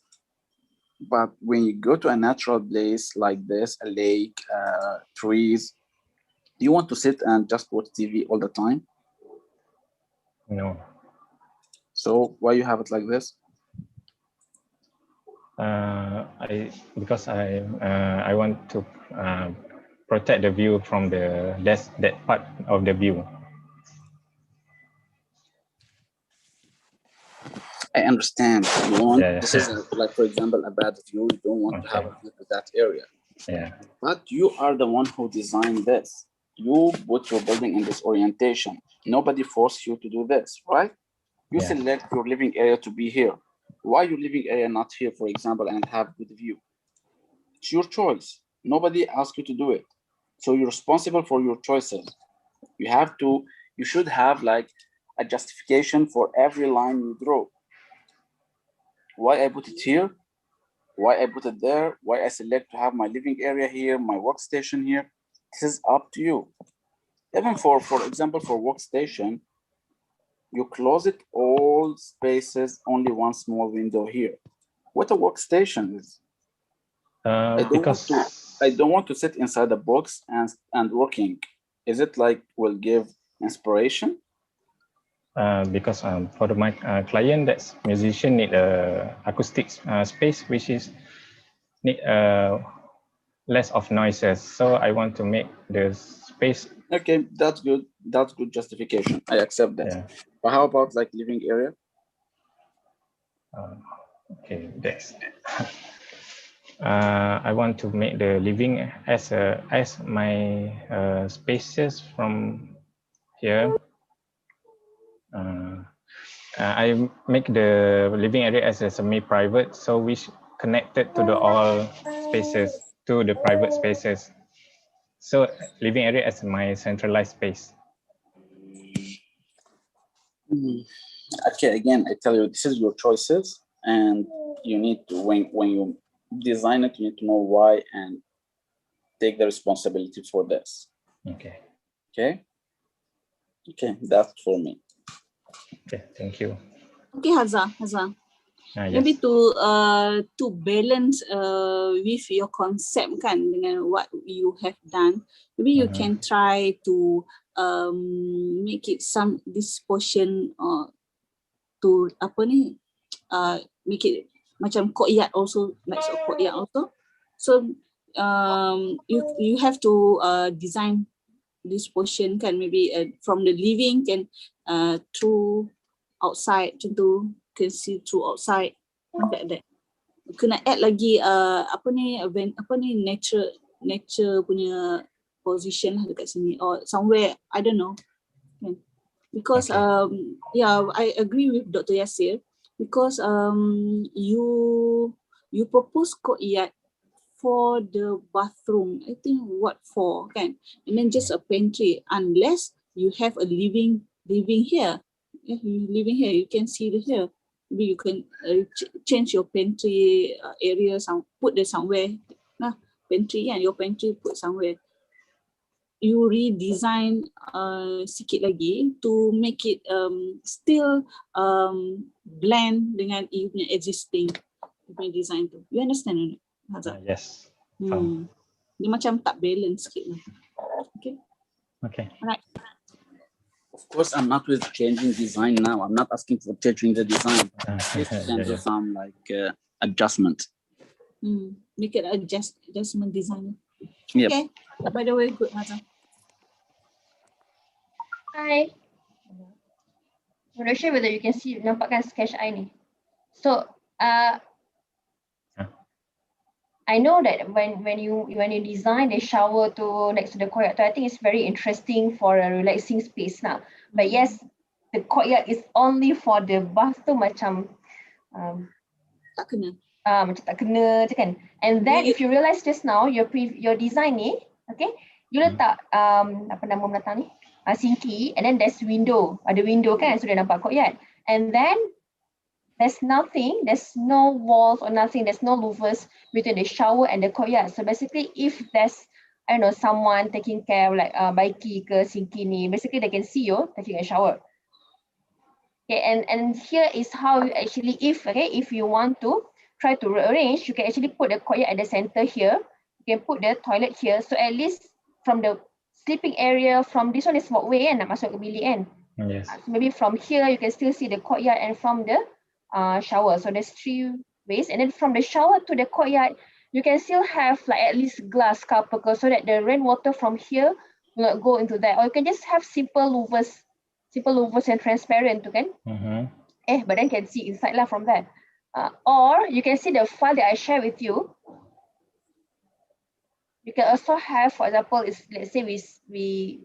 but when you go to a natural place like this, a lake, trees, do you want to sit and just watch TV all the time? No. So why you have it like this? Because I want to protect the view from that part of the view. I understand. You want this is Yeah. like, for example, a bad view. You don't want to have a view to that area. Yeah. But you are the one who designed this. You put your building in this orientation. Nobody forced you to do this, right? You Yeah. select your living area to be here. Why your living area not here, for example, and have good view? It's your choice. Nobody asked you to do it. So you're responsible for your choices. You should have like a justification for every line you draw. Why I put it here? Why I put it there? Why I select to have my living area here, my workstation here? This is up to you. Even for example, for workstation, you close it all spaces, only one small window here. What a workstation is. I don't want to sit inside the box and working. Is it like will give inspiration? Because for my client, that's musician need a acoustic space, which is need less of noises. So I want to make the space. Okay, that's good. That's good justification. I accept that. Yeah. But how about like living area? Okay, that's. I want to make the living as my spaces from here. I make the living area as a semi-private, so which connected to the all spaces to the private spaces. So living area as my centralized space. Okay, again, I tell you, this is your choices, and you need to when you design it, you need to know why and take the responsibility for this. Okay. Okay. Okay, that's for me. Okay, thank you. Okay, Hazza. Maybe Yes. to balance with your concept kan dengan what you have done, maybe you can try to make it this portion to apa ni make it macam courtyard also, like a courtyard also. So you have to design this portion kan, maybe from the living can through outside, macam tu, can see through outside, like that. Kena add lagi nature punya position lah dekat sini or somewhere, I don't know. Because yeah, I agree with Dr. Yasir, because you propose courtyard for the bathroom. I think what for kan, and then just a pantry, unless you have a living here. If you living here, you can see the here. Maybe you can change your pantry area, put there somewhere. Nah, pantry and your pantry put somewhere. You redesign sikit lagi to make it still blend dengan you punya existing design tu. You understand? Yes. Dia macam tak balance sikit lah. Okay. Okay. Alright. Of course, I'm not with changing design now. I'm not asking for changing the design. If you can do some like adjustment. Make it adjustment design. Yep. Okay. By the way, good, Hazza. Hi. I'm not sure whether you can see, nampakkan sketch I ni. So, I know that when you design the shower to next to the courtyard, I think it's very interesting for a relaxing space now. But yes, the courtyard is only for the bath tu macam tak kena. Macam tak kena je kan. And then if you realize just now your design ni, okay, you letak apa nama belakang ni? Sinki, and then there's window. Ada window kan, so dia nampak courtyard. And then there's no walls or nothing, there's no louvers between the shower and the courtyard. So basically, if there's, I don't know, someone taking care of like baiki ke sinki ni, basically they can see you taking a shower. Okay, and here is how you actually, if you want to try to rearrange, you can actually put the courtyard at the center here. You can put the toilet here. So at least from the sleeping area, from this one is walkway kan, nak masuk ke bilik kan. Yes. So maybe from here you can still see the courtyard and from the shower. So there's 3 ways, and then from the shower to the courtyard, you can still have like at least glass cover so that the rainwater from here will not go into that. Or you can just have simple louvers and transparent, kan? But then can see inside lah from that. Or you can see the file that I share with you. You can also have, for example, let's say we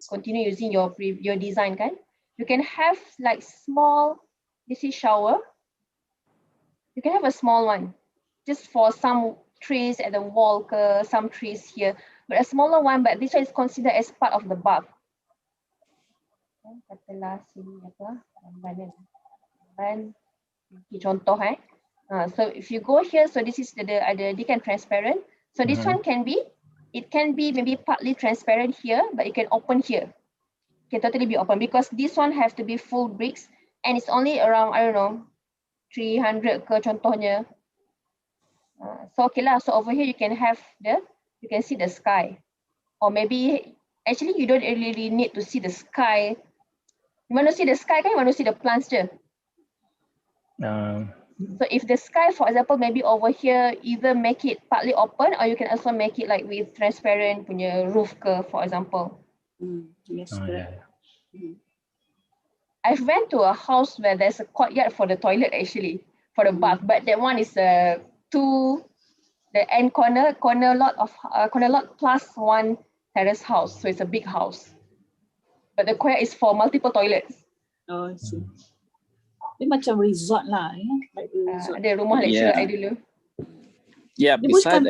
continue using your design, kan? You can have like small DC shower. You can have a small one, just for some trees at the wall, some trees here, but a smaller one. But this one is considered as part of the bulk. Katalah sini apa? Contoh so if you go here, so this is the decant transparent. So this one can be maybe partly transparent here, but it can open here. It can totally be open because this one has to be full bricks and it's only around, I don't know, 300 ke contohnya. So okay lah. So over here you can see the sky, or maybe actually you don't really need to see the sky. You want to see the sky, kan? You want to see the plants je. So if the sky, for example, maybe over here, either make it partly open, or you can also make it like with transparent punya roof ke, for example. Yes, correct. I've went to a house where there's a courtyard for the toilet actually, for the bath, but that one is the end corner lot plus one terrace house, so it's a big house. But the courtyard is for multiple toilets. Oh, I see. Dia macam resort lah, like resort. Ada rumah lecturer I dulu. Yeah, besides,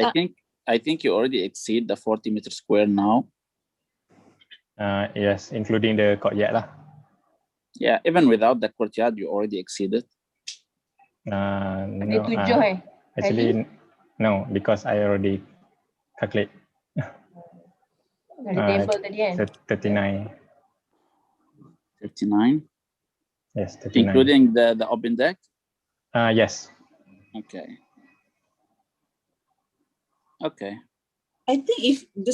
I think you already exceed the 40 meter square now. Yes, including the courtyard lah. Yeah, even without the courtyard, you already exceeded. No, actually, no, because I already calculate. 39. 59. Yes, 39. Including the open deck? Yes. Okay. I think if the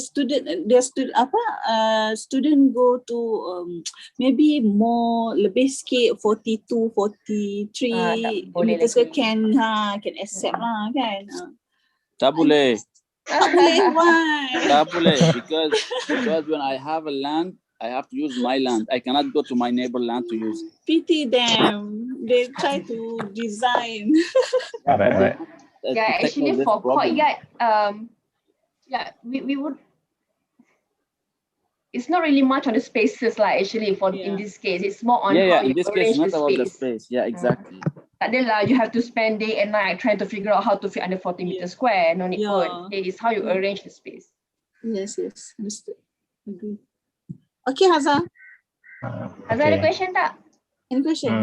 student go to maybe more lebih sikit 42, 43 meters can accept lah kan. Tak boleh. Tak boleh, why? Tak boleh because when I have a land, I have to use my land. I cannot go to my neighbor land to use. Pity them. They try to design. Right. Yeah, actually for courtyard, we would. It's not really much on the spaces like actually in this case. It's more on how you in this case, not about the space. Yeah, exactly. You have to spend day and night trying to figure out how to fit under 40 meters square. No need pun. It is how you arrange the space. Yes, understood. Agree. Okay, Hazza. Hazza ada question tak? Any question?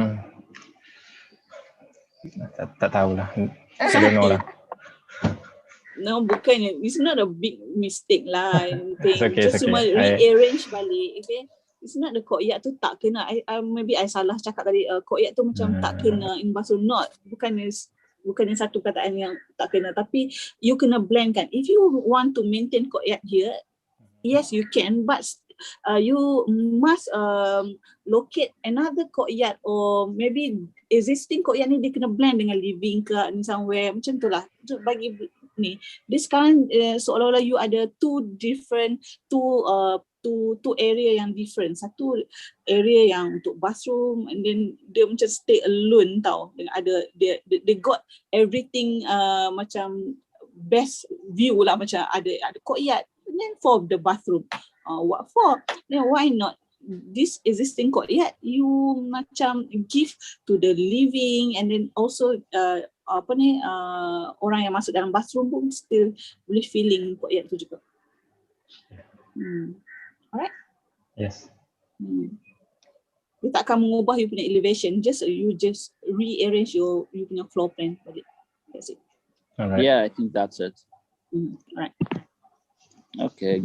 Tak tahulah. I don't know lah. No, bukan. It's not a big mistake lah. It's okay. Cuma rearrange balik. Okay. It's not the courtyard tu tak kena. Maybe I salah cakap tadi. Courtyard tu macam tak kena in Basel. Bukan satu kataan yang tak kena. Tapi you kena blend kan. If you want to maintain courtyard here, yes you can. But you must locate another courtyard or maybe existing courtyard ni dia kena blend dengan living ke somewhere macam tu lah. Bagi ni, dia sekarang seolah-olah you ada two area yang different. Satu area yang untuk bathroom and then dia macam stay alone tau. Dengan ada they got everything macam best view lah, macam ada courtyard and then for the bathroom. What for? Then why not this existing courtyard you macam give to the living and then also orang yang masuk dalam bathroom pun still boleh feeling courtyard tu juga. Alright? Yes. Dia tak akan mengubah you punya elevation, you just rearrange you punya floor plan. That's it. Alright. Yeah, I think that's it. Alright. Okay.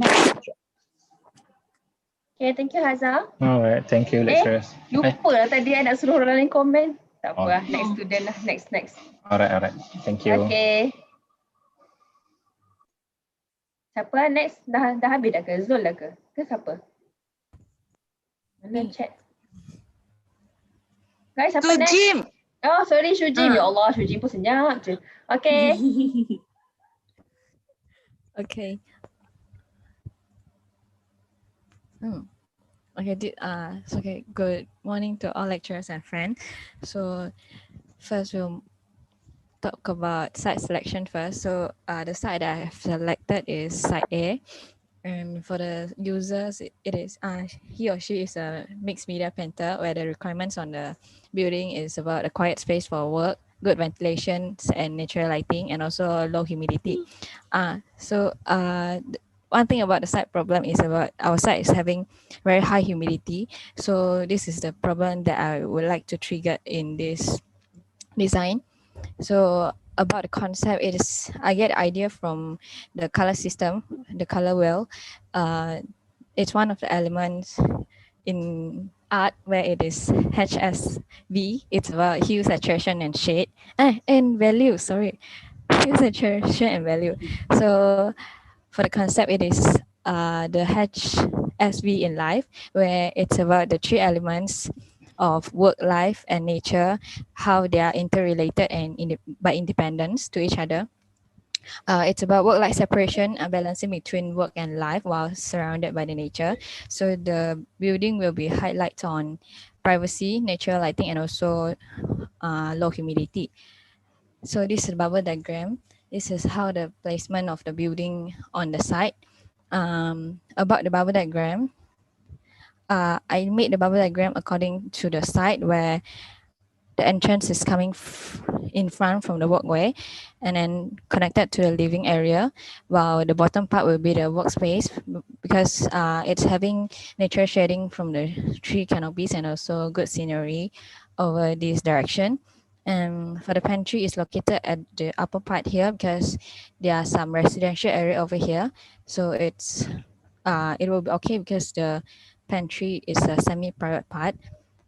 Okay, thank you Hazza. Alright, thank you lecturers. Lupa lah tadi nak suruh orang lain komen. Tak apa lah, next student lah, next. Alright, thank you. Okay. Siapa next? Dah habis dah ke? Zul dah ke? Ke siapa? Mana chat? Guys, siapa next? Jim. Oh, sorry Shujim. Ya Allah, Shujim pun senyap je. Okay. Okay. Okay. Okay. Good morning to all lecturers and friends. So first we'll talk about site selection first. So the site that I have selected is site A. And for the users, it is he or she is a mixed media painter where the requirements on the building is about a quiet space for work, good ventilation and natural lighting, and also low humidity. One thing about the site problem is about our site is having very high humidity. So this is the problem that I would like to trigger in this design. So about the concept, I get idea from the color system, the color wheel. It's one of the elements in art where it is HSV. It's about hue, saturation, and shade, and value. Sorry, hue, saturation, and value. So for the concept, it is the HSV in life, where it's about the three elements of work, life, and nature, how they are interrelated and by independence to each other. It's about work-life separation, balancing between work and life while surrounded by the nature. So the building will be highlights on privacy, natural lighting, and also low humidity. So this is the bubble diagram. This is how the placement of the building on the site. About the bubble diagram, I made the bubble diagram according to the site where the entrance is coming in front from the walkway and then connected to the living area, while the bottom part will be the workspace because it's having nature shading from the tree canopies and also good scenery over this direction. And for the pantry is located at the upper part here because there are some residential area over here. So it will be okay because the pantry is a semi-private part.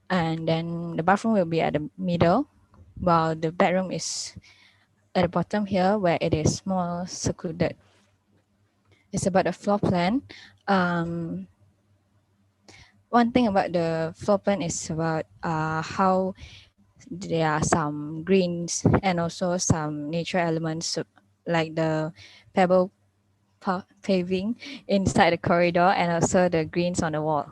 And then the bathroom will be at the middle, while the bedroom is at the bottom here where it is more secluded. It's about the floor plan. One thing about the floor plan is about how there are some greens and also some nature elements like the pebble paving inside the corridor and also the greens on the wall.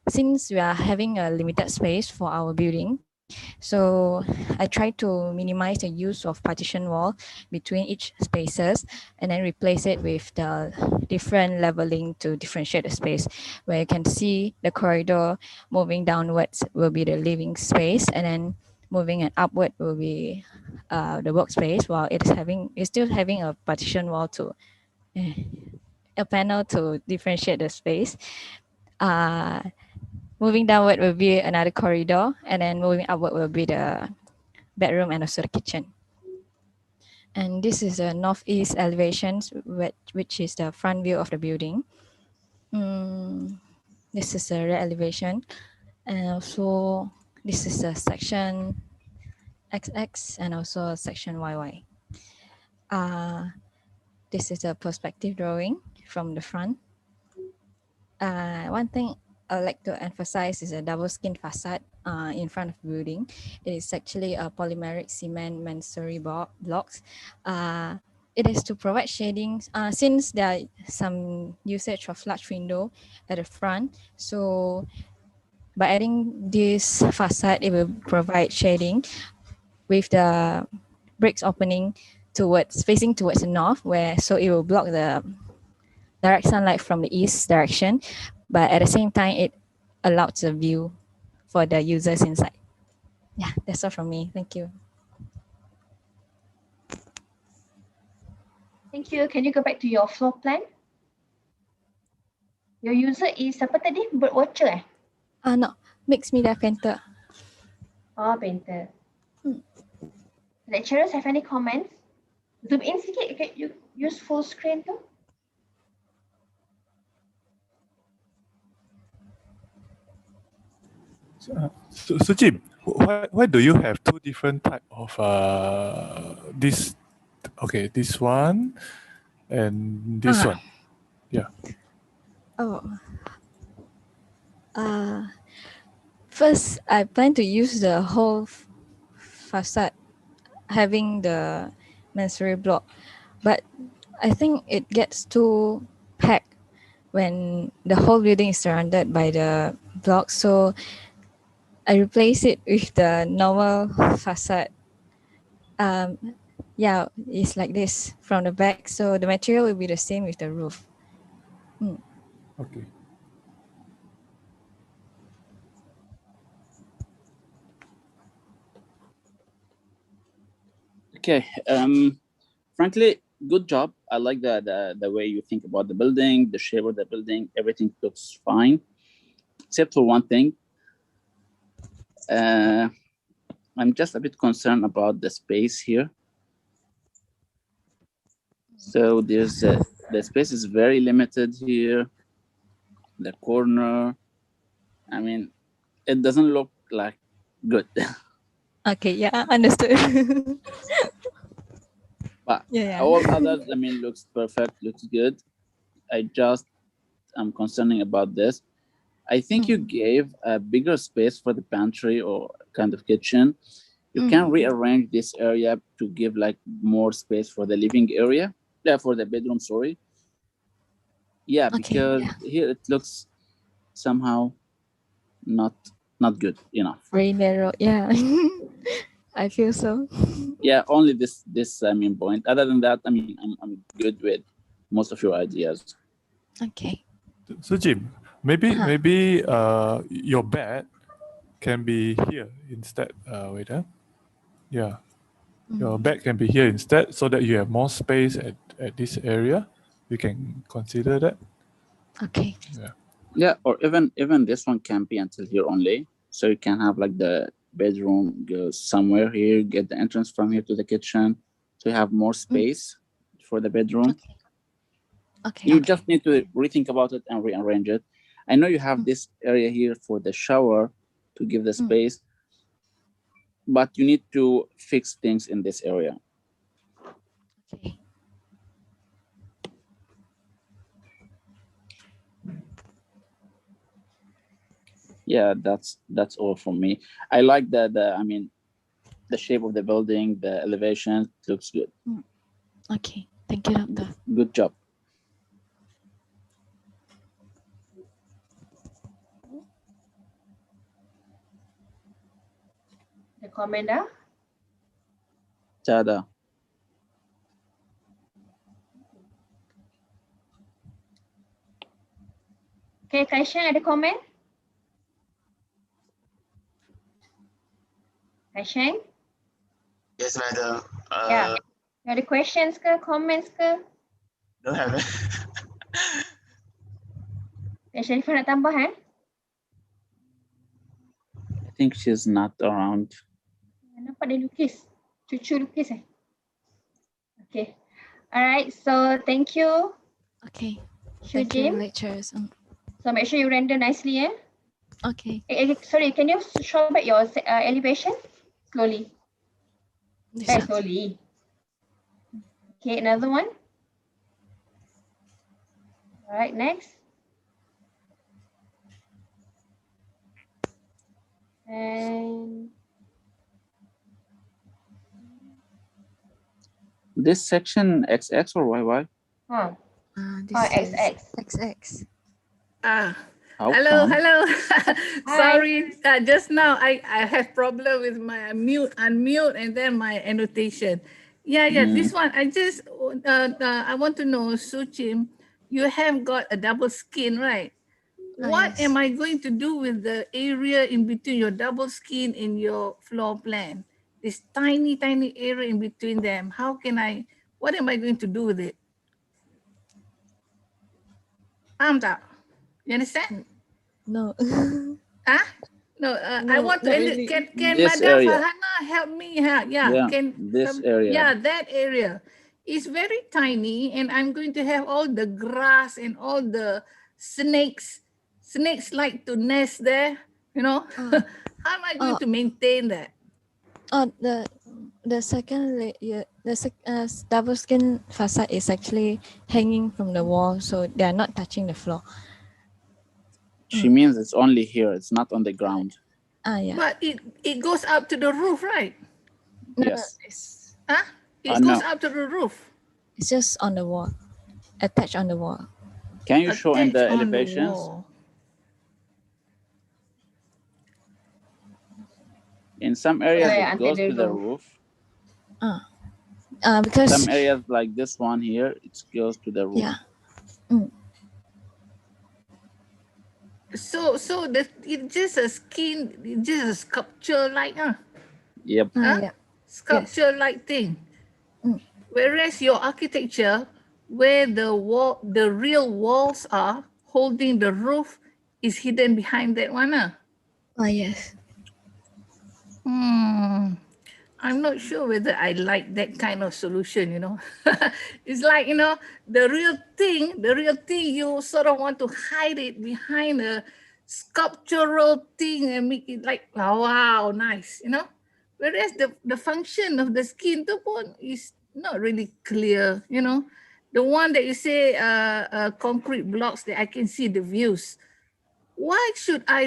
Since we are having a limited space for our building, so I try to minimize the use of partition wall between each spaces and then replace it with the different leveling to differentiate the space, where you can see the corridor moving downwards will be the living space, and then moving and upward will be the workspace, while it's still having a partition wall to a panel to differentiate the space. Moving downward will be another corridor, and then moving upward will be the bedroom and also the kitchen. And this is the northeast elevations, which is the front view of the building. This is the rear elevation. And also this is the section XX and also section YY. This is a perspective drawing from the front. One thing I would like to emphasize is a double skin facade in front of the building. It is actually a polymeric cement masonry blocks. It is to provide shading since there are some usage of large window at the front. So by adding this facade, it will provide shading with the bricks opening facing towards the north, so it will block the direct sunlight from the east direction, but at the same time, it allows a view for the users inside. Yeah, that's all from me. Thank you. Thank you. Can you go back to your floor plan? Your user is apa tadi? Birdwatcher No, mixed media painter. Oh, painter. Lecturers have any comments? Zoom in sikit. Okay, you use full screen tu. So Jim, why do you have two different type of this? Okay, this one and this one. Yeah. First, I plan to use the whole facade having the masonry block. But I think it gets too packed when the whole building is surrounded by the blocks. So I replace it with the normal facade. Yeah, it's like this from the back. So the material will be the same with the roof. Okay. Okay. Frankly, good job. I like the way you think about the building, the shape of the building. Everything looks fine, except for one thing. I'm just a bit concerned about the space here. So there's the space is very limited here. The corner, I mean, it doesn't look like good. Okay, yeah, understood. But Yeah. all others, I mean, looks perfect, looks good. I'm concerning about this. I think you gave a bigger space for the pantry or kind of kitchen. You can rearrange this area to give like more space for the living area. Yeah, for the bedroom, sorry. Yeah, because here it looks somehow not good enough. Very narrow, yeah. I feel so. Yeah, only this I mean point. Other than that, I mean, I'm good with most of your ideas. Okay. So Jim, maybe your bed can be here instead. Wait, yeah, your bed can be here instead, so that you have more space at this area. We can consider that. Okay. Yeah. Yeah, or even this one can be until here only. So you can have like the bedroom goes somewhere here, get the entrance from here to the kitchen. So you have more space for the bedroom. Okay. You just need to rethink about it and rearrange it. I know you have this area here for the shower to give the space, but you need to fix things in this area. Okay. Yeah, that's all from me. I like the the shape of the building, the elevation looks good. Okay, thank you, Doctor. Good job. The commander. Tada. Okay, Kaishan, ada komen? Kaishan? Yes, madam. Yeah. Ada questions ke, comments ke? Don't have it. Sharifah nak tambah I think she's not around. Nampak dia lukis. Cucu lukis Okay. Alright, so thank you. Okay. Thank you, lecturers. So make sure you render nicely, Okay. Sorry, can you show back your elevation? Slowly. Very slowly. Okay, another one. Alright, next. And This section XX or YY? XX. XX. How Hello, come? hello. Sorry, just now I have problem with my unmute, and then my annotation. Yeah, this one I just I want to know, Suchim, you have got a double skin, right? What am I going to do with the area in between your double skin and your floor plan? This tiny area in between them. What am I going to do with it? You understand? No. No, I want to. Really. Can This Madam area. Farhana help me? Yeah, this area. Yeah, that area is very tiny, and I'm going to have all the grass and all the snakes. Snakes like to nest there. You know, how am I going to maintain that? The second layer, double skin facade is actually hanging from the wall, so they are not touching the floor. She means it's only here. It's not on the ground. Yeah. But it goes up to the roof, right? Yes. It goes up to the roof. It's just on the wall, attached on the wall. Can you show in the Attached on the elevations? wall. In some areas, Yeah, it goes under to the the roof. roof. Because Some areas like this one here, it goes to the roof. yeah. So it's just a skin, it's just a sculpture like Yep. Yeah. sculpture like thing. Whereas your architecture, where the real walls are holding the roof, is hidden behind that one. Yes. I'm not sure whether I like that kind of solution, you know. It's like, you know, the real thing, you sort of want to hide it behind a sculptural thing and make it like, oh, wow, nice, you know. Whereas the function of the skin tu pun is not really clear, you know. The one that you say concrete blocks that I can see the views. Why should I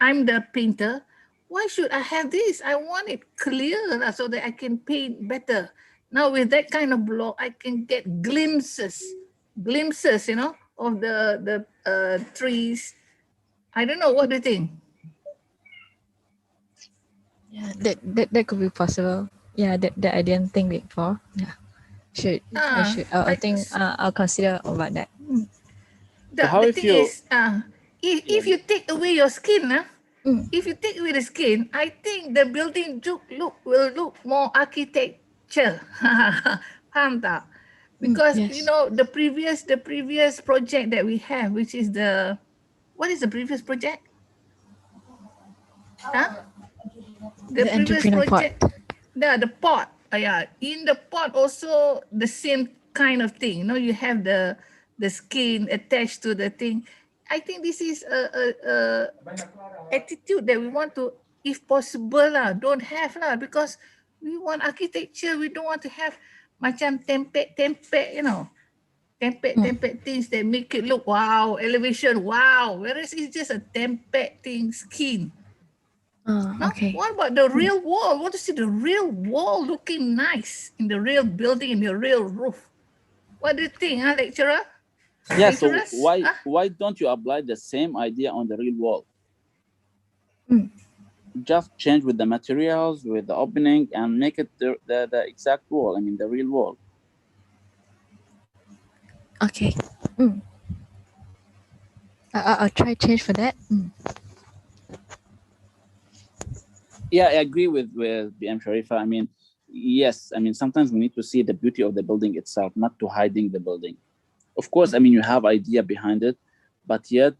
I'm the painter. Why should I have this? I want it clear so that I can paint better. Now with that kind of block, I can get glimpses, you know, of the trees. I don't know, what do you think? Yeah, that could be possible. Yeah, that I didn't think before. Yeah. I think I'll consider about that. The thing is, if you take away your skin, if you take away the skin, I think the building will look more architecture. Faham tak? Because you know the previous project that we have, which is what is the previous project? The previous project. The pot. Yeah, in the pot also the same kind of thing. You know, you have the skin attached to the thing. I think this is a attitude that we want to, if possible don't have because we want architecture. We don't want to have macam tempek, you know, tempek things that make it look wow, elevation wow. Whereas it's just a tempek thing, skin. Okay. What about the real wall? I want to see the real wall looking nice in the real building, in the real roof. What do you think, lecturer? Yeah, so why don't you apply the same idea on the real wall? Just change with the materials, with the opening, and make it the exact wall. I mean, the real wall. Okay. I'll try change for that. Yeah, I agree with BM Sharifa. I mean, yes, I mean, sometimes we need to see the beauty of the building itself, not to hiding the building. Of course, I mean, you have idea behind it, but yet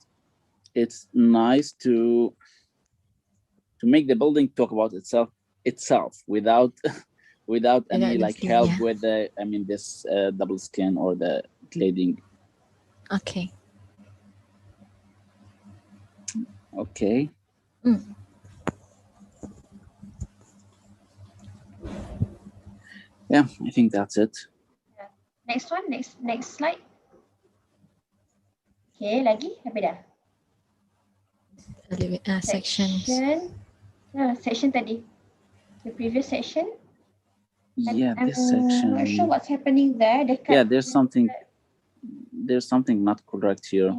it's nice to make the building talk about itself without any like help with the, I mean, this double skin or the cladding. Okay. Okay. Yeah, I think that's it. Next one, next slide. Okay, lagi apa dah? Section tadi. The previous section. Yeah, this section. I'm not sure what's happening there. Yeah, there's something not correct here.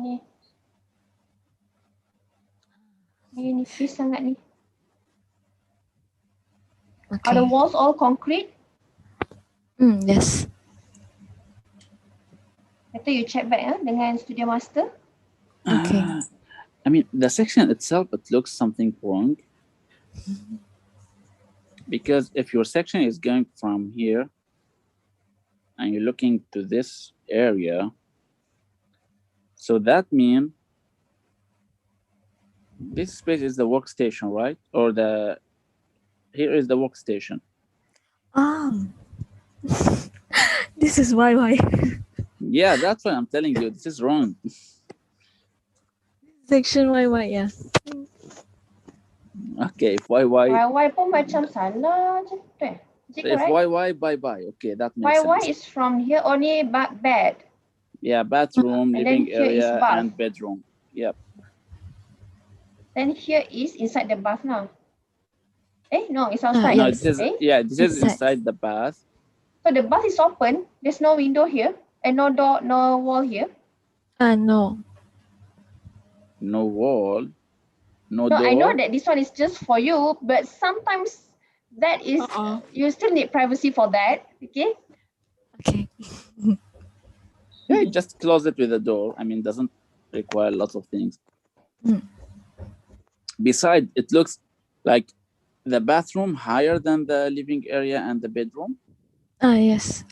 Ini nipis sangat ni. Are the walls all concrete? Yes. Better you check back dengan Studio Master. Okay. I mean, the section itself, it looks something wrong. Because if your section is going from here and you're looking to this area, so that means this space is the workstation, right? Or here is the workstation. This is why. Yeah, that's why I'm telling you, this is wrong. Section YY, yeah. Okay, if YY. YY pun macam salah je. So if YY, bye-bye. Okay, that makes sense. YY is from here only bed. Yeah, bathroom, living area, and bedroom. Yep. Then here is inside the bath now. No, it's outside. No, this is this is inside the bath. So the bath is open. There's no window here and no door, no wall here. No. No wall. No No, door. I know that this one is just for you, but sometimes that is you still need privacy for that. Okay. Okay. Yeah, just close it with a door. I mean, doesn't require lots of things. Besides, it looks like the bathroom higher than the living area and the bedroom. Yes.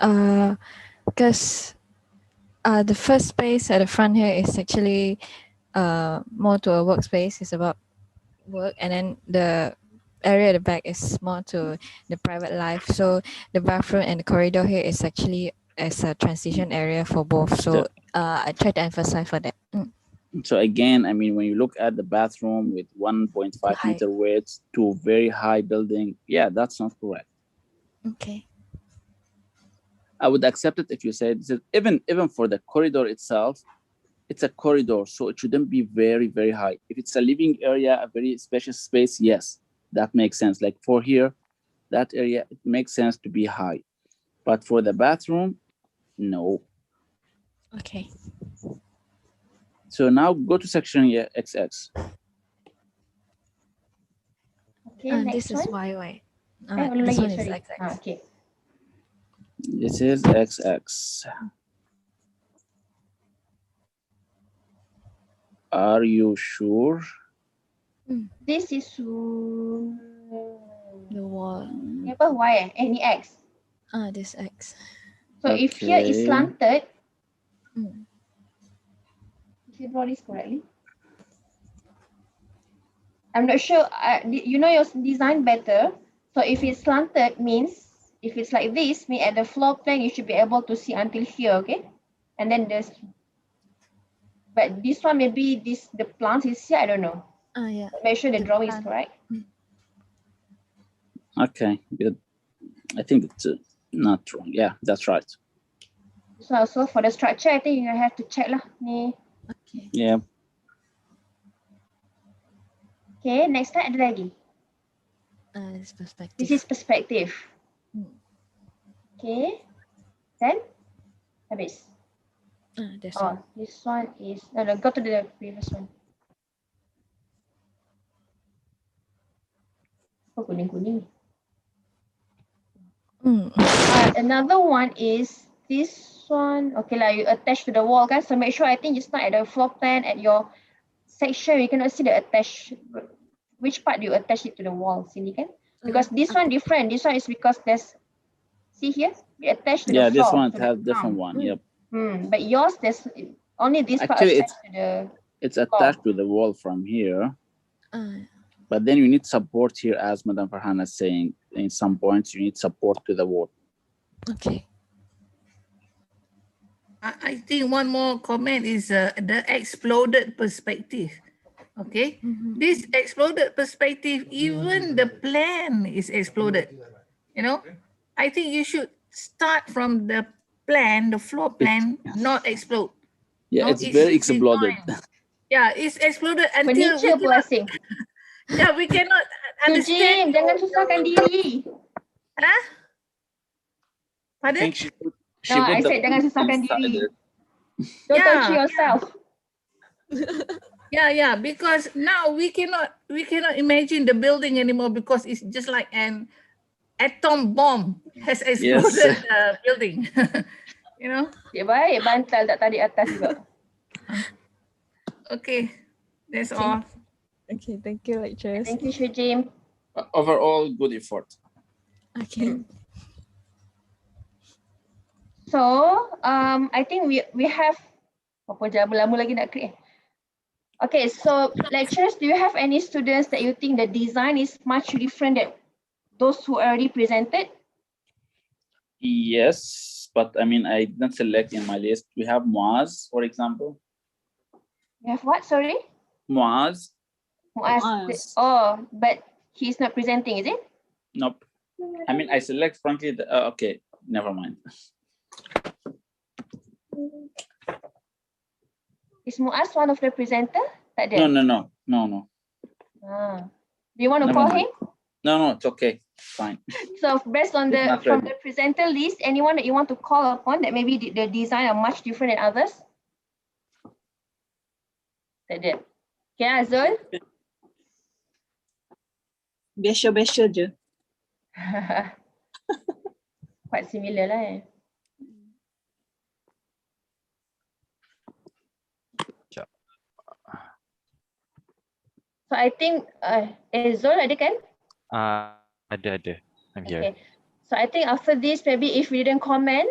Because the first space at the front here is actually more to a workspace. It's about work, and then the area at the back is more to the private life. So the bathroom and the corridor here is actually as a transition area for both. So I try to emphasize for that. So again, I mean, when you look at the bathroom with 1.5 meter width to very high building, yeah, that's not correct. Okay. I would accept it if you said even for the corridor itself, it's a corridor, so it shouldn't be very, very high. If it's a living area, a very spacious space, yes, that makes sense. Like for here, that area, it makes sense to be high. But for the bathroom, no. Okay. So now go to section XX. Okay, this is one. YY. This one is XX. Okay. This is XX. Are you sure? This is the wall. Y, any X. This X. So if here is slanted, if you draw this correctly, I'm not sure. You know your design better. So if it's slanted means if it's like this, mean at the floor plan you should be able to see until here, okay? And then there's, but this one maybe the plants is here. I don't know. Yeah. Make sure the drawing is correct. Okay, good. I think it's not wrong. Yeah, that's right. So also for the structure, I think you have to check lah. Ni. Okay. Yeah. Okay, next slide ada lagi. This perspective. This is perspective. Okay. Then habis. This one is no, go to the previous one. Oh, kuning. Another one is this one. Okay lah, you attach to the wall, guys. So make sure I think it's not at the floor plan at your section. You cannot see the attach. Which part you attach it to the wall, sini kan? Because this one different. This one is because there's. See here, we attach to the floor. Yeah, this one has different one. Yep. But yours, there's only this part Actually, attached to the. It's attached to the wall from here. But then you need support here, as Madam Farhana is saying. In some points, you need support to the wall. Okay. I think one more comment is the exploded perspective. Okay, this exploded perspective, even the plan is exploded. You know, I think you should start from the plan, the floor plan, not explode. Yeah, it's very exploded. Yeah, it's exploded until Furniture blessing. Yeah, we cannot understand. Jim, jangan susahkan diri. Huh? Pardon? No, I said jangan susahkan diri. Don't torture yourself. Yeah, because now we cannot imagine the building anymore because it's just like an atom bomb has exploded the building. You know? Ya baik, bantal tak tarik atas juga. Okay, that's all. Okay, thank you, lecturers. Thank you, Shujim. Overall, good effort. Okay. So, I think we have apa lama lagi nak create. Okay, so lecturers, do you have any students that you think the design is much different than those who already presented? Yes, but I mean, I didn't select in my list. We have Muaz, for example. You have what, sorry? Muaz. Muaz. Oh, but he's not presenting, is it? Nope. I mean, I select frankly, okay, never mind. Is Muaz one of the presenter? No. Do you want to call him? No, it's okay. Fine. So based on It's not from ready. the presenter list, anyone that you want to call upon that maybe the design are much different than others? Tak ada. Okay, Azul? Biasa-biasa je. Quite similar lah eh. So I think Azul ada kan? Ada. I'm here. Okay. So I think after this, maybe if we didn't comment,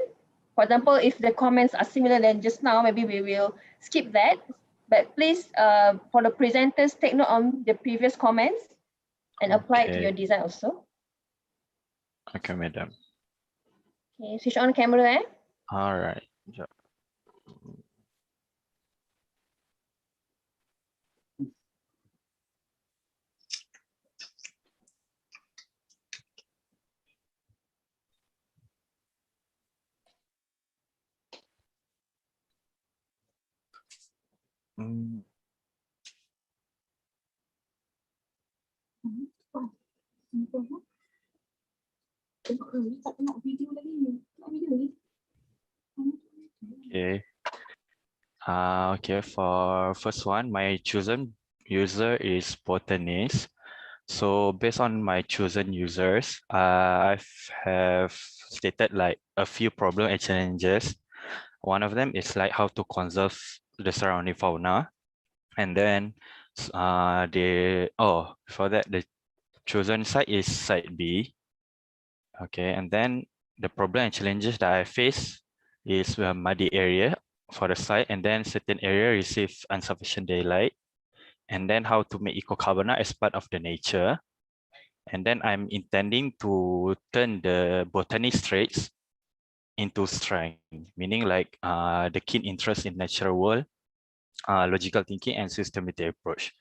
for example, if the comments are similar than just now, maybe we will skip that. But please, for the presenters, take note on the previous comments and apply it to Okay. your design also. Okay, madam. Okay, switch on camera eh. All right. Sekejap. Tak tengok video lagi. Tengok video ni. Okay. Okay, for first one, my chosen user is botanist. So based on my chosen users, I have stated like a few problems and challenges. One of them is like how to conserve the surrounding fauna. And then for that, the chosen site is site B. Okay, and then the problem and challenges that I face is a muddy area for the site, and then certain area receive insufficient daylight, and then how to make eco-carbonate as part of the nature. And then I'm intending to turn the botanist traits into strength, meaning like the keen interest in natural world, logical thinking, and systematic approach.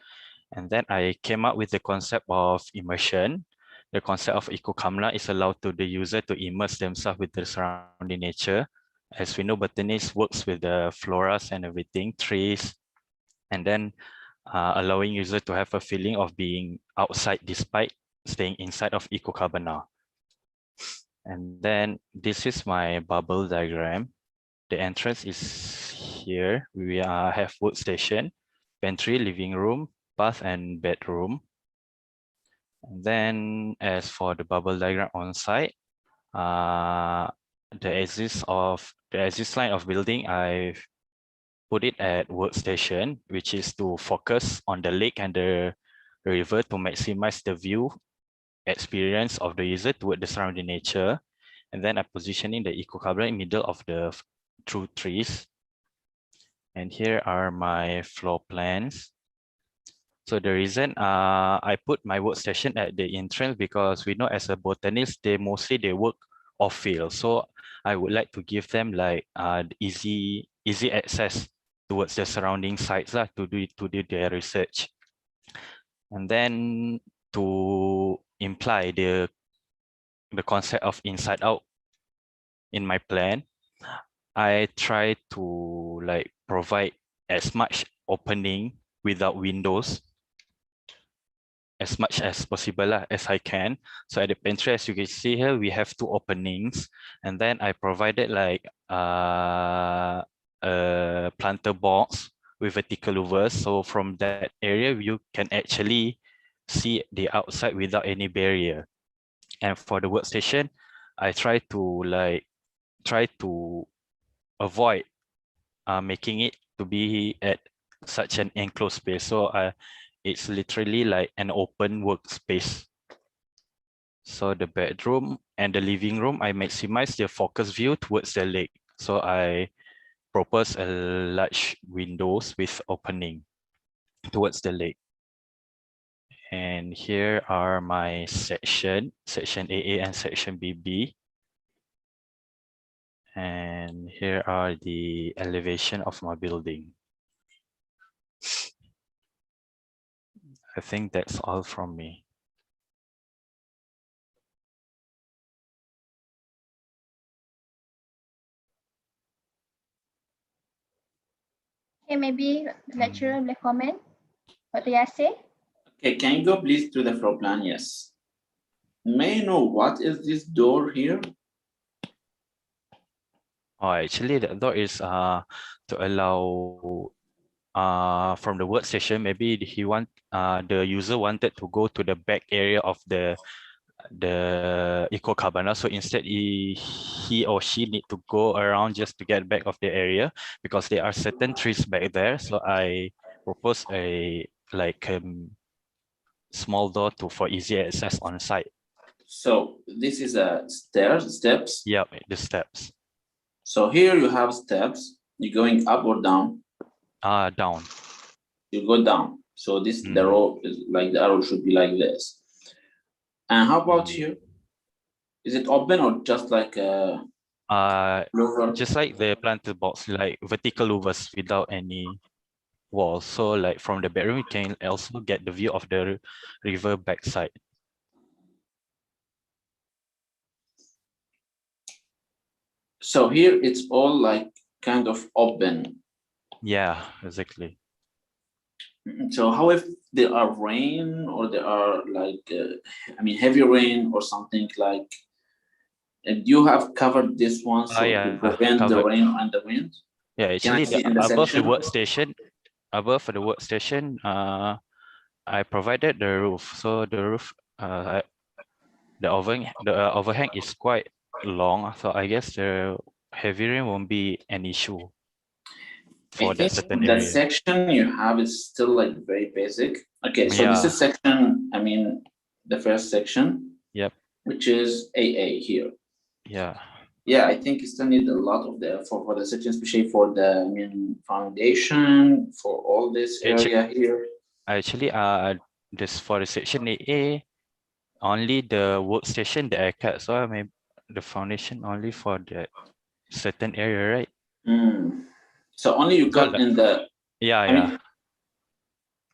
And then I came up with the concept of immersion. The concept of eco-carbonate is allowed to the user to immerse themselves with the surrounding nature. As we know, botanist works with the floras and everything, trees, and then allowing user to have a feeling of being outside despite staying inside of eco-carbonate. And then this is my bubble diagram. The entrance is here. We have workstation, pantry, living room, bath, and bedroom. And then as for the bubble diagram on site, the exist line of building, I've put it at workstation, which is to focus on the lake and the river to maximize the view experience of the user toward the surrounding nature. And then I'm positioning the eco-carbonate in the middle of the true trees. And here are my floor plans. So the reason I put my workstation at the entrance because we know as a botanist, they work off field. So I would like to give them like easy access towards the surrounding sites to do their research. And then to imply the concept of inside out in my plan, I try to like provide as much opening without windows as much as possible as I can. So at the pantry, as you can see here, we have 2 openings, and then I provided like a planter box with vertical louvers. So from that area, you can actually see the outside without any barrier. And for the workstation, I try to avoid making it to be at such an enclosed space. So it's literally like an open workspace. So the bedroom and the living room, I maximize the focus view towards the lake. So I propose a large windows with opening towards the lake. And here are my section AA and section BB. And here are the elevation of my building. I think that's all from me. Okay, maybe lecturer boleh comment. Dr. Yasir? Okay, can you go please to the floor plan? Yes. may I know what is this door here? Oh, actually, the door is to allow from the workstation. Maybe the user wanted to go to the back area of the Eco Cabana. So instead, he or she need to go around just to get back of the area because there are certain trees back there. So I propose a small door for easy access on site. So this is a steps. Yeah, the steps. So here you have steps. You're going up or down? Down. You go down. So this the row is like the arrow should be like this. And how about here? Is it open or just like a just like the planter box, like vertical louvers without any walls. So like from the bedroom, you can also get the view of the river backside. So here it's all like kind of open. Yeah, exactly. So how if there are rain or there are like, heavy rain or something like, and you have covered this one so to prevent the rain and the wind? Yeah, actually above the workstation, I provided the roof. So the roof, the overhang is quite long. So I guess the heavy rain won't be an issue for that certain area. The section you have is still like very basic. Okay, so this is section, the first section. Yep. Which is AA here. Yeah. Yeah, I think you still need a lot of the for the section, especially for the foundation, for all this area here. Actually, this for the section AA, only the workstation that I cut. So I mean the foundation only for the certain area, right? So only you got in the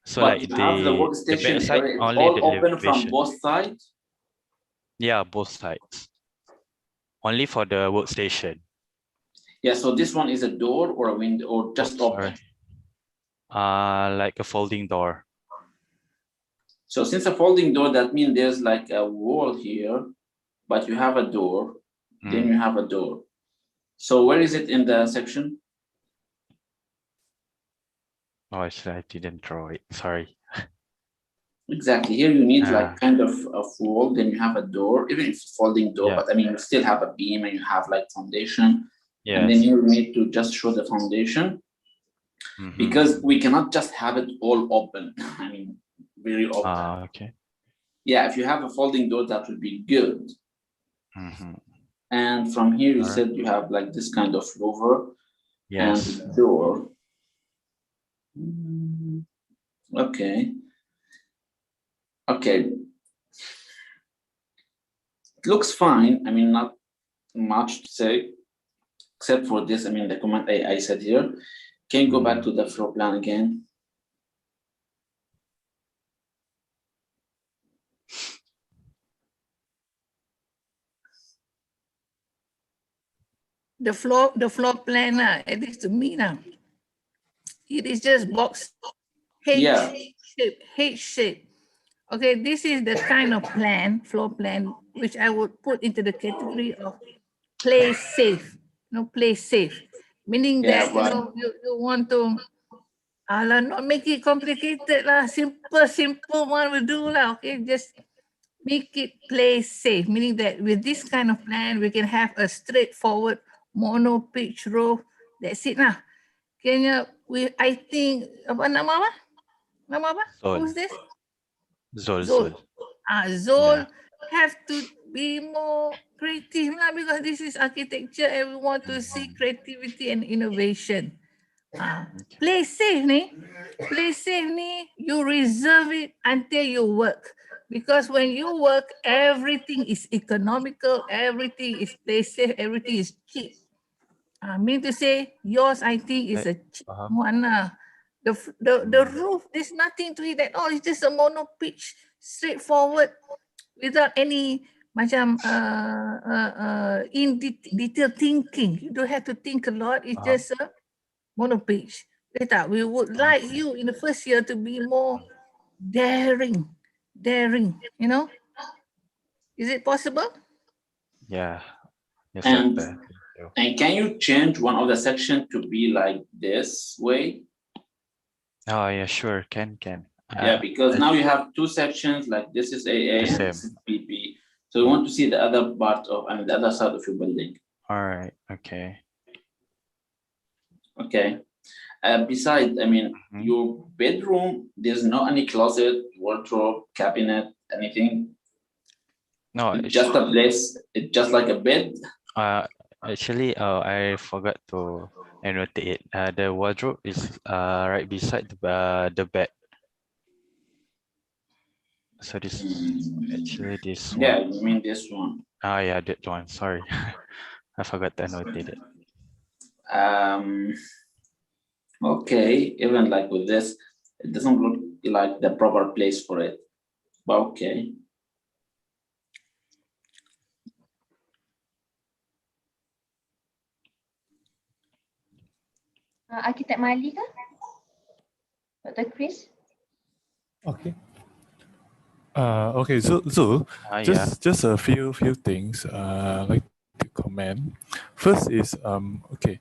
so like the workstation backside area, only all the open from elevation. both sides. Yeah, both sides. Only for the workstation. Yeah, so this one is a door or a window or just open? Like a folding door. So since a folding door, that means there's like a wall here, but you have a door, then you have a door. So where is it in the section? Oh, actually, I didn't draw it. Sorry. Exactly. Here you need like kind of a wall, then you have a door, even if it's folding door, but you still have a beam and you have like foundation. Yes. And then you need to just show the foundation because we cannot just have it all open. Very open. Okay. Yeah, if you have a folding door, that would be good. And from here, you said you have like this kind of louver and door. Okay. Okay. It looks fine. Not much to say, except for this. The comment I said here. Can you go back to the floor plan again? The floor plan, at least to me now, it is just box H shape. Okay, this is the kind of floor plan, which I would put into the category of play safe. Play safe, meaning that you want to not make it complicated lah. Simple one will do lah. Okay, just make it play safe, meaning that with this kind of plan, we can have a straightforward mono pitch roof. That's it lah. I think nama apa? Who's this? Zul. Zul have to be more creative lah, because this is architecture and we want to see creativity and innovation. Play safe ni, you reserve it until you work. Because when you work, everything is economical, everything is play safe, everything is cheap. I mean to say, yours I think is a cheap one. The roof, there's nothing to it at all. It's just a mono pitch, straightforward, without any in detail thinking. You don't have to think a lot. It's just a mono pitch. We would like you in the first year to be more daring, Is it possible? Yeah. Yes, And, sir. and can you change one of the section to be like this way? Oh yeah, sure. Can. Yeah, because now you have two sections, like this is AA and this is BP. So we want to see the other part of, I mean, the other side of your building. All right. Okay. Okay. Besides, I mean, your bedroom, there's no any closet, wardrobe, cabinet, anything. No, it's just a place. It's just like a bed. Actually, I forgot to annotate it. The wardrobe is right beside the bed. So this actually this one. Yeah, you mean this one? Ah, yeah, that one. Sorry, I forgot to annotate it. Okay, even like with this, it doesn't look like the proper place for it. But okay. Architect Mali kan? Dr. Chris? Okay. Okay, so just a few things I'd like to comment. First is okay.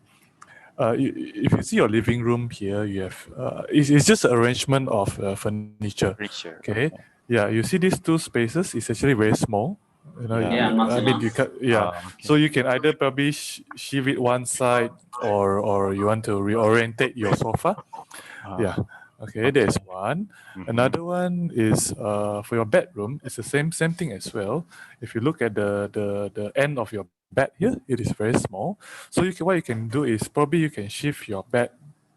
If you see your living room here, you have it's just an arrangement of furniture. Okay. Yeah, you see these two spaces. It's actually very small. You know, I mean, you can, so you can either probably shift it one side, or you want to reorientate your sofa. Yeah. Okay, there's one. Another one is for your bedroom. It's the same thing as well. If you look at the end of your bed here, it is very small. So what you can do is probably you can shift your bed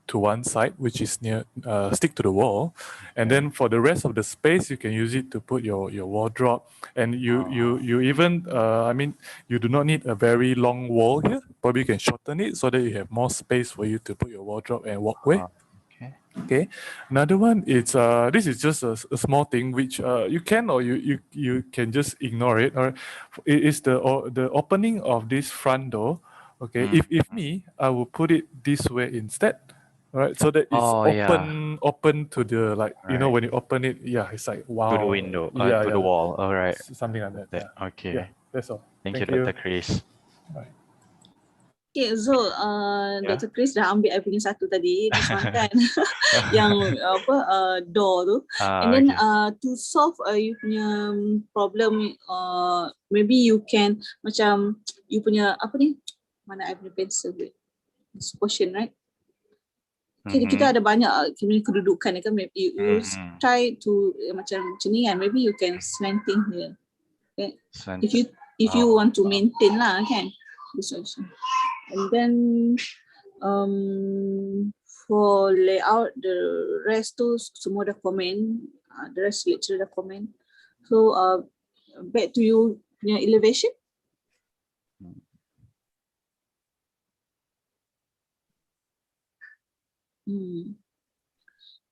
to one side, which is near stick to the wall, and then for the rest of the space, you can use it to put your wardrobe. And you even I mean, you do not need a very long wall here. Probably you can shorten it so that you have more space for you to put your wardrobe and walkway. Okay, another one is this is just a small thing which you can, or you can just ignore it. Or it is the opening of this front door. Okay, if me, I will put it this way instead. Right, so that it's open to the, like, you know, when you open it, yeah, it's like wow. To the window, to the wall. All right. Something like that. Okay. Yeah, that's all. Thank you, Dr. Chris. Right. Okay, so Dr. Chris dah ambil I punya satu tadi, this one kan, yang door tu. And then to solve you punya problem, maybe you can macam you punya apa ni? Mana I punya pencil? This portion, right? Kita ada banyak kedudukan kan, maybe you try to macam ni kan, maybe you can slanting here. Okay? If you want to maintain lah kan, this also. And then for layout, the rest tu semua dah komen, the rest lecturer dah komen. So back to you punya elevation.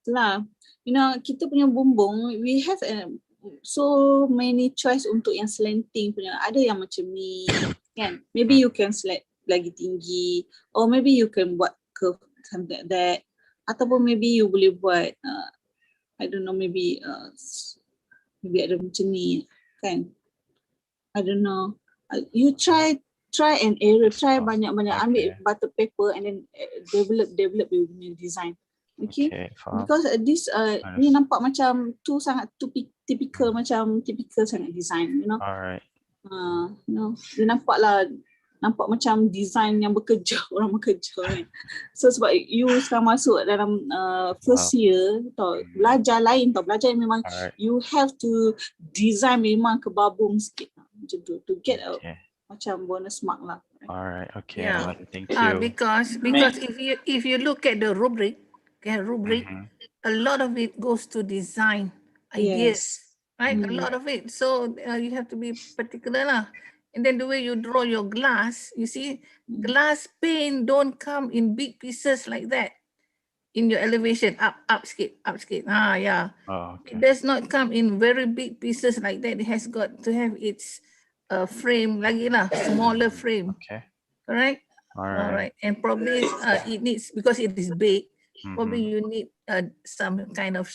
Itulah, you know, kita punya bumbung, we have so many choice untuk yang slanting punya. Ada yang macam ni kan, maybe you can slant lagi tinggi, or maybe you can buat curve something like that, ataupun maybe you boleh buat I don't know, maybe ada macam ni kan, I don't know, you try and error, try banyak-banyak, ambil butter paper and then develop your design. Okay, because this ni nampak macam tu sangat typical sangat design, you know. Alright. You know, dia nampak macam design yang orang bekerja kan. So sebab you sekarang masuk dalam first year tau, belajar memang you have to design memang kebabung sikit macam tu to get a macam bonus mark lah. Alright, okay. Yeah. Thank you. Because if you look at the rubric, a lot of it goes to design ideas, right? A lot of it. So you have to be particular lah. And then the way you draw your glass, you see, glass pane don't come in big pieces like that. In your elevation, up skip. Yeah. Oh, okay. It does not come in very big pieces like that. It has got to have its frame lagi lah, smaller frame. Okay. Correct? All right. And probably it needs, because it is big, probably you need some kind of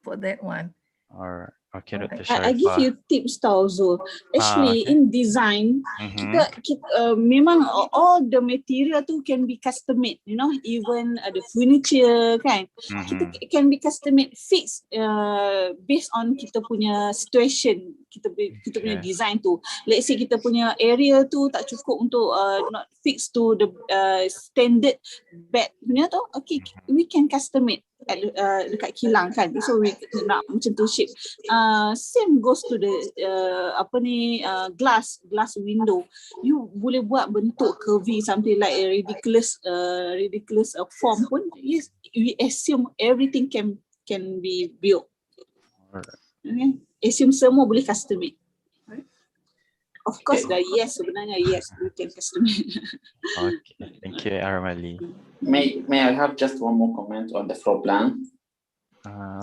for that one. All right. Okay, Dr. I give Sharifah. you tips tau Zul. Actually, okay. in design, kita memang all the material tu can be custom made, you know, even the furniture kan. Kita can be custom made, fixed based on kita punya situation, kita punya design tu. Let's say kita punya area tu tak cukup untuk not fixed to the standard bed punya tu, okay, we can custom made at dekat kilang kan, so we nak macam tu shape. Same goes to the glass window. You boleh buat bentuk curvy, something like a ridiculous form pun. Yes, we assume everything can be built. Okay. Assume semua boleh custom made. Of course, yes, sebenarnya yes, we can custom made. Okay, thank you, Aramali. May I have just one more comment on the floor plan?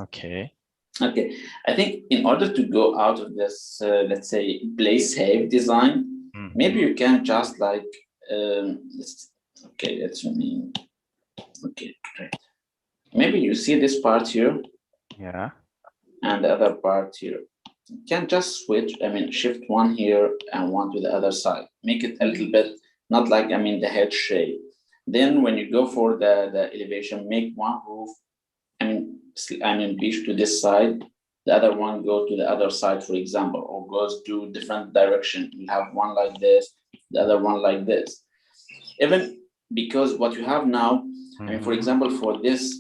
Okay. Okay, I think in order to go out of this, let's say, play safe design, maybe you can just like, okay, great. Maybe you see this part here. Yeah. And the other part here. You can just switch, shift one here and one to the other side. Make it a little bit, not like, the head shape. Then when you go for the elevation, make one roof, beach to this side, the other one go to the other side, for example, or goes to different direction. You have one like this, the other one like this. Even because what you have now, for example, for this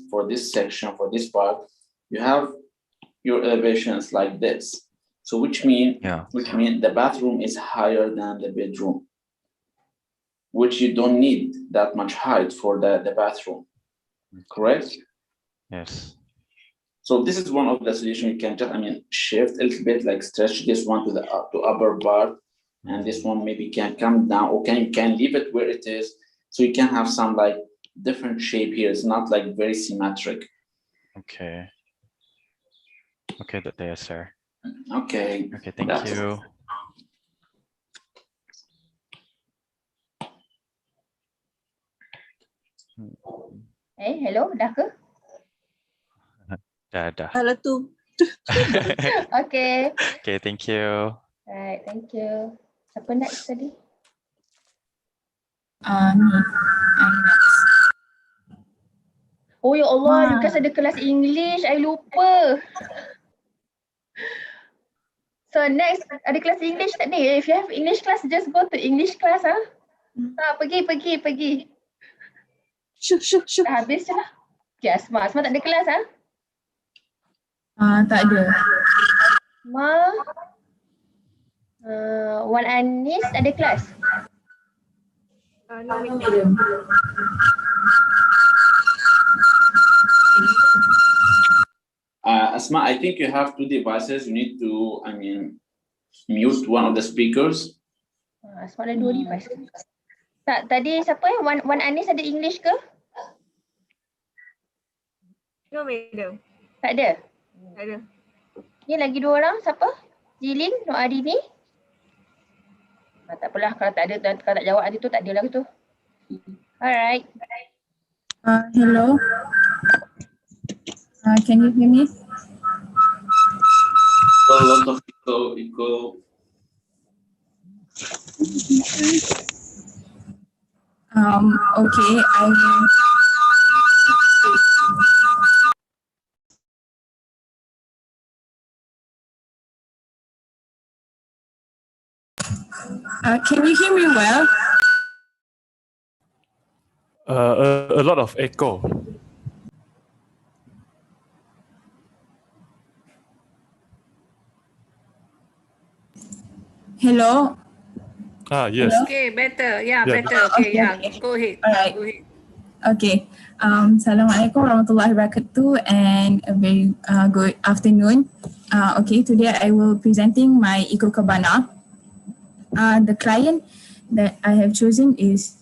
section, for this part, you have your elevations like this. So which mean the bathroom is higher than the bedroom, which you don't need that much height for the bathroom, correct? Yes. So this is one of the solutions. You can just, shift a little bit, like stretch this one to the upper part, and this one maybe can come down, or you can leave it where it is, so you can have some like different shape here. It's not like very symmetric. Okay. Okay, Dr. Yasser. Okay. Okay, thank you. Hey, hello, dah ke? Dah. Salah tu. Okay. Okay, thank you. Alright, thank you. Siapa next tadi? Oh ya Allah, Lukas ada kelas English, I lupa. So next ada kelas English tak ni? If you have English class, just go to English class pergi. Syuk. Dah habis je lah. Okay, Asma tak ada kelas Tak ada. Wan Anis ada kelas? No. Asma, I think you have two devices. You need to, mute one of the speakers. Asma ada 2 device. Tak, tadi siapa Wan Anis ada English ke? No, madam. Tak ada? Tak ada. Ni lagi 2 orang, siapa? Jilin, Nur Adini? Tak apalah, kalau tak ada, kalau tak jawab hari tu, tak ada lah tu. Alright. Hello. Can you hear me? A lot of echo. Okay, I will. Can you hear me well? A lot of echo. Hello. Yes. Hello? Okay, better. Yeah, Yeah. better. Okay, yeah. Okay. Go ahead. Alright. Go ahead. Okay. Assalamualaikum warahmatullahi wabarakatuh, and a very good afternoon. Okay, today I will presenting my Eco Cabana. The client that I have chosen is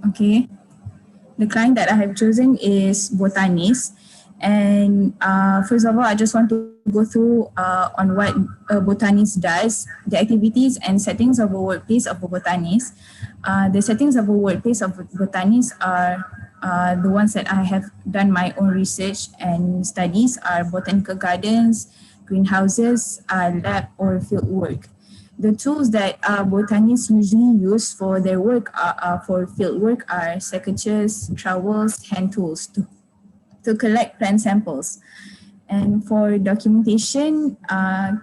okay. The client that I have chosen is Botanis. And first of all, I just want to go through on what Botanis does, the activities and settings of a workplace of a Botanis. The settings of a workplace of Botanis are the ones that I have done my own research and studies are botanical gardens, greenhouses, lab or field work. The tools that botanists usually use for their work for field work are secateurs, trowels, hand tools to collect plant samples. And for documentation,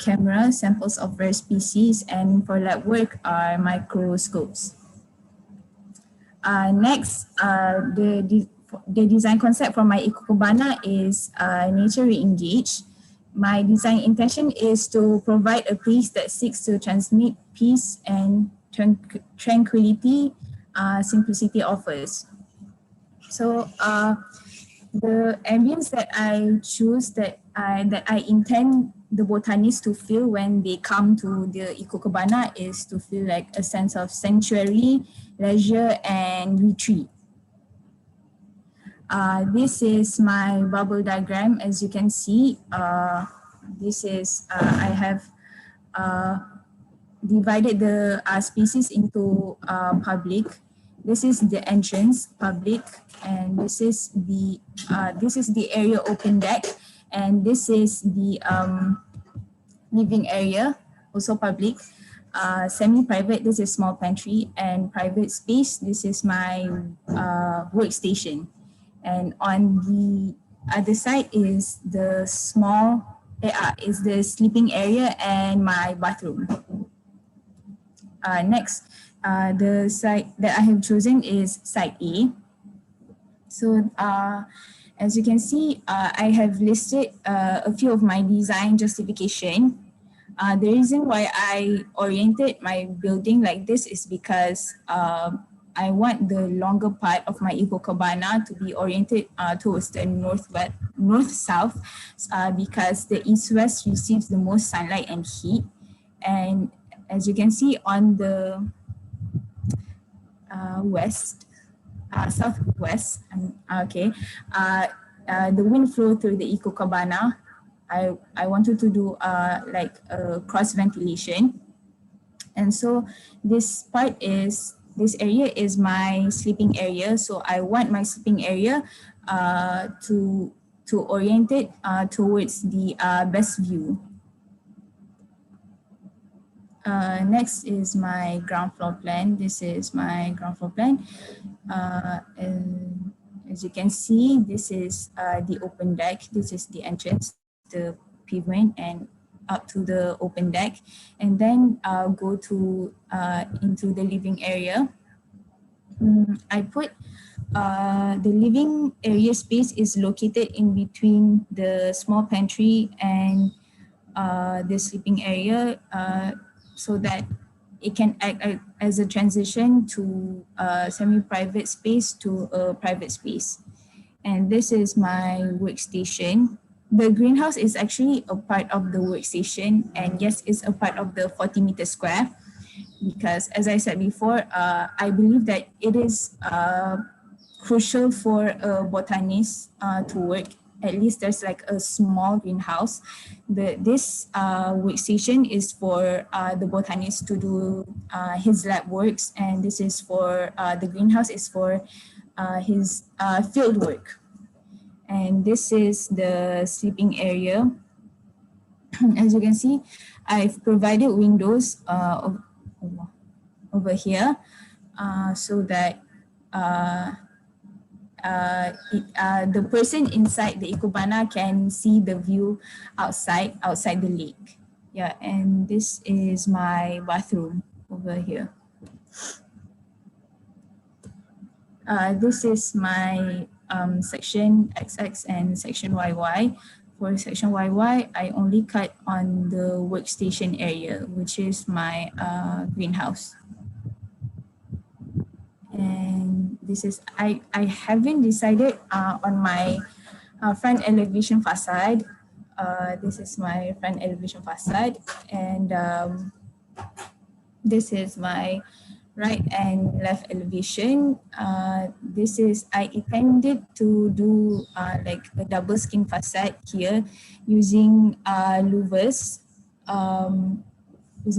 camera, samples of rare species, and for lab work are microscopes. Next, the design concept for my Eco-Cabana is nature re-engaged. My design intention is to provide a place that seeks to transmit peace and tranquility simplicity offers. So the ambience that I choose, that I intend the botanists to feel when they come to the Eco-Cabana is to feel like a sense of sanctuary, leisure, and retreat. This is my bubble diagram. As you can see, this is, I have divided the species into public. This is the entrance, public, and this is the area open deck, and this is the living area, also public. Semi-private, this is small pantry, and private space, this is my workstation. And on the other side is the small, is the sleeping area and my bathroom. Next, the site that I have chosen is site A. So as you can see, I have listed a few of my design justification. The reason why I oriented my building like this is because I want the longer part of my Eco-Cabana to be oriented towards the north-south because the east-west receives the most sunlight and heat. And as you can see on the southwest, okay, the wind flow through the Eco-Cabana. I wanted to do like a cross ventilation. And so this area is my sleeping area. So I want my sleeping area to orient it towards the best view. Next is my ground floor plan. This is my ground floor plan. And as you can see, this is the open deck. This is the entrance, the pavement, and up to the open deck. And then go to into the living area. I put the living area space is located in between the small pantry and the sleeping area, so that it can act as a transition to a semi-private space to a private space. And this is my workstation. The greenhouse is actually a part of the workstation, and yes, it's a part of the 40 meter square, because as I said before, I believe that it is crucial for a botanist to work. At least there's like a small greenhouse. This workstation is for the botanist to do his lab works, and this is for the greenhouse is for his field work. And this is the sleeping area. As you can see, I've provided windows over here so that the person inside the Eco-Cabana can see the view outside the lake. Yeah, and this is my bathroom over here. This is my section XX and section YY. For section YY, I only cut on the workstation area, which is my greenhouse. And this is, I haven't decided on my front elevation facade. This is my front elevation facade, and this is my right and left elevation. This is, I intended to do like a double skin facade here using louvers. These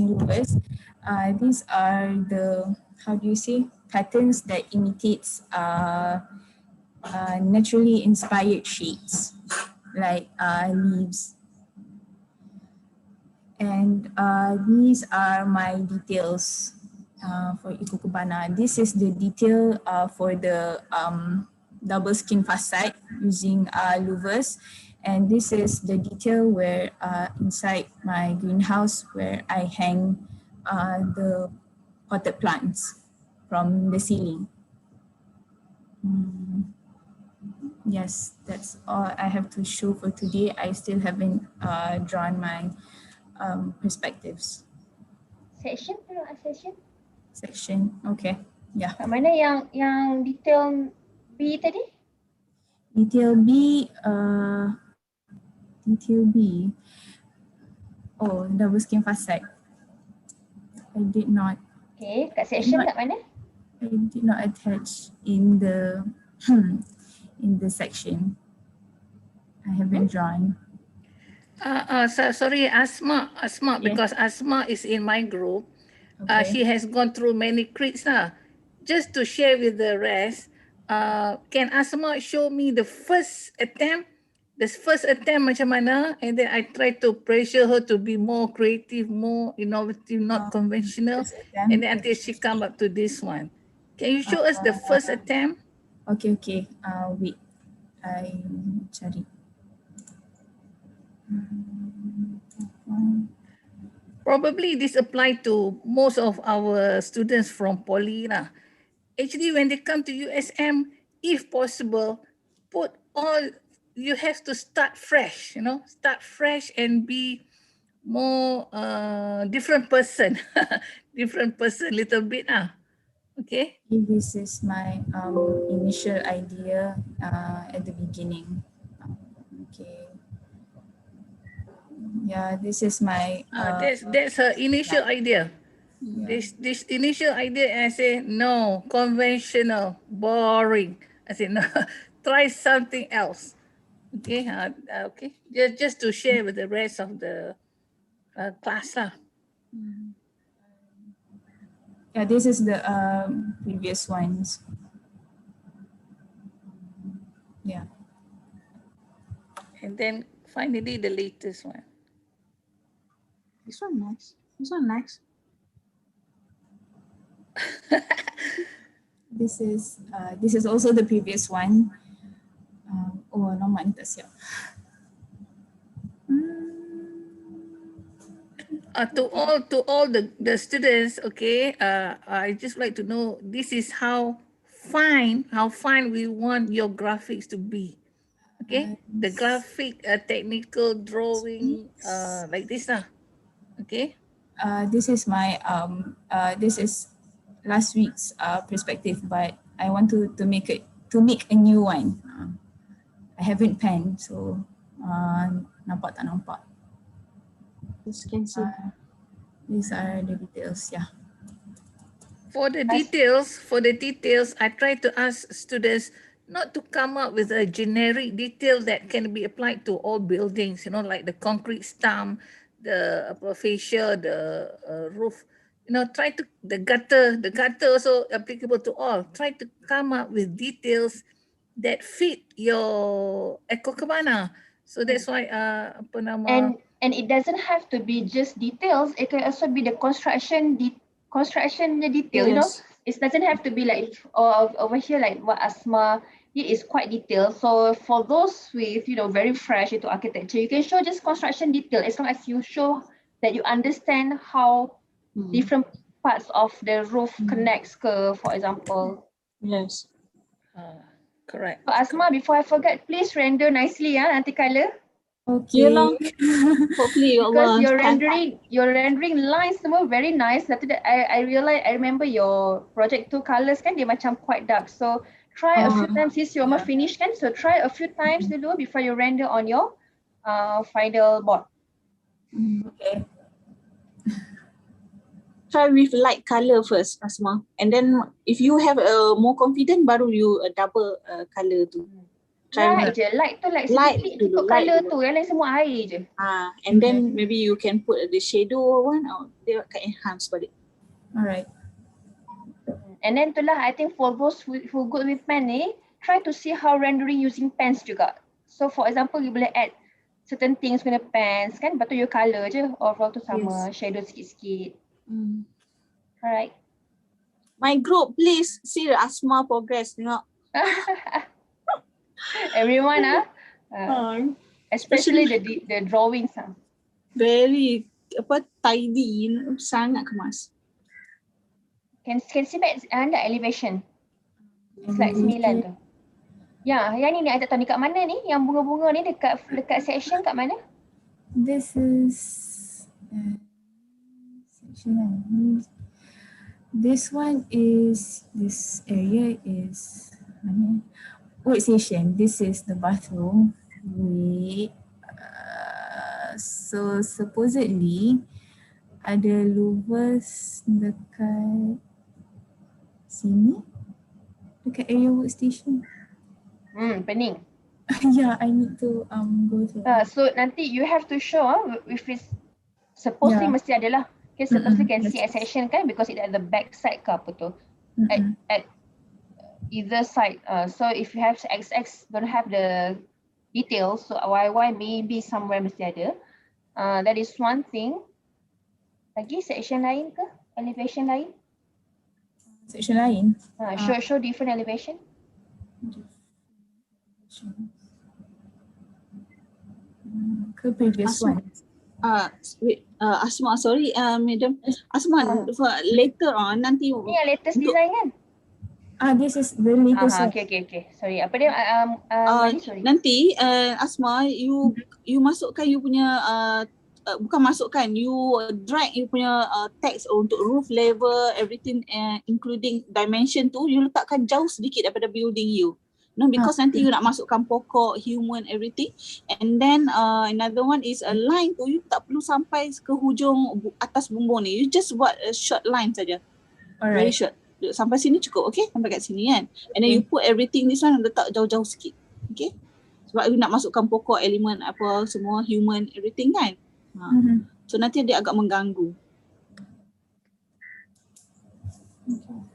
are the, how do you say, patterns that imitates naturally inspired shades like leaves. And these are my details for Ikokubana. This is the detail for the double skin facade using louvers. And this is the detail where inside my greenhouse where I hang the potted plants from the ceiling. Yes, that's all I have to show for today. I still haven't drawn my perspectives. Section, section. Section, okay, yeah. Kat mana yang detail B tadi? Detail B, oh, double skin facade. I did not. Okay, kat section kat mana? I did not attach in the in the section. I haven't drawn. Sorry, Asma, because Asma is in my group. Okay. She has gone through many crits now. Just to share with the rest, can Asma show me the first attempt? The first attempt macam mana? And then I try to pressure her to be more creative, more innovative, not conventional. And then until she come up to this one. Can you show us the first attempt? Okay. Wait, I cari. Probably this apply to most of our students from Poly lah. Actually, when they come to USM, if possible, put all, you have to start fresh, start fresh and be more different person, little bit lah. Okay. This is my initial idea at the beginning. Okay. Yeah, this is my. That's her initial idea. Yeah. This initial idea, I say no, conventional, boring. I say no, try something else. Okay, okay. Just to share with the rest of the class lah. Yeah, this is the previous ones. Yeah. And then finally the latest one. This one nice. This one nice. This is also the previous one. Oh, nama ni tak siap. To all the students, okay, I just like to know this is how fine we want your graphics to be. Okay, the graphic technical drawing like this lah. Okay. This is my this is last week's perspective, but I want to make a new one. I haven't penned, so nampak tak nampak. Can see. These are the details, yeah. For the details, I try to ask students not to come up with a generic detail that can be applied to all buildings, like the concrete stump, the fascia, the roof. Try to, the gutter also applicable to all. Try to come up with details that fit your Ikokubana. So that's why And it doesn't have to be just details. It can also be the construction detail. Yes. It doesn't have to be like over here like what Asma. It is quite detailed. So for those with very fresh into architecture, you can show just construction detail as long as you show that you understand how different parts of the roof connects, for example. Yes. Correct. So Asma, before I forget, please render nicely, nanti color. Okay. Hopefully, because your rendering lines semua very nice. After that, I remember your project 2 colors kan dia macam quite dark. So try a few times since you almost finished kan. So try a few times dulu before you render on your final board. Okay. Try with light color first, Asma. And then if you have more confident, baru you double color tu. Light je, light tu like sedikit ikut color tu, yang lain semua air je. And then maybe you can put the shadow one or dia akan enhance balik. Alright. And then itulah I think for those who good with pen ni, try to see how rendering using pens juga. So for example, you boleh add certain things guna pens kan, lepas tu you colour je, overall tu sama, shadow sikit-sikit. Alright. My group, please see the Asma progress. Tengok. Everyone, especially the drawings. Very tidy, sangat kemas. Can see back the elevation. Slide 9 tu. Ya, yang ni I tak tahu ni kat mana ni? Yang bunga-bunga ni dekat section kat mana? This is section. This one is, this area is workstation. This is the bathroom. So supposedly ada louvers dekat sini, dekat area workstation. Pening. Yeah, I need to go to. So nanti you have to show if it's supposedly mesti ada lah. Okay, supposedly can see a section kan, because it at the back side ke apa tu. At either side. So if you have XX don't have the details, so YY maybe somewhere mesti ada. That is one thing. Lagi section lain ke? Elevation lain? Section lain? Show different elevation. Ke previous one? Asma, sorry, Madam. Asma, later on nanti. Ni yang latest design kan? This is the latest one. Okay. Sorry, apa dia? Sorry. Nanti, Asma, you masukkan you punya, bukan masukkan, you drag you punya text untuk roof level, everything, including dimension tu, you letakkan jauh sedikit daripada building you. No, because nanti you nak masukkan pokok, human, everything. And then another one is a line tu, you tak perlu sampai ke hujung atas bumbung ni. You just buat a short line saja. Very short. Sampai sini cukup, okay? Sampai kat sini kan. And then you put everything this one, letak jauh-jauh sikit. Okay? Sebab you nak masukkan pokok, elemen, apa, semua, human, everything kan. So nanti dia agak mengganggu.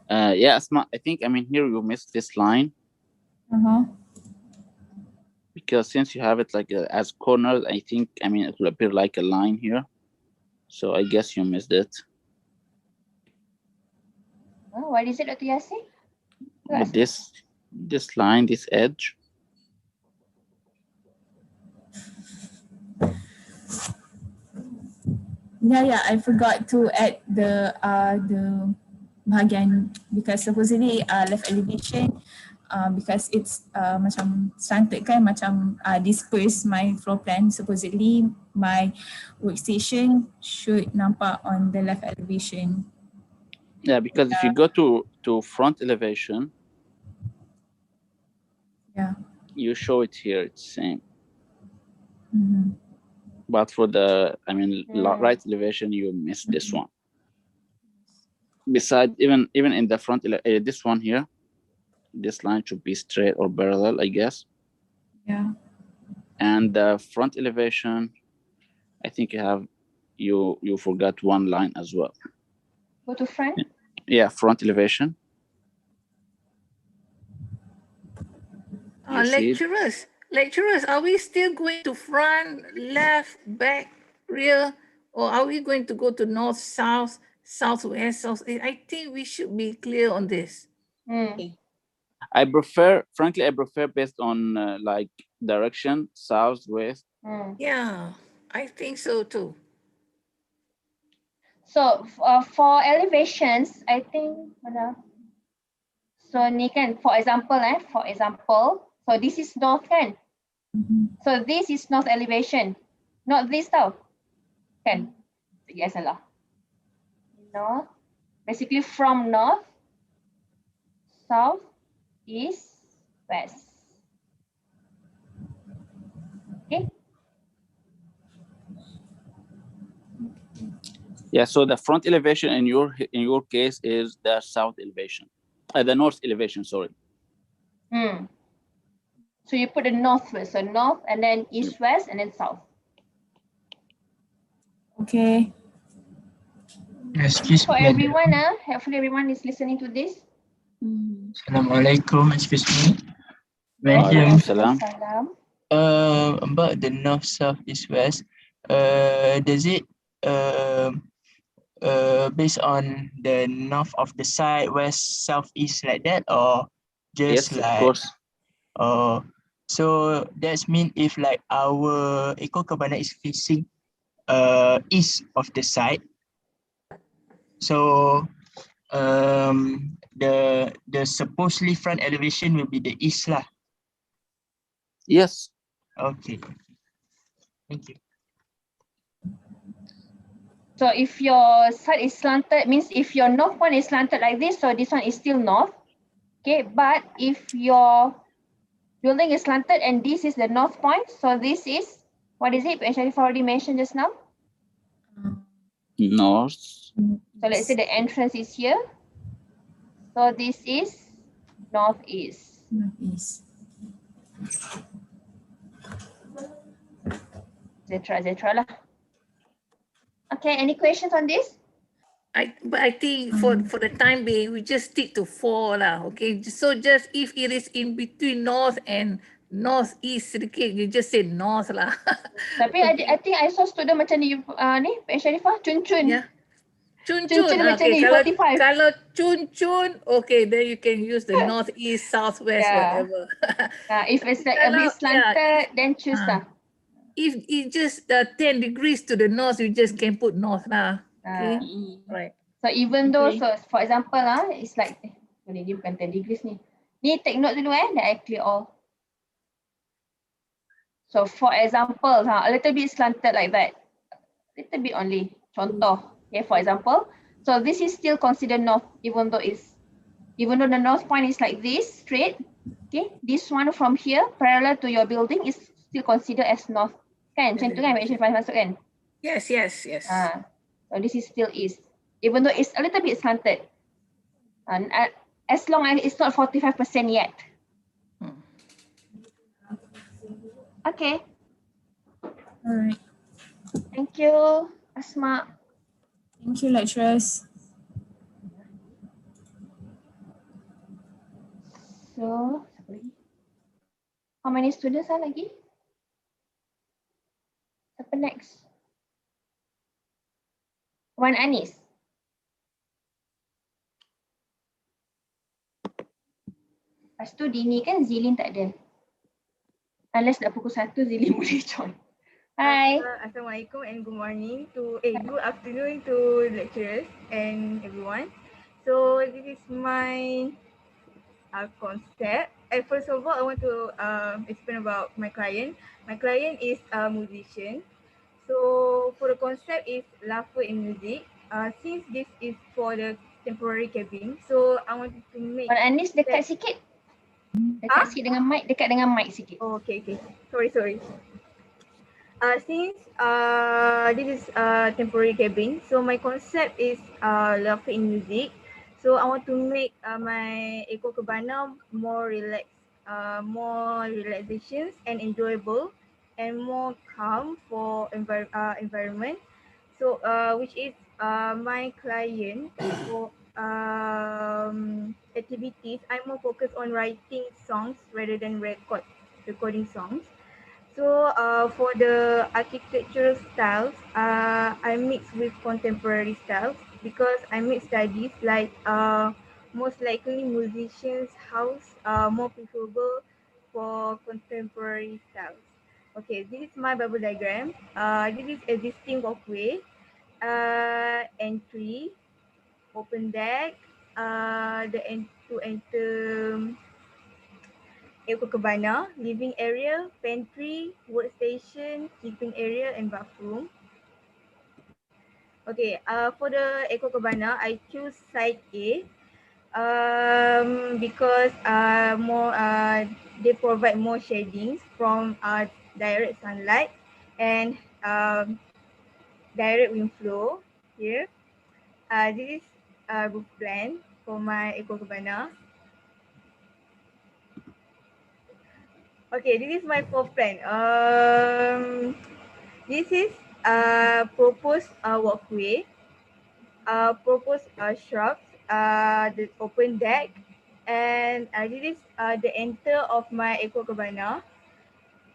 Yeah, Asma, I think, here you missed this line. Because since you have it like as corners, I think, it will appear like a line here. So I guess you missed it. What is it, Dr. Yassin? With this line, this edge. Yeah, I forgot to add the bahagian, because supposedly left elevation, because it's macam slanted kan, macam disperse my floor plan. Supposedly my workstation should nampak on the left elevation. Yeah, because if you go to front elevation, you show it here, it's same. But for the, right elevation, you miss this one. Besides, even in the front, this one here, this line should be straight or parallel, I guess. Yeah. And the front elevation, I think you forgot one line as well. Go to front? Yeah, front elevation. Lecturers, are we still going to front, left, back, rear, or are we going to go to north, south, southwest, southeast? I think we should be clear on this. Okay. Frankly, I prefer based on like direction, south, west. Yeah, I think so too. So for elevations, I think, so ni kan, for example, so this is north kan? So this is north elevation, not this tau, kan? Yes, salah. North, basically from north, south, east, west. Okay. Yeah, so the front elevation in your case is the south elevation, the north elevation, sorry. So you put the northwest, so north and then east, west, and then south. Okay. For everyone, hopefully everyone is listening to this. Assalamualaikum, excuse me. Waalaikumsalam. Waalaikumsalam. About the north, south, east, west, does it based on the north of the side, west, south, east like that, or just Yes, of like course. so that's mean if like our Eco Cabana is facing east of the side, so the supposedly front elevation will be the east lah. Yes. Okay. Thank you. So if your side is slanted, means if your north one is slanted like this, so this one is still north. Okay, but if your building is slanted and this is the north point, so this is, what is it? Sharif already mentioned just now. North. So let's say the entrance is here. So this is northeast. Northeast. etc. lah. Okay, any questions on this? But I think for the time being, we just stick to 4 lah. Okay, so just if it is in between north and northeast sedikit, you just say north lah. Tapi I think I saw student macam ni, Pak Sharifah, cun-cun. Yeah. Cun-cun, macam okay. ni, 45. Kalau cun-cun, okay, then you can use the northeast, southwest, whatever. If it's like a bit slanted, then choose lah. If it just 10 degrees to the north, you just can put north lah. Okay, right. So even though, so for example, it's like, ni bukan 10 degrees ni. Ni take note dulu that I clear all. So for example, a little bit slanted like that. Little bit only. Contoh. Okay, for example. So this is still considered north, even though the north point is like this, straight. Okay, this one from here, parallel to your building, is still considered as north. Kan? Macam tu kan, Mak Sharifah masuk kan? Yes. So this is still east, even though it's a little bit slanted. And as long as it's not 45% yet. Okay. All right. Thank you, Asma. Thank you, lecturers. So, how many students are lagi? Siapa next? Wan Anis. Lepas tu Dini kan Zilin tak ada. Unless nak pukul 1, Zilin boleh join. Hi. Assalamualaikum and good morning good afternoon to lecturers and everyone. So this is my concept. First of all, I want to explain about my client. My client is a musician. So for the concept is laughter in music. Since this is for the temporary cabin, so I want to make. Anis dekat sikit. Dekat sikit dengan mic, dekat dengan mic sikit. Oh, okay. Sorry. Since this is temporary cabin, so my concept is laughter in music. So I want to make my Eco Cabana more relaxations and enjoyable and more calm for environment. So which is my client for activities. I'm more focused on writing songs rather than recording songs. So for the architectural styles, I mix with contemporary styles because I make studies like most likely musicians' house more preferable for contemporary styles. Okay, this is my bubble diagram. This is existing walkway, entry, open deck, to enter Eco Cabana, living area, pantry, workstation, sleeping area, and bathroom. Okay, for the Eco Cabana, I choose side A because they provide more shadings from direct sunlight and direct wind flow here. This is roof plan for my Eco Cabana. Okay, this is my floor plan. This is proposed walkway, proposed shrubs, the open deck, And this is the enter of my Eco Cabana.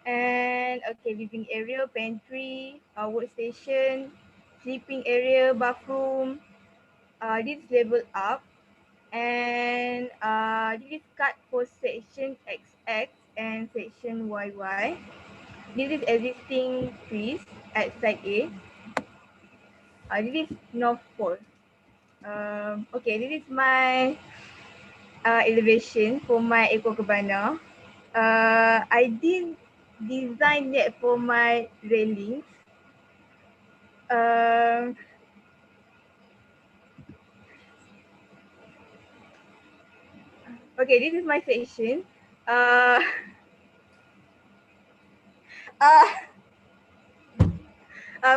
And okay, living area, pantry, workstation, sleeping area, bathroom. This is level up. And this is cut for section XX and section YY. This is existing trees at side A. This is North Pole. Okay, this is my elevation for my Eco Cabana. I didn't design yet for my railings. Okay, this is my section.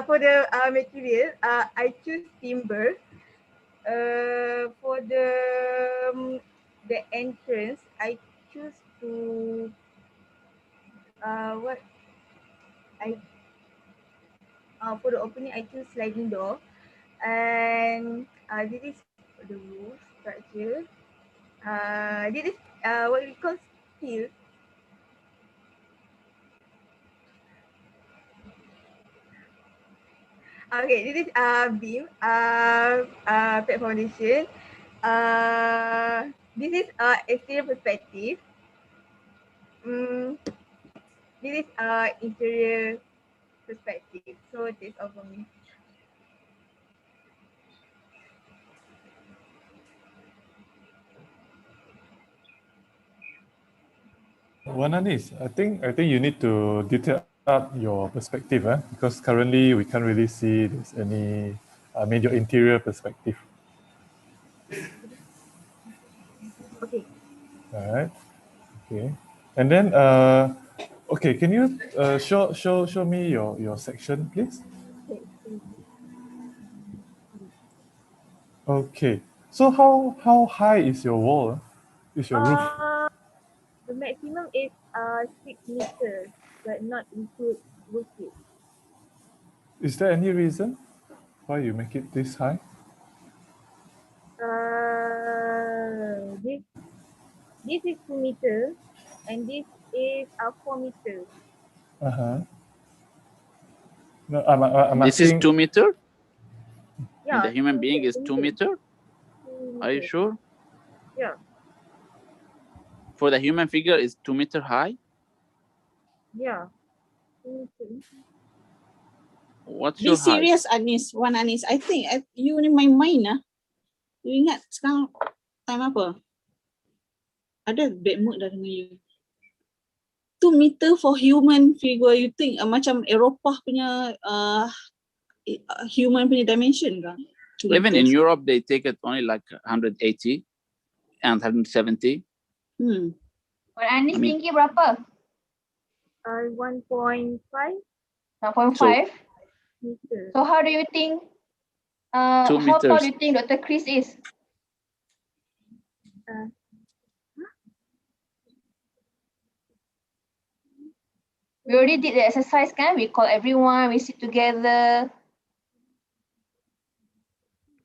For the material, I choose timber. For the entrance, I choose to for the opening, I choose sliding door. And this is the roof structure. This is what we call steel. Okay, this is beam, pet foundation. This is exterior perspective. This is interior perspective. So this all for me. Wan Anis, I think you need to detail up your perspective, because currently we can't really see there's any your interior perspective. Okay. All right. Okay. And then okay, can you show me your section, please? Okay. So how high is your wall? Is your roof? The maximum is 6 meters, but not include roof pitch. Is there any reason why you make it this high? This is 2 meters, and this is 4 meters. No, I'm this asking. Is 2 meter? Yeah. The human being is 2 meter? Are you sure? Yeah. For the human figure is 2 meter high? Yeah. What's Be your height? serious, Anis. Wan Anis. I think you ni main-main lah. You ingat sekarang time apa? Ada bad mood dah dengan you. 2 meter for human figure, you think macam Eropah punya human punya dimension ke? Even in Europe, they take it only like 180 and 170. Wan Anis tinggi berapa? 1.5. 1.5? So how do you think, 2 how tall meters. do you think Dr. Chris is? We already did the exercise, kan? We call everyone, we sit together.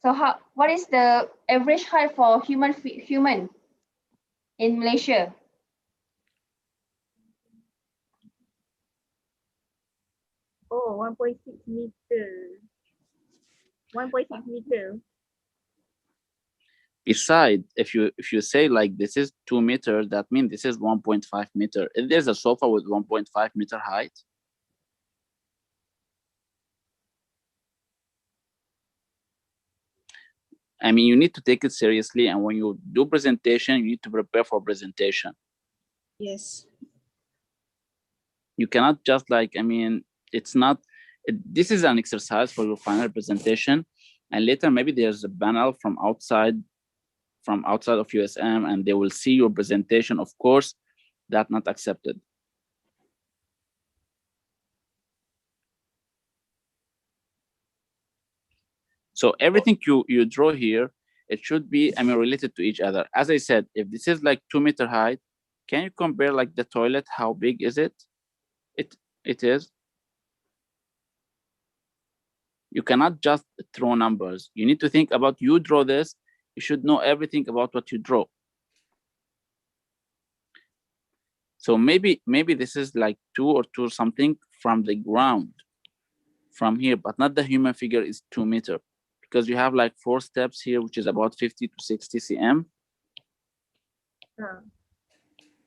So what is the average height for human in Malaysia? Oh, 1.6 meter. 1.6 meter. Besides, if you say like this is 2 meters, that means this is 1.5 meter. If there's a sofa with 1.5 meter height, I mean, you need to take it seriously. And when you do presentation, you need to prepare for presentation. Yes. You cannot just like, I mean, it's not, this is an exercise for your final presentation. And later, maybe there's a panel from outside of USM, and they will see your presentation. Of course, that's not accepted. So everything you draw here, it should be, I mean, related to each other. As I said, if this is like 2 meter height, can you compare like the toilet? How big is it? It is. You cannot just throw numbers. You need to think about, you draw this, you should know everything about what you draw. So maybe this is like 2 or 2 something from the ground, from here, but not the human figure is 2 meters, because you have like 4 steps here, which is about 50 to 60 cm.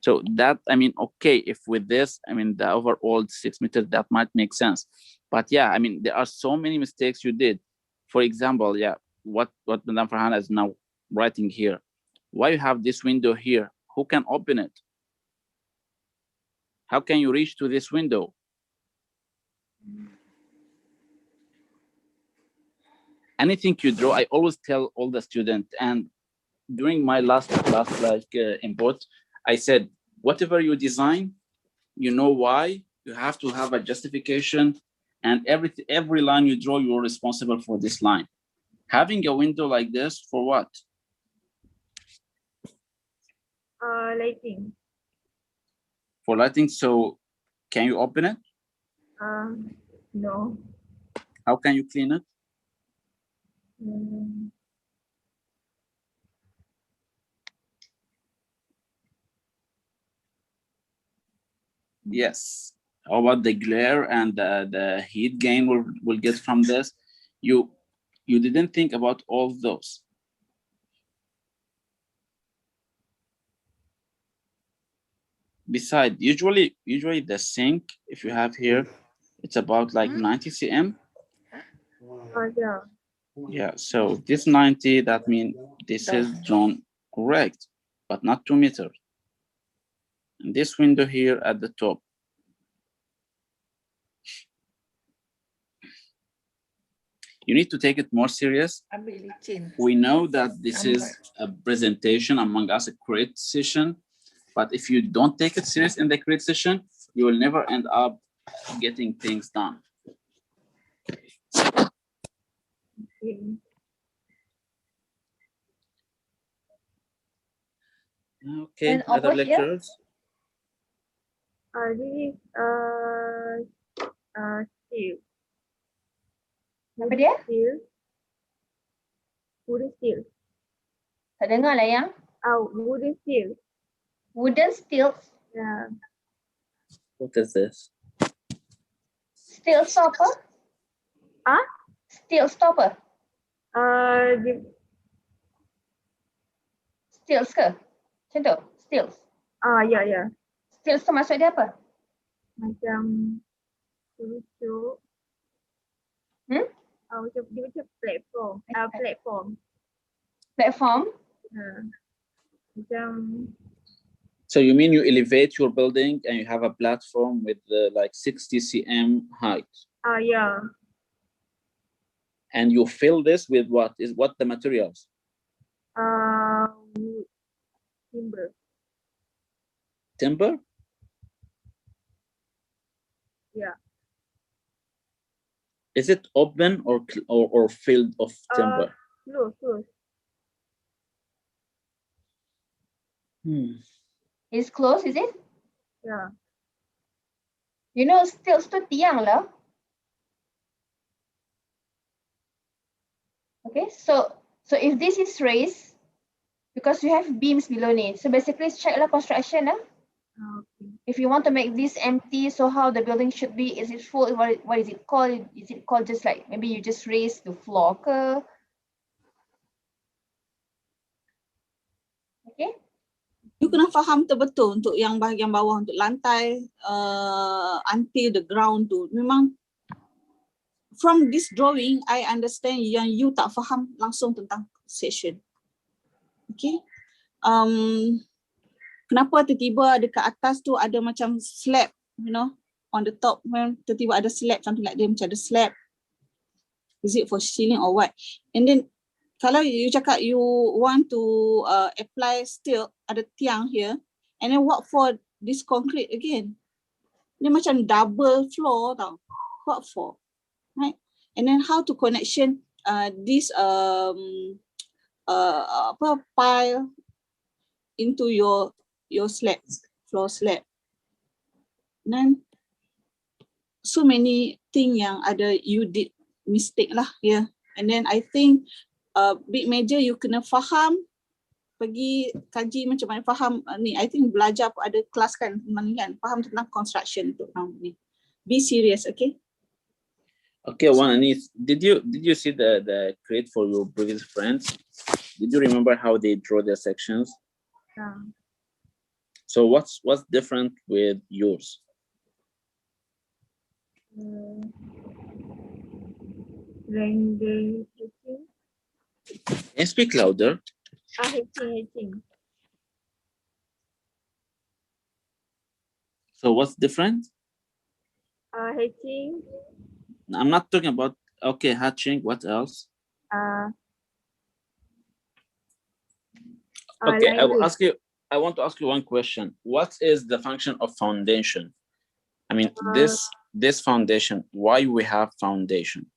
So that, I mean, okay, if with this, I mean, the overall 6 meters, that might make sense. But yeah, I mean, there are so many mistakes you did. For example, yeah, what Madam Farhana is now writing here. Why you have this window here? Who can open it? How can you reach to this window? Anything you draw, I always tell all the students, and during my last input, I said, whatever you design, you know why, you have to have a justification, and every line you draw, you're responsible for this line. Having a window like this, for what? Lighting. For lighting, so can you open it? No. How can you clean it? Yes. How about the glare and the heat gain we'll get from this? You didn't think about all those. Besides, usually the sink, if you have here, it's about like 90 cm. Yeah. Yeah, so this 90, that means this is drawn correct, but not 2 meters. And this window here at the top. You need to take it more serious. We know that this is a presentation among us, a create session, but if you don't take it serious in the create session, you will never end up getting things done. Okay, And other over here? lecturers? This is steel. Apa dia? Steel. Wooden steel. Tak dengar lah yang. Wooden steel. Wooden steel. Yeah. What is this? Steel stopper? Steel stopper? Steels ke? Macam tu? Steels? Ya. Steels tu maksud dia apa? Macam lucu. Dia macam platform. Platform? Macam. So you mean you elevate your building and you have a platform with like 60 cm height? Yeah. And you fill this with what? What the materials? Timber. Timber? Yeah. Is it open or filled of timber? Close. It's close, is it? Yeah. You know, steels tu tiang lah. Okay, so if this is raised, because you have beams below it, so basically check lah construction lah. Okay. If you want to make this empty, so how the building should be? Is it full? What is it called? Is it called just like maybe you just raise the floor ke? Okay. You kena faham betul untuk yang bahagian bawah, untuk lantai until the ground tu. Memang from this drawing, I understand yang you tak faham langsung tentang section. Okay. Kenapa tiba-tiba dekat atas tu ada macam slab, you know, on the top, tiba-tiba ada slab, something like dia macam ada slab. Is it for ceiling or what? And then kalau you cakap you want to apply steel, ada tiang here, and then what for this concrete again? Dia macam double floor tau. What for? Right? And then how to connection this pile into your slab, floor slab. And then so many thing yang ada you did mistake lah here. And then I think big major you kena faham pergi kaji macam mana faham ni. I think belajar ada kelas kan, faham tentang construction untuk ni. Be serious, okay? Okay, one Anis, did you see the crate for your previous friends? Did you remember how they draw their sections? Yeah. So what's different with yours? Render. Can you speak louder? Hatching. So what's different? Hatching. I'm not talking about, okay, hatching, what else? Okay, I want to ask you one question. What is the function of foundation? I mean, this foundation, why we have foundation?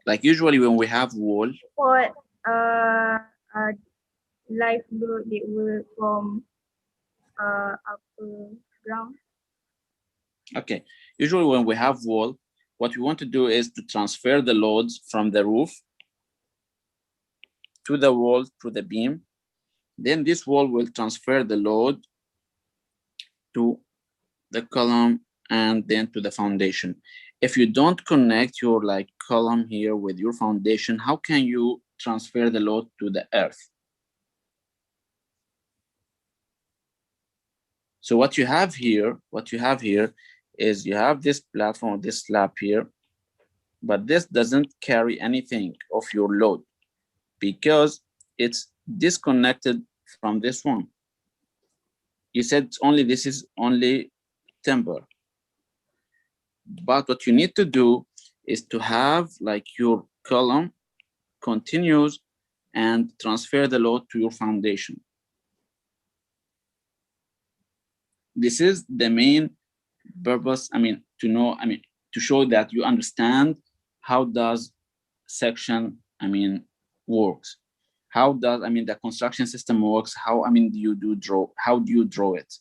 Like usually when we have wall. What life load they will from upper ground. Okay, usually when we have wall, what we want to do is to transfer the loads from the roof to the wall, to the beam. Then this wall will transfer the load to the column and then to the foundation. If you don't connect your like column here with your foundation, how can you transfer the load to the earth? So what you have here is you have this platform, this slab here, but this doesn't carry anything of your load because it's disconnected from this one. You said this is only timber. But what you need to do is to have like your column continues and transfer the load to your foundation. This is the main purpose, to show that you understand how does section, works. How does, the construction system works? How, how do you draw it?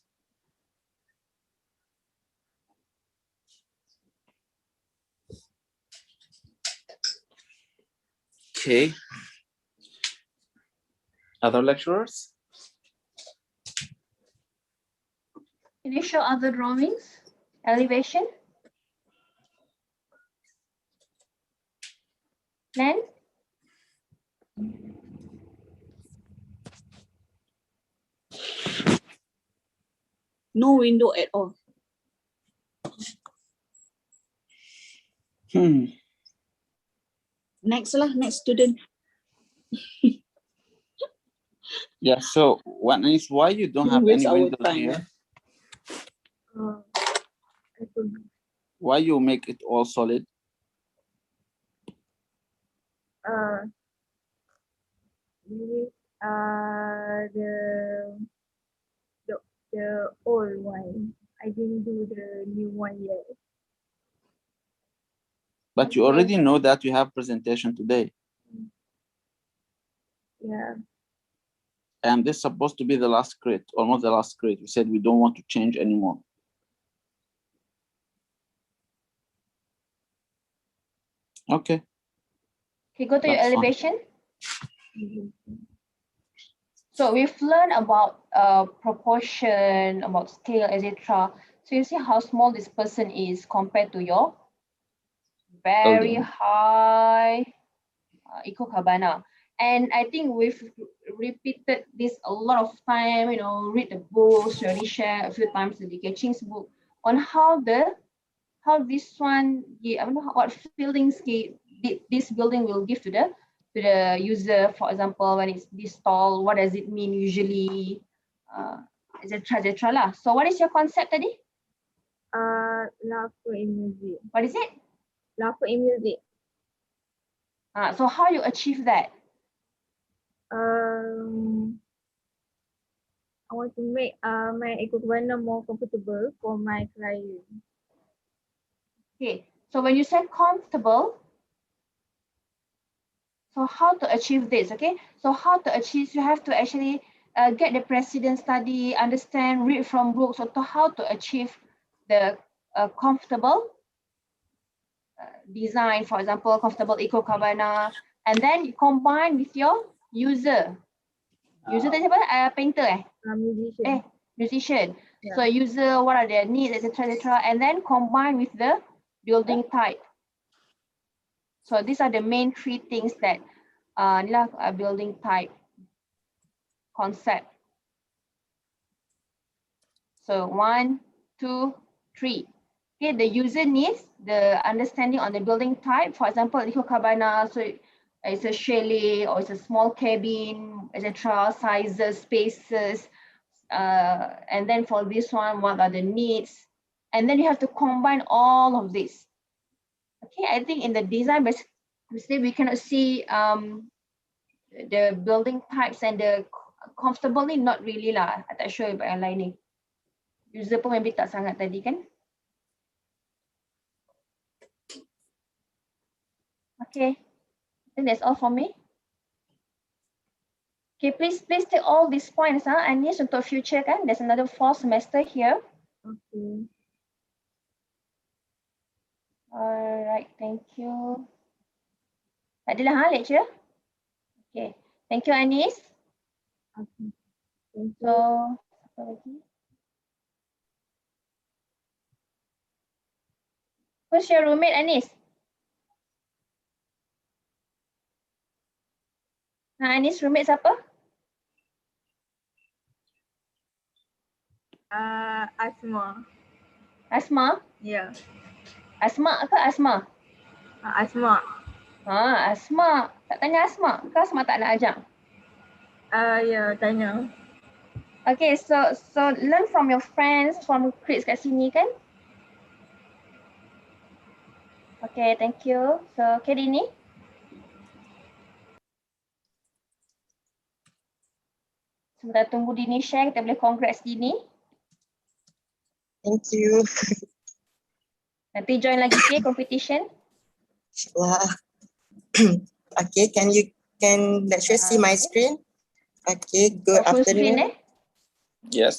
Okay. Other lecturers? Can you show other drawings? Elevation? Plan? No window at all. Next student. Yeah, so one is why you don't have any windows here? Why you make it all solid? The old one. I didn't do the new one yet. But you already know that you have presentation today. Yeah. And this is supposed to be the last grade, almost the last grade. We said we don't want to change anymore. Okay. Okay, go to your elevation. So we've learned about proportion, about scale, etc. So you see how small this person is compared to your very high Eco Cabana. And I think we've repeated this a lot of time, read the books, already share a few times the DK Ching's book on how this one, what feelings this building will give to the user. For example, when it's this tall, what does it mean usually, etc. lah. So what is your concept tadi? Laughter in music. What is it? Laughter in music. So how you achieve that? I want to make my Eco Cabana more comfortable for my client. Okay, so when you say comfortable, so how to achieve this? Okay, so how to achieve? You have to actually get the precedent study, understand, read from books, or to how to achieve the comfortable design, for example, comfortable eco cabana, and then you combine with your user. User tadi apa? Painter Musician. Musician. Yeah. So user, what are their needs, etc., and then combine with the building type. So these are the main three things that inilah building type concept. So 1, 2, 3. Okay, the user needs the understanding on the building type. For example, eco cabana, so it's a chalet or it's a small cabin, etc. Sizes, spaces, and then for this one, what are the needs? And then you have to combine all of this. Okay, I think in the design, basically we cannot see the building types and the comfortably, not really lah. I tak sure about yang lain ni. User pun maybe tak sangat tadi kan. Okay, I think that's all for me. Okay, please take all these points and this untuk future kan. There's another 4 semester here. Okay. Alright, thank you. Tak adalah lecture? Okay, thank you Anis. Okay. Thank you. So, apa lagi? Who's your roommate Anis? Anis roommate siapa? Asma. Asma? Yeah. Asma ke Asma? Asma. Asma. Tak tanya Asma? Ke Asma tak nak ajak? Ya, tanya. Okay, so learn from your friends, from Chris kat sini kan? Okay, thank you. So, okay Dini. Sebentar tunggu Dini share, kita boleh congrats Dini. Thank you. Nanti join lagi ke competition? Wah. Okay, can lecturer see my screen? Okay, good full afternoon. screen Yes.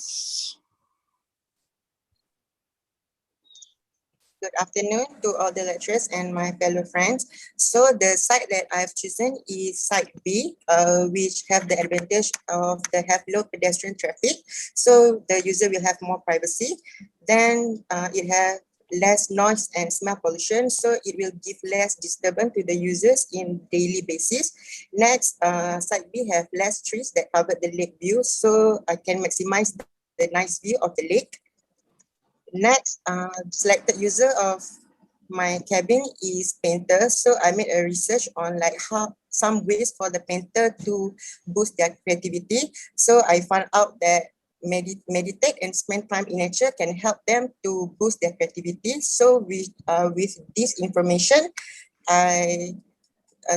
Good afternoon to all the lecturers and my fellow friends. So the site that I've chosen is site B, which have the advantage of have low pedestrian traffic. So the user will have more privacy. Then it has less noise and smell pollution. So it will give less disturbance to the users in daily basis. Next, site B have less trees that cover the lake view. So I can maximize the nice view of the lake. Next, selected user of my cabin is painter. So I made a research on like how some ways for the painter to boost their creativity. So I found out that meditate and spend time in nature can help them to boost their creativity. So with this information, I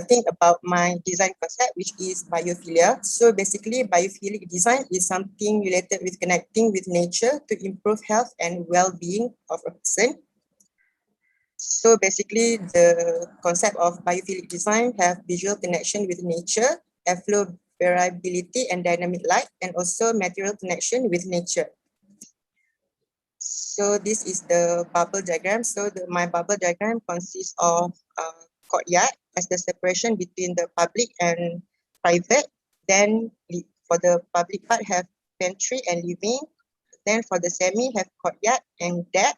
think about my design concept, which is biophilia. So basically, biophilic design is something related with connecting with nature to improve health and well-being of a person. So basically, the concept of biophilic design have visual connection with nature, airflow variability and dynamic light, and also material connection with nature. So this is the bubble diagram. So my bubble diagram consists of courtyard as the separation between the public and private. Then for the public part have pantry and living. Then for the semi have courtyard and deck.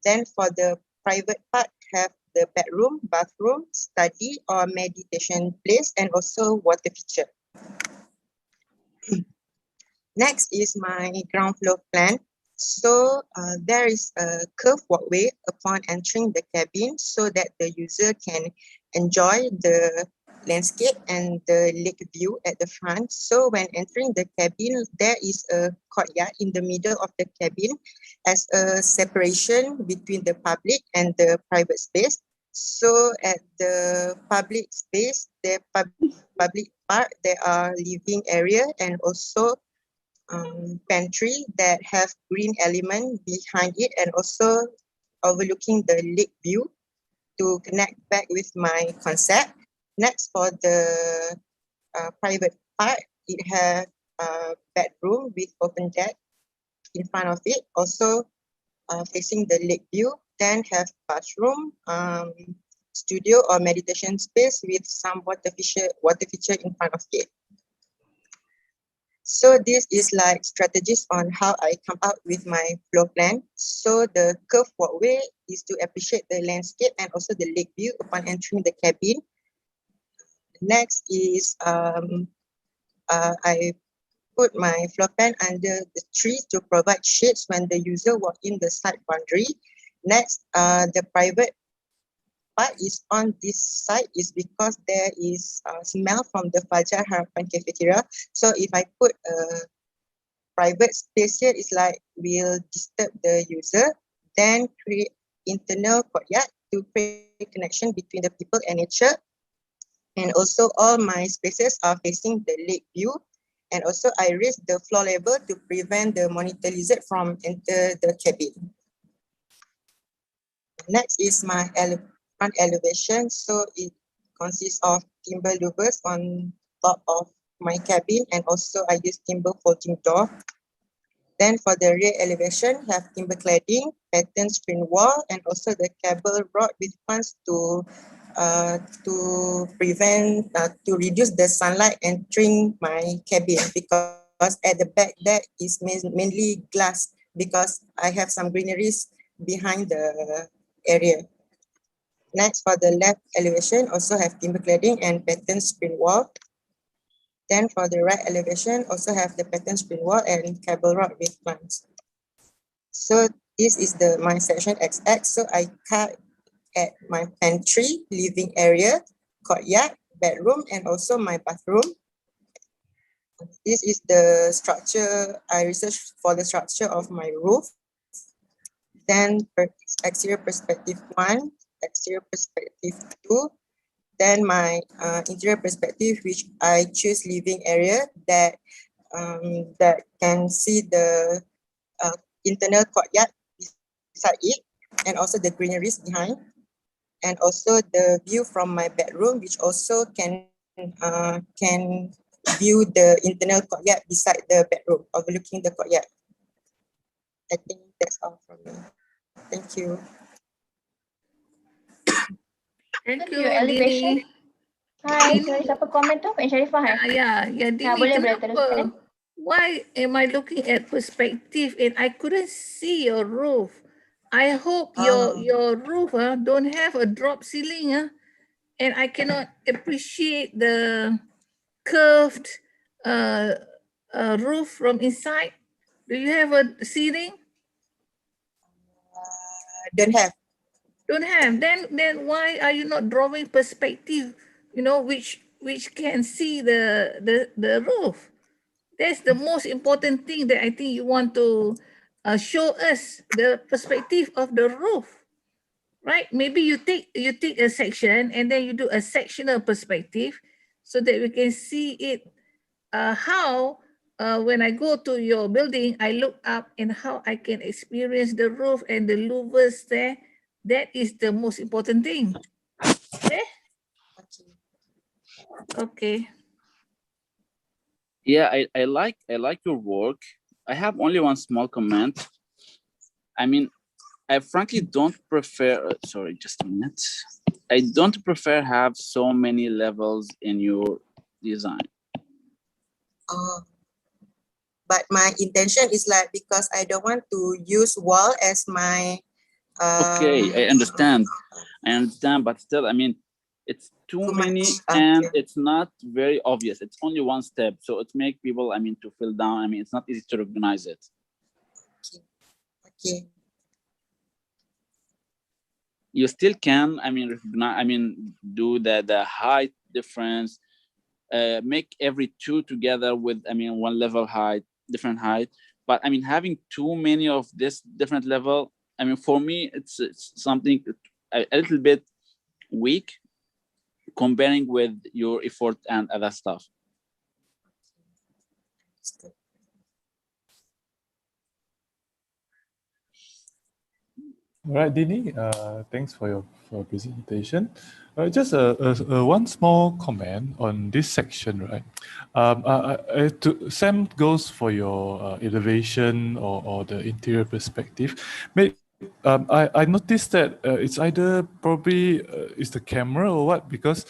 Then for the private part have the bedroom, bathroom, study or meditation place, and also water feature. Next is my ground floor plan. So there is a curved walkway upon entering the cabin so that the user can enjoy the landscape and the lake view at the front. So when entering the cabin, there is a courtyard in the middle of the cabin as a separation between the public and the private space. So at the public space, the public part, there are living area and also pantry that have green element behind it and also overlooking the lake view to connect back with my concept. Next, for the private part, it has a bedroom with open deck in front of it, also facing the lake view. Then have bathroom, studio or meditation space with some water feature in front of it. So this is like strategies on how I come up with my floor plan. So the curved walkway is to appreciate the landscape and also the lake view upon entering the cabin. Next is I put my floor plan under the trees to provide shades when the user walk in the side boundary. Next, the private part is on this side is because there is smell from the Fajar Harapan cafeteria. So if I put a private space here, it's like will disturb the user. Then create internal courtyard to create connection between the people and nature. And also all my spaces are facing the lake view. And also I raise the floor level to prevent the monitor lizard from enter the cabin. Next is my front elevation. So it consists of timber louvers on top of my cabin, and also I use timber folding door. Then for the rear elevation, have timber cladding, pattern screen wall, and also the cable rod with fans to prevent, to reduce the sunlight entering my cabin, because at the back there is mainly glass because I have some greeneries behind the area. Next, for the left elevation, also have timber cladding and pattern screen wall. Then for the right elevation, also have the pattern screen wall and cable rod with plants. So this is my section XX. So I cut at my pantry, living area, courtyard, bedroom, and also my bathroom. This is the structure, I researched for the structure of my roof. Then exterior perspective 1, exterior perspective 2, then my interior perspective, which I choose living area that can see the internal courtyard beside it, and also the greeneries behind, and also the view from my bedroom, which also can view the internal courtyard beside the bedroom, overlooking the courtyard. I think that's all from me. Thank you. Thank you, elevation. Dini. Hai, sorry, siapa komen tu? Encik Sharifah Dini, boleh kenapa? teruskan. Why am I looking at perspective and I couldn't see your roof? I hope your roof don't have a drop ceiling and I cannot appreciate the curved roof from inside. Do you have a ceiling? Don't have. Don't have. Then why are you not drawing perspective? You know, which can see the roof. That's the most important thing that I think you want to show us, the perspective of the roof, right? Maybe you take a section and then you do a sectional perspective so that we can see it. How when I go to your building, I look up and how I can experience the roof and the louvers there. That is the most important thing. Okay. Okay. Yeah, I like your work. I have only one small comment. I mean, I frankly don't prefer, sorry, just a minute. I don't prefer have so many levels in your design. But my intention is like, because I don't want to use wall as my okay, I understand, but still, I mean, it's too many and it's not very obvious. It's only one step, so it makes people, I mean, to fill down. I mean, it's not easy to recognize it. Okay. You still can, I mean, recognize, I mean, do the height difference, make every two together with, I mean, one level height, different height. But I mean, having too many of this different level, I mean, for me, it's something a little bit weak comparing with your effort and other stuff. All right, Dini, thanks for your presentation. Just one small comment on this section, right? Sam goes for your elevation or the interior perspective. I noticed that it's either probably it's the camera or what, because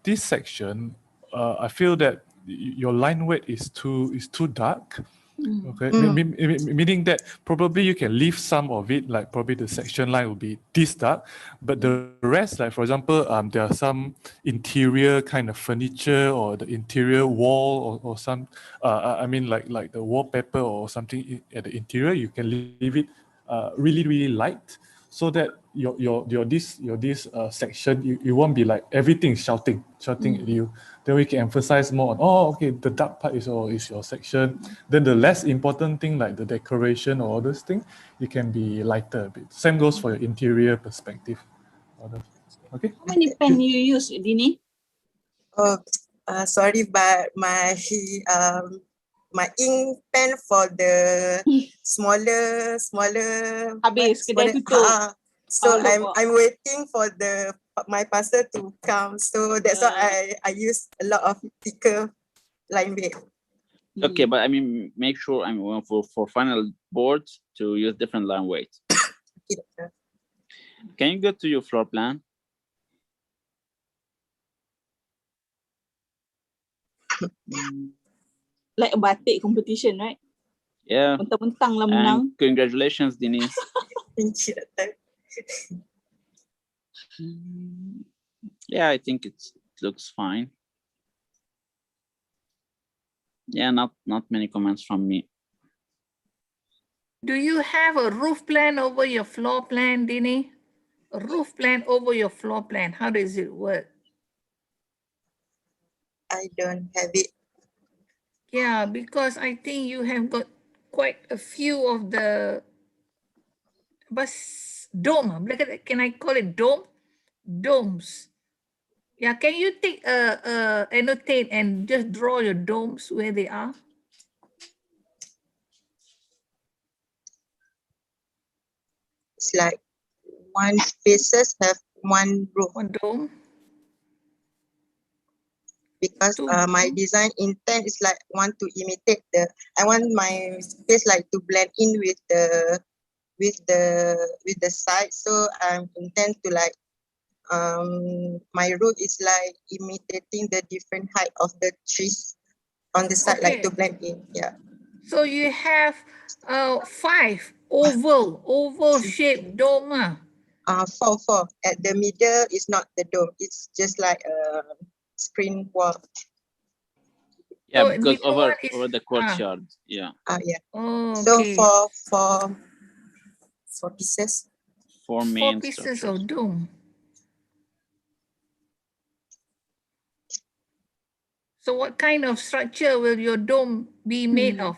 this section I feel that your line weight is too dark. Okay, meaning that probably you can leave some of it, like probably the section line will be this dark, but the rest, like for example, there are some interior kind of furniture or the interior wall or some, I mean like the wallpaper or something at the interior, you can leave it really light, so that your this section you won't be like everything shouting at you. Then we can emphasize more on, okay, the dark part is your section. Then the less important thing like the decoration or all those things, it can be lighter a bit. Same goes for your interior perspective. Okay. How many pen you use, Dini? Sorry, but my ink pen for the smaller habis kedai tutup. So I'm waiting for my parcel to come, so that's why I use a lot of thicker line weight. Okay, but I mean, make sure for final boards to use different line weights. Can you go to your floor plan? Like a batik competition, right? Yeah. Mentang-mentang lah menang. And congratulations, Denise. Thank you. Yeah, I think it looks fine. Yeah, not many comments from me. Do you have a roof plan over your floor plan, Dini? A roof plan over your floor plan. How does it work? I don't have it. Yeah, because I think you have got quite a few of the dome. Can I call it dome? Domes. Yeah, can you take annotate and just draw your domes where they are? It's like one spaces have one roof. One dome. Because my design intent is like want to imitate I want my space like to blend in with the side. So I intend to like my roof is like imitating the different height of the trees on the side, like to blend in. Yeah. So you have 5 oval shaped dome. Four. At the middle is not the dome. It's just like a screen wall. Yeah, because over the courtyard. Yeah. Yeah. Oh, okay. So for 4 pieces. 4 main 4 pieces structures. of dome. So what kind of structure will your dome be made of?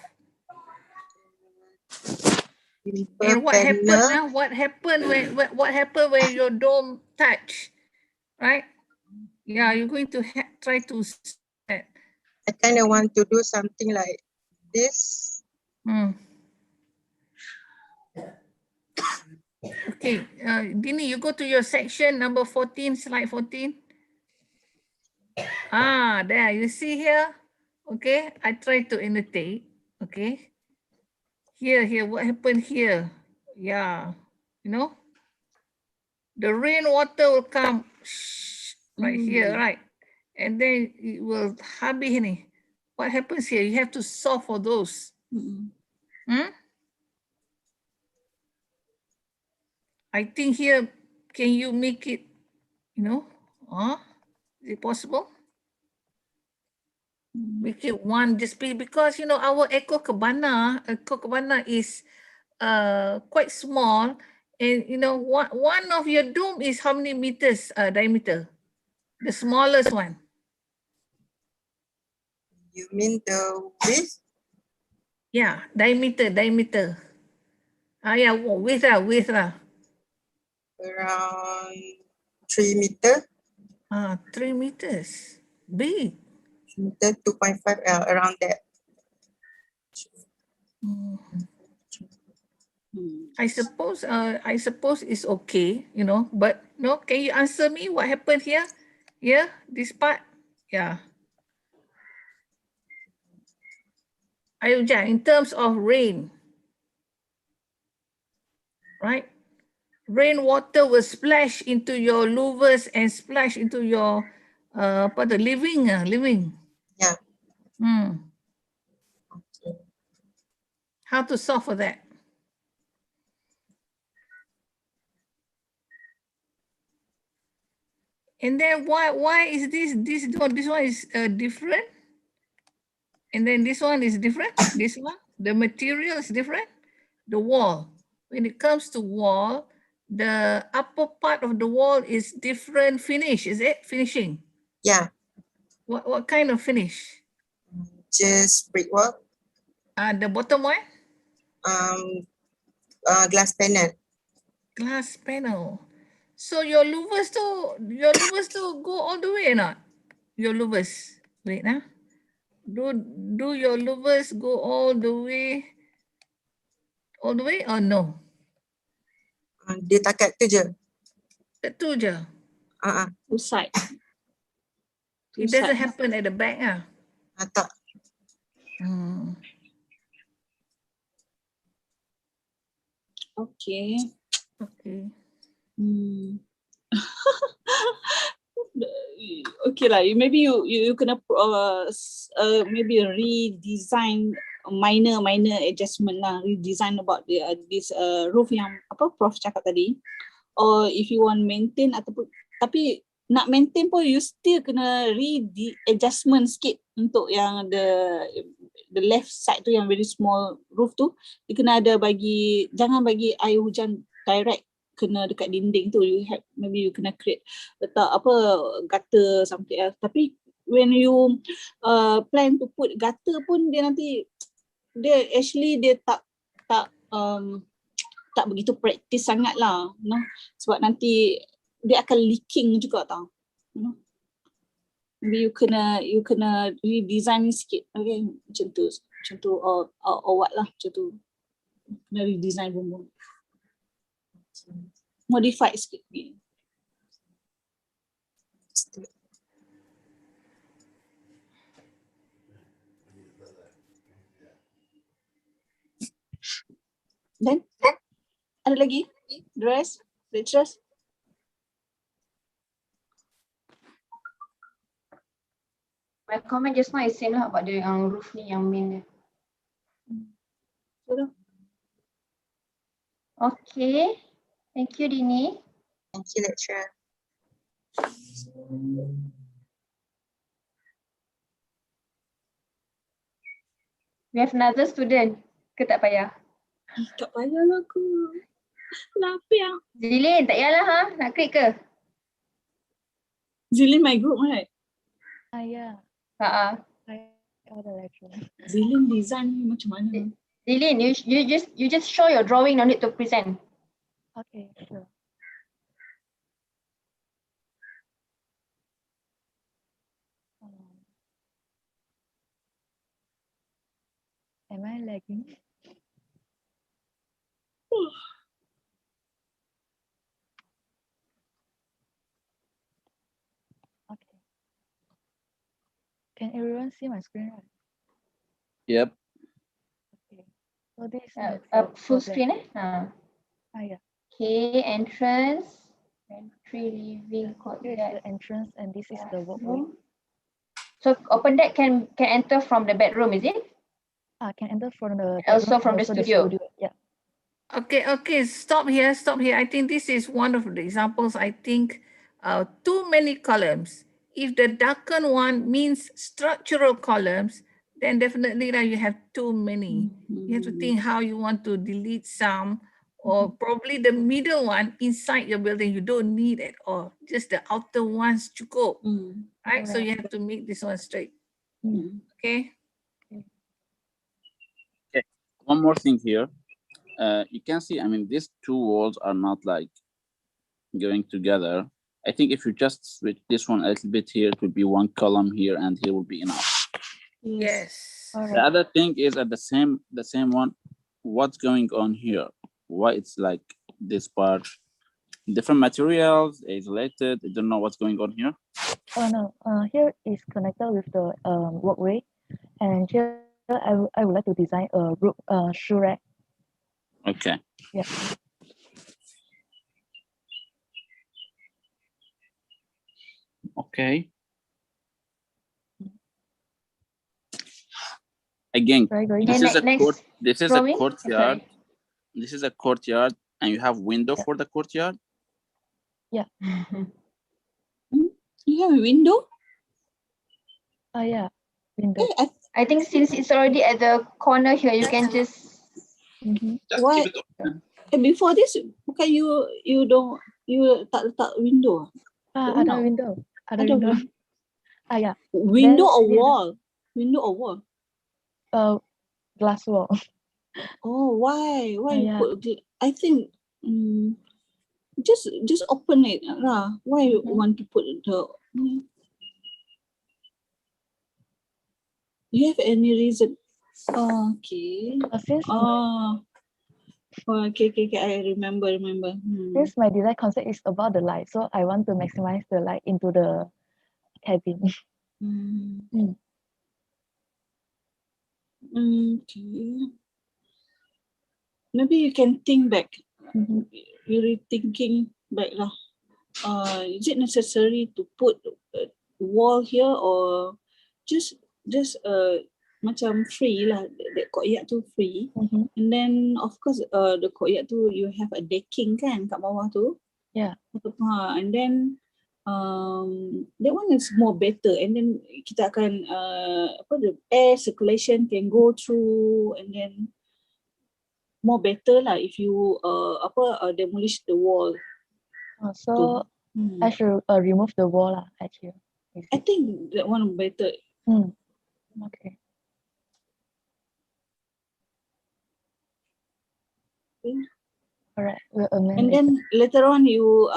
And what happened? What happened when your dome touch? Right? Yeah, you're going to try to. I kind of want to do something like this. Okay, Dini, you go to your section number 14, slide 14. There, you see here? Okay, I try to annotate. Okay. Here, what happened here? Yeah, you know? The rainwater will come right here, right? And then it will habis ni. What happens here? You have to solve for those. I think here, can you make it, you know? Is it possible? Make it one display, because you know our Eco Cabana is quite small, and you know one of your dome is how many meters diameter? The smallest one. You mean the width? Yeah, diameter. Yeah, width lah. Around 3 meter. 3 meters. Big. 2.5, around that. I suppose it's okay, you know, but no, can you answer me what happened here? Here, this part? Yeah. Ayuja, in terms of rain, right? rainwater will splash into your louvers and splash into your the living. Yeah. How to solve for that? And then why is this one is different? And then this one is different. This one, the material is different. The wall, when it comes to wall, the upper part of the wall is different finish. Is it finishing? Yeah. What kind of finish? Just brickwork. The bottom one? Glass panel. Glass panel. So your louvers to go all the way or not? Your louvers. Wait, nah. Do your louvers go all the way or no? Dia takat tu je. Tu je. Two side. It doesn't happen at the back, ah. Tak. Okay. Okay. Okay lah. Maybe you kena maybe redesign minor adjustment lah. Redesign about this roof yang Prof cakap tadi. Or if you want maintain ataupun tapi nak maintain pun you still kena adjustment sikit untuk yang the left side tu yang very small roof tu, dia kena ada jangan bagi air hujan direct kena dekat dinding tu. Maybe you kena letak gutter something else. Tapi when you plan to put gutter pun dia tak begitu praktis sangat lah, sebab nanti dia akan leaking juga tau. Maybe you kena redesign sikit, okay, macam tu or what lah, macam tu. Kena redesign pun. Modify sikit. Then ada lagi? The rest? Lecturers? My comment just now is same lah about the roof ni yang main. Okay. Thank you, Dini. Thank you, lecturer. We have another student. Ke tak payah? Tak payah lah aku. Lapar. Zilin, tak payahlah ha? Nak klik ke? Zilin my group, right? Yeah. Ha-ha. Zilin design ni macam mana? Zilin, you just show your drawing, no need to present. Okay, sure. Am I lagging? Okay. Can everyone see my screen? Right? Yep. Okay. So this is full screen yeah. Okay, entrance, entry, living, This is the entrance and this is the walkway. So open deck can enter from the bedroom, is it? Can enter from the also from the studio. Yeah. Okay, stop here. I think this is one of the examples. I think too many columns. If the darkened one means structural columns, then definitely you have too many. You have to think how you want to delete some, or probably the middle one inside your building you don't need at all. Just the outer ones cukup, right? So you have to make this one straight. Okay. Okay. One more thing here. You can see, I mean, these two walls are not like going together. I think if you just switch this one a little bit here, it would be one column here and here will be enough. Yes. The other thing is at the same one, what's going on here? Why it's like this part? Different materials, isolated. I don't know what's going on here. Oh no, here is connected with the walkway, and here I would like to design a shoe rack. Okay. Yeah. Okay. Again, this is a court. This is a courtyard. This is a courtyard, and you have window for the courtyard. Yeah. You have a window? Yeah, window. I think since it's already at the corner here, you can just. Why? Before this, bukan you tak letak window? Ada window. Ada window. Yeah. Window or wall? Window or wall? Glass wall. Oh, why? Why you Yeah. put it? I think just open it lah. Why you want to put the? You have any reason? Oh, okay. Okay. I remember. Since my design concept is about the light, so I want to maximize the light into the cabin. Okay. Maybe you can think back. You're thinking back lah. Is it necessary to put a wall here or just macam free lah, that courtyard tu free. And then of course the courtyard tu you have a decking kan kat bawah tu. Yeah. And then that one is more better, and then kita akan the air circulation can go through, and then more better lah if you demolish the wall. So I should remove the wall lah actually. I think that one better. Okay. Alright, we'll amend And it. then later on you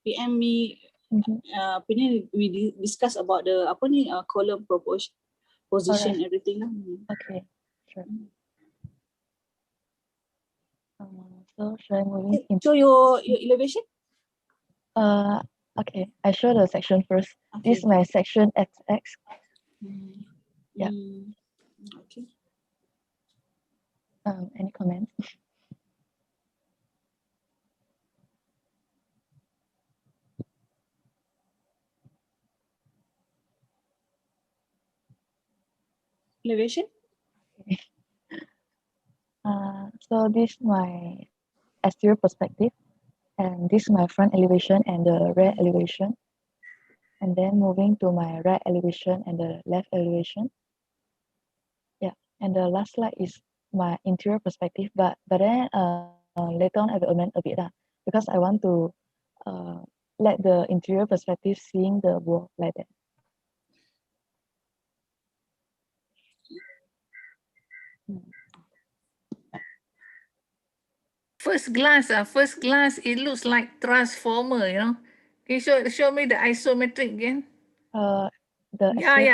PM me. We discuss about the column position, Alright. everything lah. Okay, sure. So should I move in? So your elevation? Okay, I show the section first. This is my section XX. Yeah. Okay. Any comments? Elevation? So this is my exterior perspective, and this is my front elevation and the rear elevation. And then moving to my right elevation and the left elevation. Yeah, and the last slide is my interior perspective, but then later on I will amend a bit because I want to let the interior perspective seeing the wall like that. First glance, it looks like transformer, you know. Can you show me the isometric again?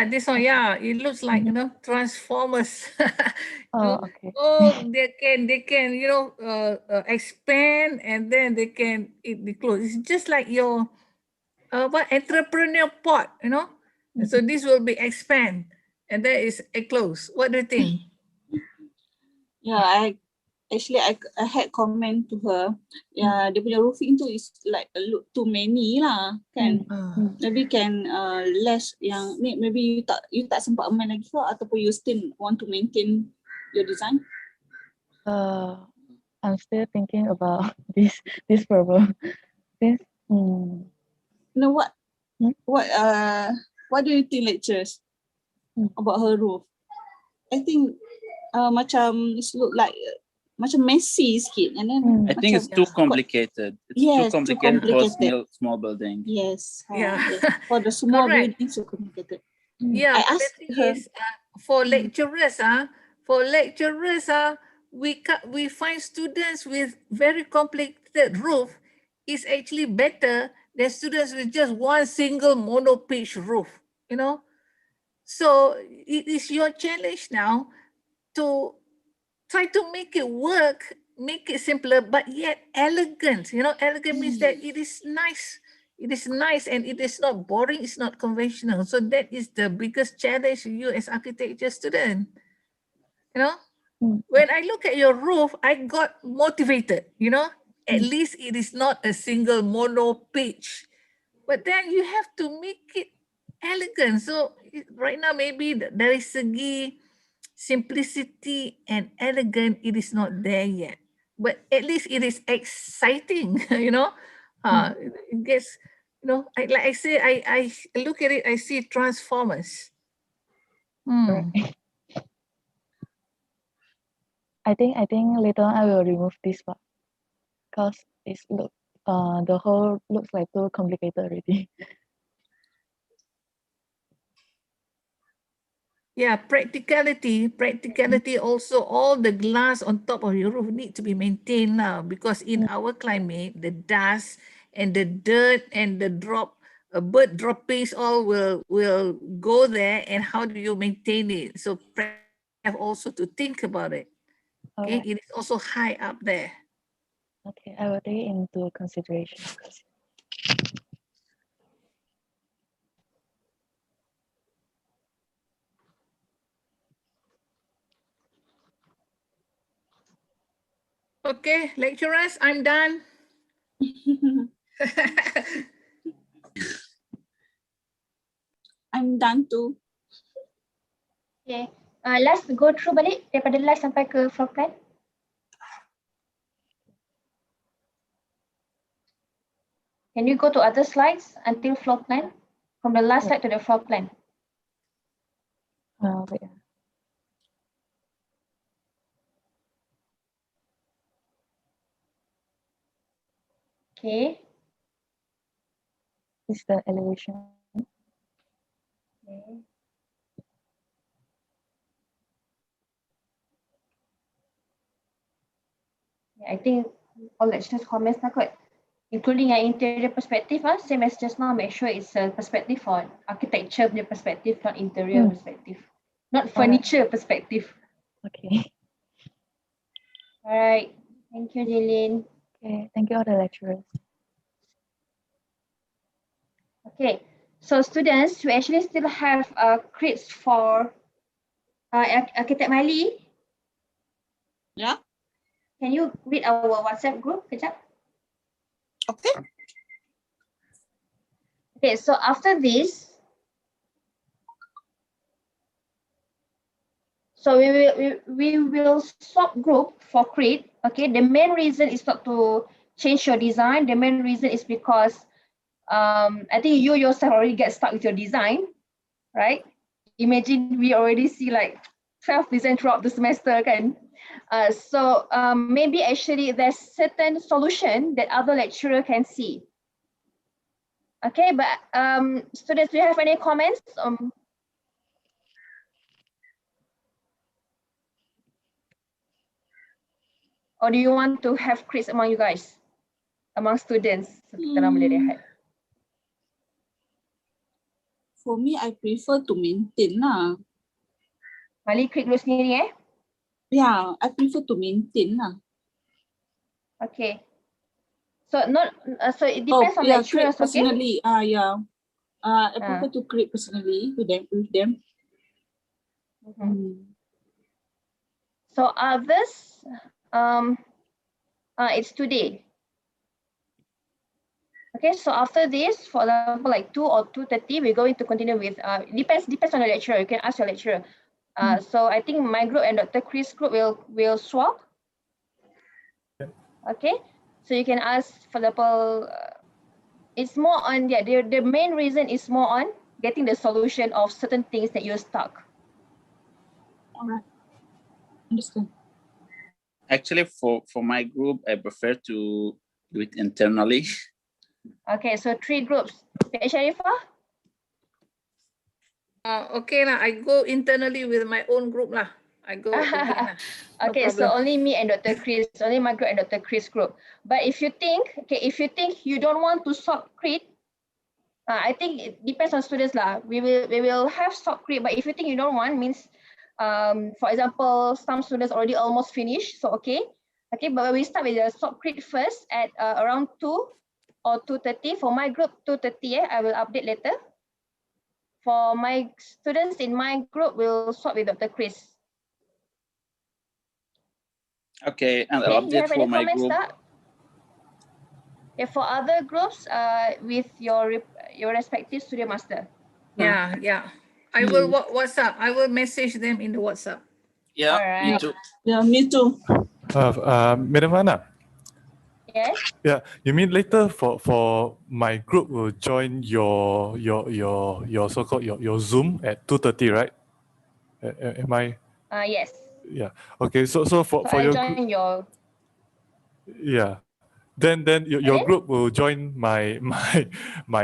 This one, it looks like, you know, transformers. Okay. They can, you know, expand, and then they can close. It's just like your entrepreneur pot, you know. So this will be expand, and that is a close. What do you think? Yeah, I had comment to her. Yeah, dia punya roofing tu is like too many lah, kan. Maybe can less yang ni, maybe you tak sempat amend lagi ke, ataupun you still want to maintain your design? I'm still thinking about this problem. You know what? What do you think, lecturers, about her roof? I think macam it look like macam messy sikit, and then I think it's too complicated. It's too complicated for small building. Yes. For the small buildings, too complicated. Yeah, I but asked the thing her. is, for lecturers, we find students with very complicated roof is actually better than students with just one single mono-pitch roof, you know. So it is your challenge now to try to make it work, make it simpler, but yet elegant. You know, elegant means that it is nice. It is nice and it is not boring, it's not conventional. So that is the biggest challenge for you as architecture student. You know, when I look at your roof, I got motivated, you know, at least it is not a single mono pitch. but then you have to make it elegant. So right now, maybe dari segi simplicity and elegant, it is not there yet. But at least it is exciting, you know. It gets, you know, like I say, I look at it, I see Transformers. I think later on I will remove this part because it's the whole looks like too complicated already. Yeah, practicality also, all the glass on top of your roof need to be maintained now, because in our climate, the dust and the dirt and the bird droppings all will go there, and how do you maintain it? So have also to think about it. Okay, Alright. it is also high up there. Okay, I will take it into consideration. Okay, lecturers, I'm done. I'm done too. Okay, let's go through balik daripada live sampai ke floor plan. Can you go to other slides until floor plan? From the last slide to the floor plan. Wait. Okay. This is the elevation. Okay. I think all lecturers' comments are good, including your interior perspective. Same as just now, make sure it's a perspective for architecture punya perspective, not interior perspective, not furniture perspective. Okay. All right. Thank you, Jilin. Okay, thank you all the lecturers. Okay, so students, we actually still have crits for Architect Miley. Yeah. Can you read our WhatsApp group, kejap? Okay. Okay, so after this, so we will swap group for crit. Okay, the main reason is not to change your design. The main reason is because I think you yourself already get stuck with your design, right? Imagine we already see like 12 designs throughout the semester, kan? So maybe actually there's certain solution that other lecturer can see. Okay, but students, do you have any comments? Or do you want to have crits among you guys, among students? For me, I prefer to maintain lah. Mali crit dulu sendiri eh? Yeah, I prefer to maintain lah. Okay. So not so it depends on lecturers, okay? Personally, yeah. I prefer to create personally with them. So others, it's today. Okay, so after this, for example, like 2 or 2:30, we're going to continue with, depends on the lecturer. You can ask your lecturer. So I think my group and Dr. Chris group will swap. Okay, so you can ask, for example, it's more on, the main reason is more on getting the solution of certain things that you're stuck. All right, understand. Actually, for my group, I prefer to do it internally. Okay, so 3 groups. Okay, Sharifah? Okay lah, I go internally with my own group lah. I go again lah. Okay, so only me and Dr. Chris, only my group and Dr. Chris group. But if you think, if you think you don't want to swap crit, I think it depends on students lah. We will have swap crit, but if you think you don't want, means, for example, some students already almost finished, so okay. Okay, but we start with the swap crit first at around 2 or 2:30. For my group, 2:30, I will update later. For my students in my group, we'll swap with Dr. Chris. Okay, and I'll update for my group. Yeah, for other groups, with your your respective studio master. Yeah, yeah. I will WhatsApp. I will message them in the WhatsApp. Yeah, me Alright. too. Yeah, me too. Madam Hana, Yes. yeah, you mean later for my group will join your so-called your Zoom at 2:30, right? Am I? Yes. Yeah. Okay. So for So I your join group, your. yeah. Then your group will join my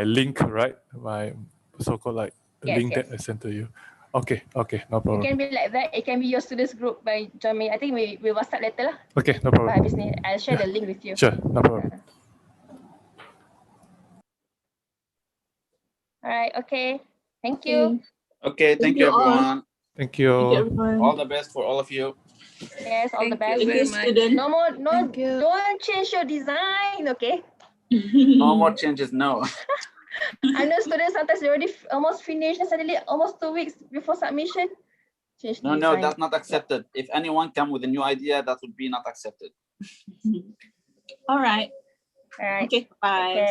link, right? My so-called like the Yes, link that I yes. sent to you. Okay. Okay. No It problem. can be like that. It can be your students group by join me. I think we WhatsApp later lah. Okay. No problem. Habis ni, I'll share the link with you. Sure. No problem. Alright. Okay. Thank you. Okay, thank you, everyone. Thank you. All the best for all of you. Yes. All the best. you very much. No more. No. Don't change your design. Okay. No more changes, no. I know students sometimes they already almost finished and suddenly almost 2 weeks before submission. Change No, design. that's not accepted. If anyone come with a new idea, that would be not accepted. All right. All right. Okay, bye.